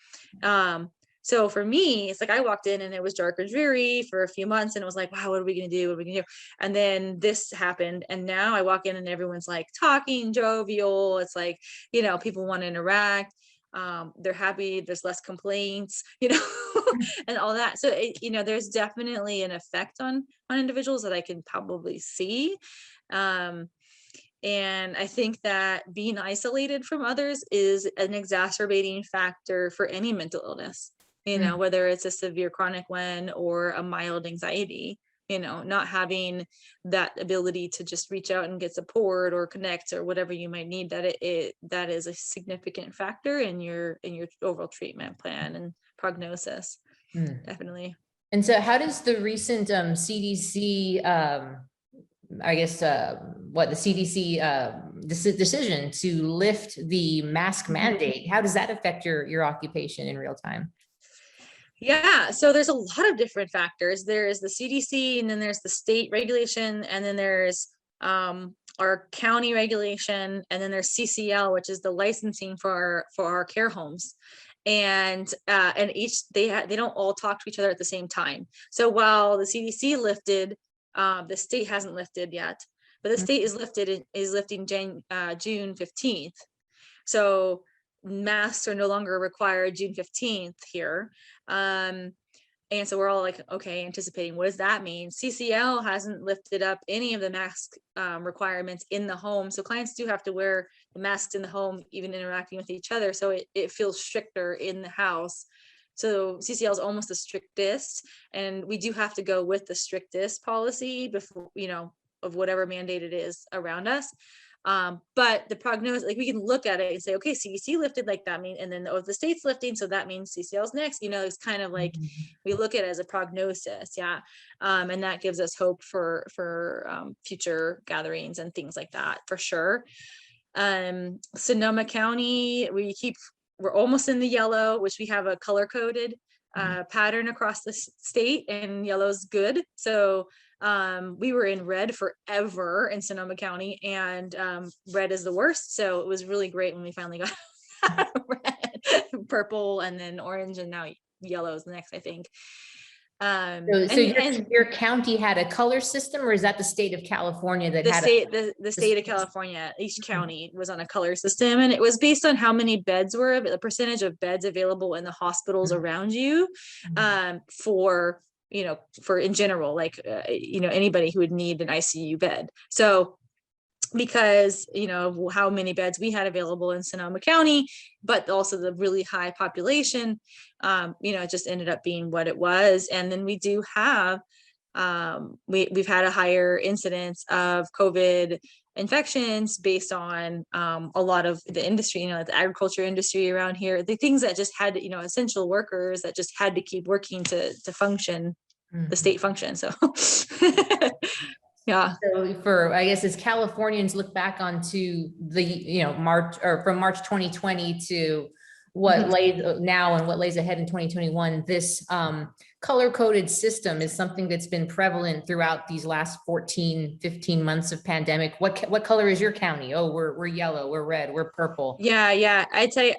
So for me, it's like I walked in and it was dark and dreary for a few months, and it was like, wow, what are we going to do? What are we going to do? And then this happened. And now I walk in and everyone's like talking, jovial. It's like, people want to interact. They're happy. There's less complaints, and all that. So, there's definitely an effect on individuals that I can probably see. And I think that being isolated from others is an exacerbating factor for any mental illness, Mm. whether it's a severe chronic one or a mild anxiety, not having that ability to just reach out and get support or connect or whatever you might need, that is a significant factor in your overall treatment plan and prognosis. Mm. Definitely. And so how does the recent CDC, I guess, what the CDC decision to lift the mask mandate, how does that affect your occupation in real time? Yeah, so there's a lot of different factors. There's the CDC, and then there's the state regulation, and then there's our county regulation, and then there's CCL, which is the licensing for our care homes. And each they don't all talk to each other at the same time. So while the CDC lifted, the state hasn't lifted yet, but the state is lifting June 15th. So masks are no longer required June 15th here. And so we're all like, okay, anticipating, what does that mean? CCL hasn't lifted up any of the mask requirements in the home. So clients do have to wear the masks in the home, even interacting with each other. So it feels stricter in the house. So CCL is almost the strictest, and we do have to go with the strictest policy before, of whatever mandate it is around us. But the prognosis, like we can look at it and say, okay, CDC lifted, like that mean, and then the state's lifting, so that means CCL's next. It's kind of like we look at it as a prognosis, yeah, and that gives us hope for future gatherings and things like that for sure. Sonoma County, we're almost in the yellow, which we have a color coded pattern across the state, and yellow's good. So we were in red forever in Sonoma County, and red is the worst. So it was really great when we finally got red, purple, and then orange, and now yellow is the next, I think. So your county had a color system, or is that the state of California that the had state of California, each county was on a color system, and it was based on how many beds were, the percentage of beds available in the hospitals around you, for in general, like anybody who would need an ICU bed. So because how many beds we had available in Sonoma County, but also the really high population, it just ended up being what it was. And then we do have we've had a higher incidence of COVID infections based on a lot of the industry, the agriculture industry around here, the things that just had to, essential workers that just had to keep working to function, the state function. So yeah. So I guess as Californians look back onto the, March, or from March 2020 to what lays now and what lays ahead in 2021, this color-coded system is something that's been prevalent throughout these last 14, 15 months of pandemic. What color is your county? Oh, we're yellow, we're red, we're purple. Yeah. I'd say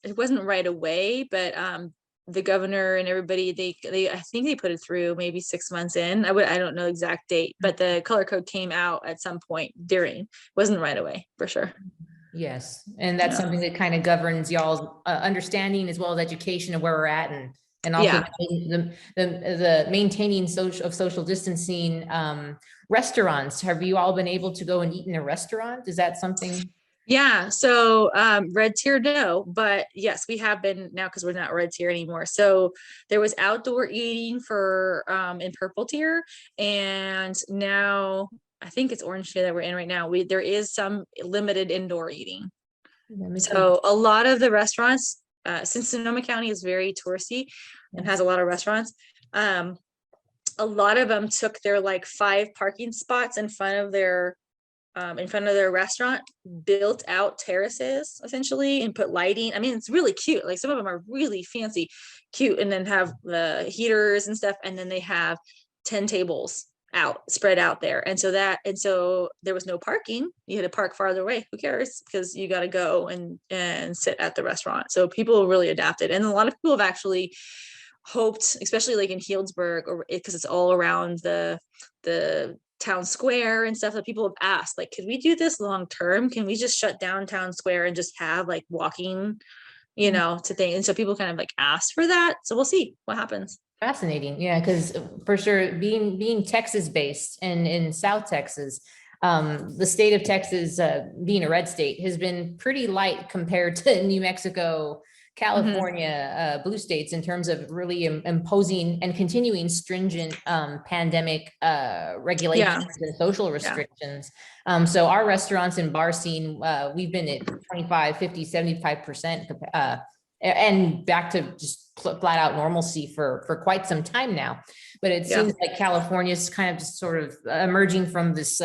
it wasn't right away, but the governor and everybody, they I think they put it through maybe 6 months in. I don't know the exact date, but the color code came out at some point wasn't right away for sure. Yes, and that's something that kind of governs y'all's understanding as well as education of where we're at, and also the maintaining social distancing. Restaurants, have you all been able to go and eat in a restaurant? Is that something? Yeah, so red tier, no, but yes, we have been now, because we're not red tier anymore. So there was outdoor eating for in purple tier, and now I think it's orange tier that we're in right now. There is some limited indoor eating. So a lot of the restaurants, since Sonoma County is very touristy and has a lot of restaurants, a lot of them took their like 5 parking spots in front of their restaurant, built out terraces essentially, and put lighting. I mean, it's really cute. Like some of them are really fancy, cute, and then have the heaters and stuff. And then they have 10 tables spread out there. And so there was no parking. You had to park farther away. Who cares? Because you got to go and sit at the restaurant. So people really adapted. And a lot of people have actually hoped, especially like in Healdsburg, or because it's all around the town square and stuff, that people have asked, like, could we do this long term? Can we just shut down town square and just have like walking, to things? And so people kind of like asked for that. So we'll see what happens. Fascinating. Yeah, because for sure, being Texas based and in South Texas, The state of Texas, being a red state, has been pretty light compared to New Mexico, California, blue states in terms of really imposing and continuing stringent pandemic regulations and social restrictions. So our restaurants and bar scene, we've been at 25, 50, 75%, and back to just flat out normalcy for quite some time now. But it seems like California is kind of just sort of emerging from this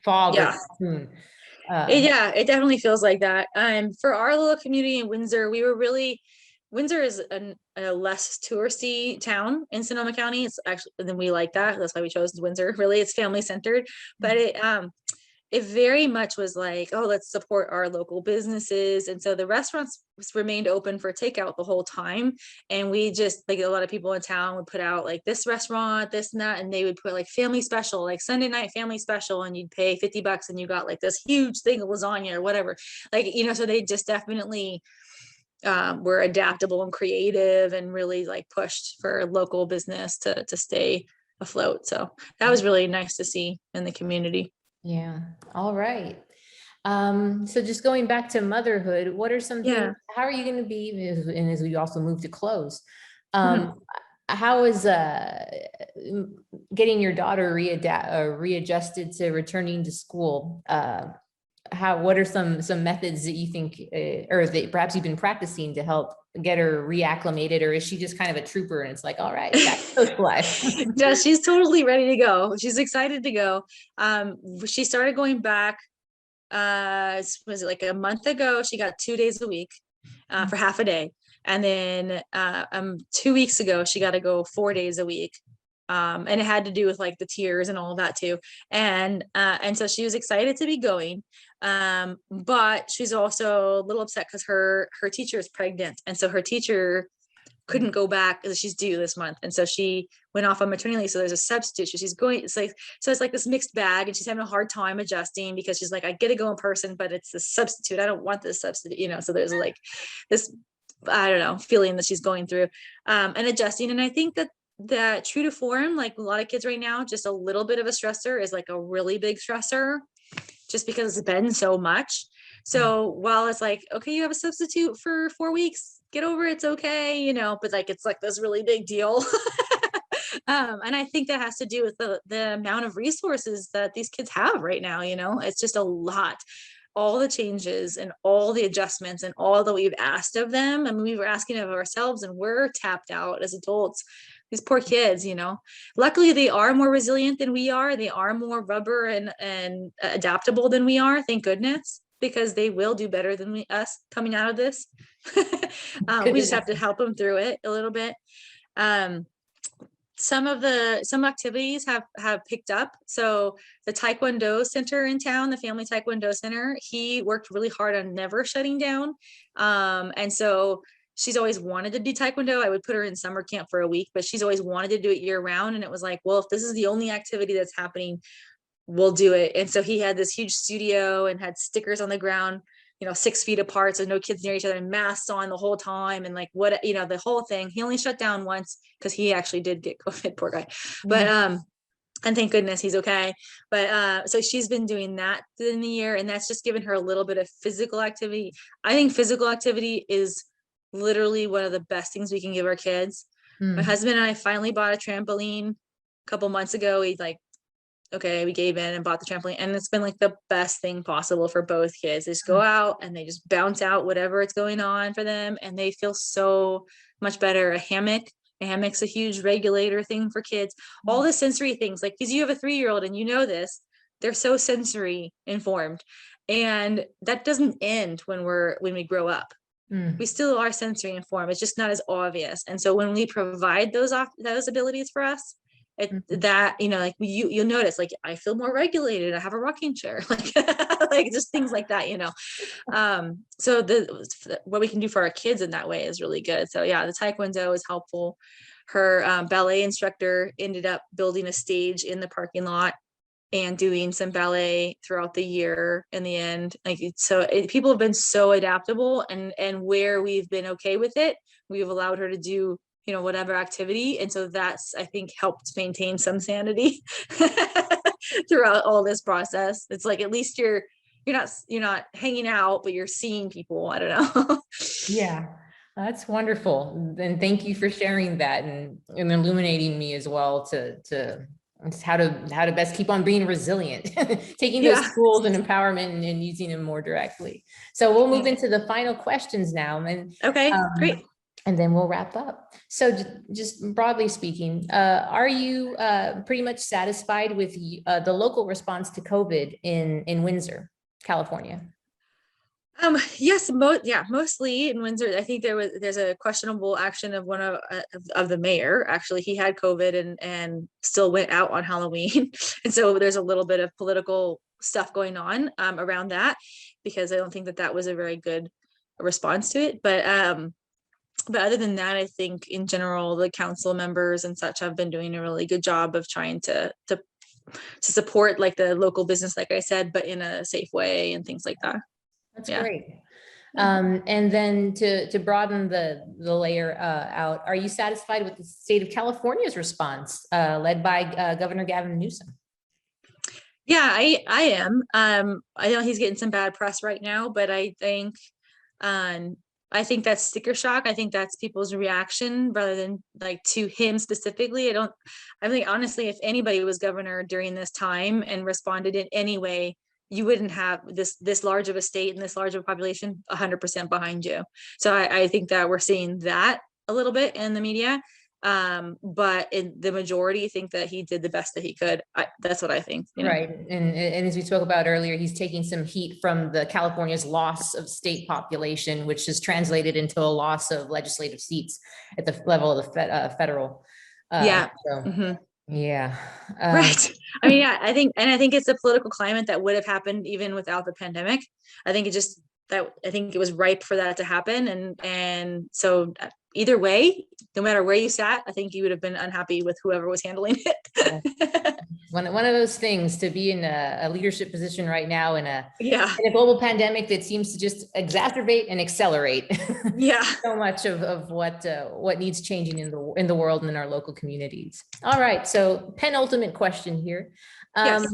fog or cocoon. It definitely feels like that. For our little community in Windsor, Windsor is a less touristy town in Sonoma County. It's actually, then we like that. That's why we chose Windsor. Really, it's family centered, but it very much was like, oh, let's support our local businesses. And so the restaurants remained open for takeout the whole time. And we just, like, a lot of people in town would put out like this restaurant, this and that, and they would put like family special, like Sunday night family special, and you'd pay $50 and you got like this huge thing of lasagna or whatever. Like, so they just definitely were adaptable and creative and really like pushed for local business to stay afloat. So that was really nice to see in the community. Yeah. All right. So just going back to motherhood, what are some things, how are you going to be, and as we also move to close, how is getting your daughter readjusted to returning to school? What are some methods that you think, or that perhaps you've been practicing to help get her reacclimated, or is she just kind of a trooper and it's like, all right, back to social life? Yeah, she's totally ready to go. She's excited to go. She started going back, was it like a month ago? She got 2 days a week for half a day. And then 2 weeks ago, she got to go 4 days a week. And it had to do with like the tears and all of that too. And so she was excited to be going. But she's also a little upset because her teacher is pregnant. And so her teacher couldn't go back because she's due this month. And so she went off on maternity leave. So there's a substitute. So she's going, it's like this mixed bag, and she's having a hard time adjusting because she's like, I get to go in person, but it's the substitute. I don't want this substitute, so there's like this, I don't know, feeling that she's going through, and adjusting. And I think that true to form, like a lot of kids right now, just a little bit of a stressor is like a really big stressor, just because it's been so much. So while it's like, okay, you have a substitute for 4 weeks, get over it, it's okay, but like, it's like this really big deal. And I think that has to do with the amount of resources that these kids have right now. It's just a lot, all the changes and all the adjustments and all that we've asked of them. I mean, we were asking of ourselves, and we're tapped out as adults. These poor kids, luckily they are more resilient than we are. They are more rubber and adaptable than we are. Thank goodness, because they will do better than us coming out of this. We just have to help them through it a little bit. Some activities have picked up. So the Taekwondo center in town, the family Taekwondo center, he worked really hard on never shutting down. And so she's always wanted to do Taekwondo. I would put her in summer camp for a week, but she's always wanted to do it year round. And it was like, well, if this is the only activity that's happening, we'll do it. And so he had this huge studio and had stickers on the ground, 6 feet apart, so no kids near each other, and masks on the whole time, and like the whole thing. He only shut down once because he actually did get COVID, poor guy. But and thank goodness he's okay. But so she's been doing that in the year, and that's just given her a little bit of physical activity. I think physical activity is literally one of the best things we can give our kids. My husband and I finally bought a trampoline a couple months ago. We gave in and bought the trampoline, and it's been like the best thing possible for both kids. They just go out and they just bounce out whatever it's going on for them, and they feel so much better. A hammock's a huge regulator thing for kids. All the sensory things, like, because you have a 3-year-old and this, they're so sensory informed, and that doesn't end when we grow up. We still are sensory informed. It's just not as obvious. And so when we provide those abilities for us, like you'll notice, like, I feel more regulated. I have a rocking chair, like just things like that, so what we can do for our kids in that way is really good. So yeah, the Taekwondo is helpful. Her ballet instructor ended up building a stage in the parking lot and doing some ballet throughout the year in the end. People have been so adaptable, and where we've been okay with it, we've allowed her to do whatever activity. And so that's, I think, helped maintain some sanity. throughout all this process. It's like, at least you're not hanging out, but you're seeing people. I don't know. Yeah, that's wonderful. And thank you for sharing that and illuminating me as well to how to best keep on being resilient, taking those Yeah. tools and empowerment and using them more directly. So we'll move into the final questions now, Okay, um, great. and then we'll wrap up. So just broadly speaking, are you pretty much satisfied with the local response to COVID in Windsor, California? Yes, mostly in Windsor. I think there's a questionable action of one of the mayor. Actually, he had COVID and still went out on Halloween, and so there's a little bit of political stuff going on around that, because I don't think that was a very good response to it. But other than that, I think in general the council members and such have been doing a really good job of trying to support like the local business, like I said, but in a safe way and things like that. That's Yeah. great. Yeah. And then to broaden the layer out, are you satisfied with the state of California's response, led by Governor Gavin Newsom? Yeah, I am. I know he's getting some bad press right now, but um, I think that's sticker shock. I think that's people's reaction rather than like to him specifically. I think honestly, if anybody was governor during this time and responded in any way, you wouldn't have this large of a state and this large of a population 100% behind you. So I think that we're seeing that a little bit in the media. But in the majority think that he did the best that he could. That's what I think. Right. And as we spoke about earlier, he's taking some heat from the California's loss of state population, which is translated into a loss of legislative seats at the level of the federal. Yeah. So, Mhm. yeah. Right. I mean, yeah, I think it's a political climate that would have happened even without the pandemic. I think I think it was ripe for that to happen. And so either way, no matter where you sat, I think you would have been unhappy with whoever was handling it. One of those things to be in a leadership position right now Yeah. in a global pandemic that seems to just exacerbate and accelerate Yeah. so much of what needs changing in the world and in our local communities. All right, so penultimate question here. Yes.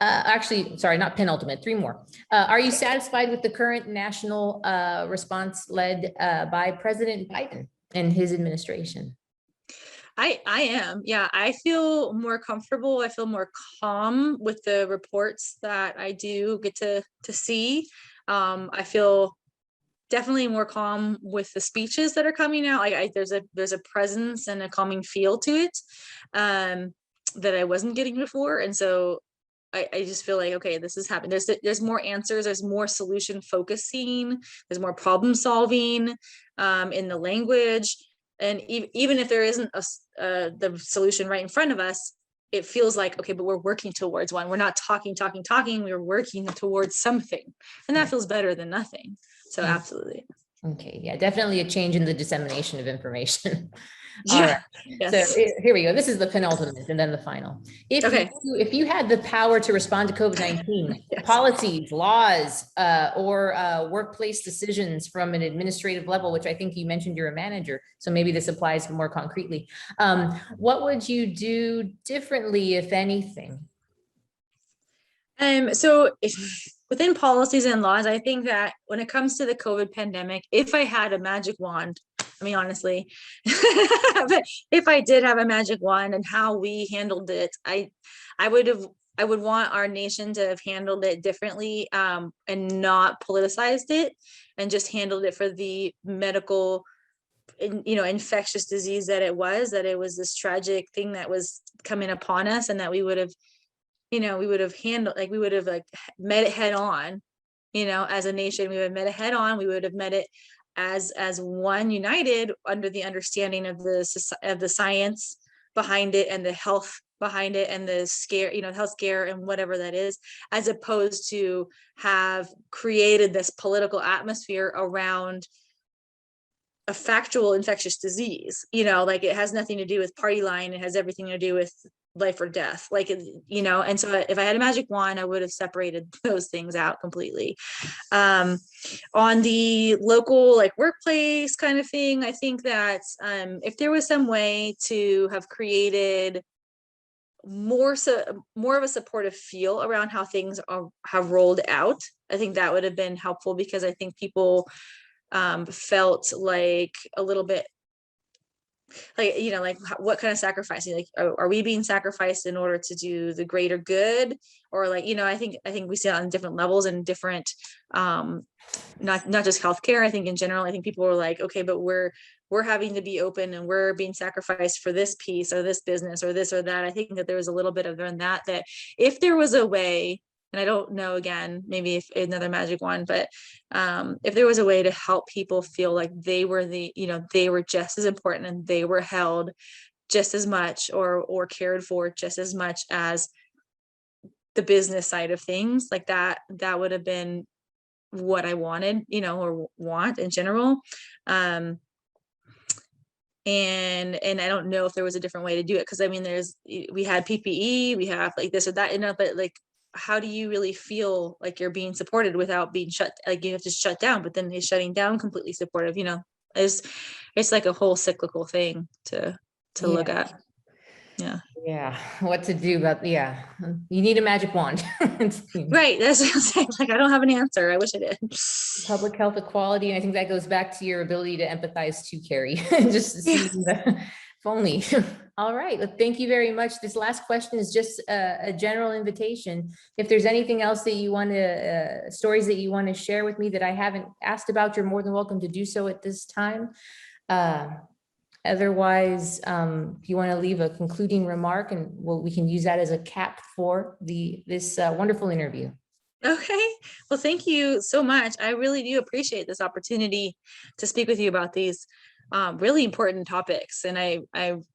Actually, sorry, not penultimate, three more. Are you satisfied with the current national response led by President Biden and his administration? I am. Yeah, I feel more comfortable. I feel more calm with the reports that I do get to see. I feel definitely more calm with the speeches that are coming out. There's a presence and a calming feel to it that I wasn't getting before, and so I just feel like, okay, this is happening. There's more answers. There's more solution focusing. There's more problem solving in the language. And even if there isn't the solution right in front of us, it feels like, okay, but we're working towards one. We're not talking. We're working towards something. And that feels better than nothing. So absolutely. Okay, yeah, definitely a change in the dissemination of information. All Yeah. right, Yes. so here we go. This is the penultimate and then the final. Okay. If you had the power to respond to COVID-19, Yes. policies, laws, or workplace decisions from an administrative level, which I think you mentioned you're a manager, so maybe this applies more concretely. What would you do differently, if anything? So if within policies and laws, I think that when it comes to the COVID pandemic, if I had a magic wand, I mean, honestly, but if I did have a magic wand and how we handled it, I would want our nation to have handled it differently, and not politicized it, and just handled it for the medical, infectious disease that it was this tragic thing that was coming upon us, and that we would have handled, like we would have like met it head on, as a nation. We would have met it head on. We would have met it as one, united under the understanding of the science behind it and the health behind it and the scare, health scare and whatever that is, as opposed to have created this political atmosphere around a factual infectious disease. Like it has nothing to do with party line. It has everything to do with life or death, and so if I had a magic wand, I would have separated those things out completely. On the local, like, workplace kind of thing, I think that if there was some way to have created more of a supportive feel around how things have rolled out. I think that would have been helpful, because I think people felt like a little bit like, like what kind of sacrificing, like are we being sacrificed in order to do the greater good, or like, I think we see it on different levels and different not just healthcare. I think in general, I think people were like, okay, but we're having to be open and we're being sacrificed for this piece or this business or this or that. I think that there was a little bit of that if there was a way, and I don't know, again, maybe if another magic wand, but if there was a way to help people feel like they were they were just as important and they were held just as much or cared for just as much as the business side of things, like that would have been what I wanted, or want in general. And I don't know if there was a different way to do it, because I mean, we had PPE, we have like this or that, but like, how do you really feel like you're being supported without being shut, like you have to shut down, but then is shutting down completely supportive? It's like a whole cyclical thing to look at. Yeah, what to do about, you need a magic wand. Right, that's what I'm saying. Like, I don't have an answer. I wish I did. Public health equality, and I think that goes back to your ability to empathize too, Carrie. Just seeing if only. All right, well, thank you very much. This last question is just a general invitation. If there's anything else that you want to, stories that you want to share with me that I haven't asked about, you're more than welcome to do so at this time. Otherwise, if you want to leave a concluding remark, and we can use that as a cap for this wonderful interview. Okay. Well, thank you so much. I really do appreciate this opportunity to speak with you about these really important topics. And I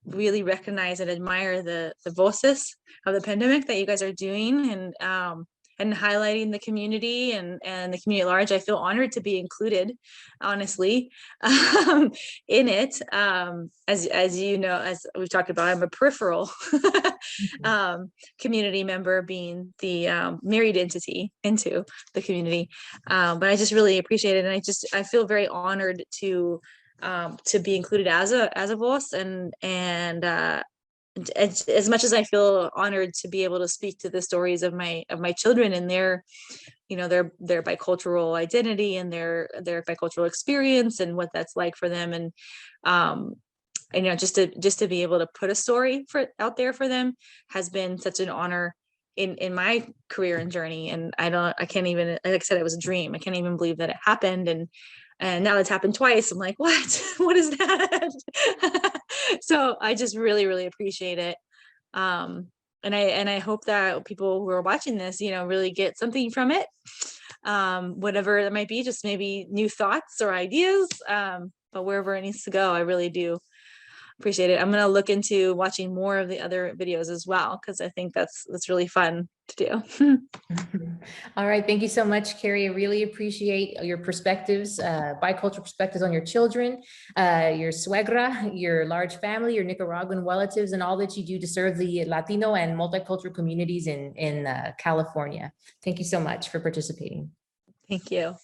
really recognize and admire the Voces of the pandemic that you guys are doing, and highlighting the community and the community at large. I feel honored to be included, honestly, in it. As you know, as we've talked about, I'm a peripheral community member, being the married entity into the community. But I just really appreciate it, and I feel very honored to be included as a voice, and as much as I feel honored to be able to speak to the stories of my children and their bicultural identity and their bicultural experience and what that's like for them, and just to be able to put a story out there for them has been such an honor in my career and journey. And I can't even, like I said, it was a dream. I can't even believe that it happened. And now it's happened twice. I'm like, what is that? So I just really, really appreciate it. And I hope that people who are watching this, really get something from it. Whatever that might be, just maybe new thoughts or ideas. But wherever it needs to go, I really do appreciate it. I'm going to look into watching more of the other videos as well, because I think that's really fun to do. All right. Thank you so much, Carrie. I really appreciate your perspectives, bicultural perspectives on your children, your suegra, your large family, your Nicaraguan relatives, and all that you do to serve the Latino and multicultural communities in California. Thank you so much for participating. Thank you.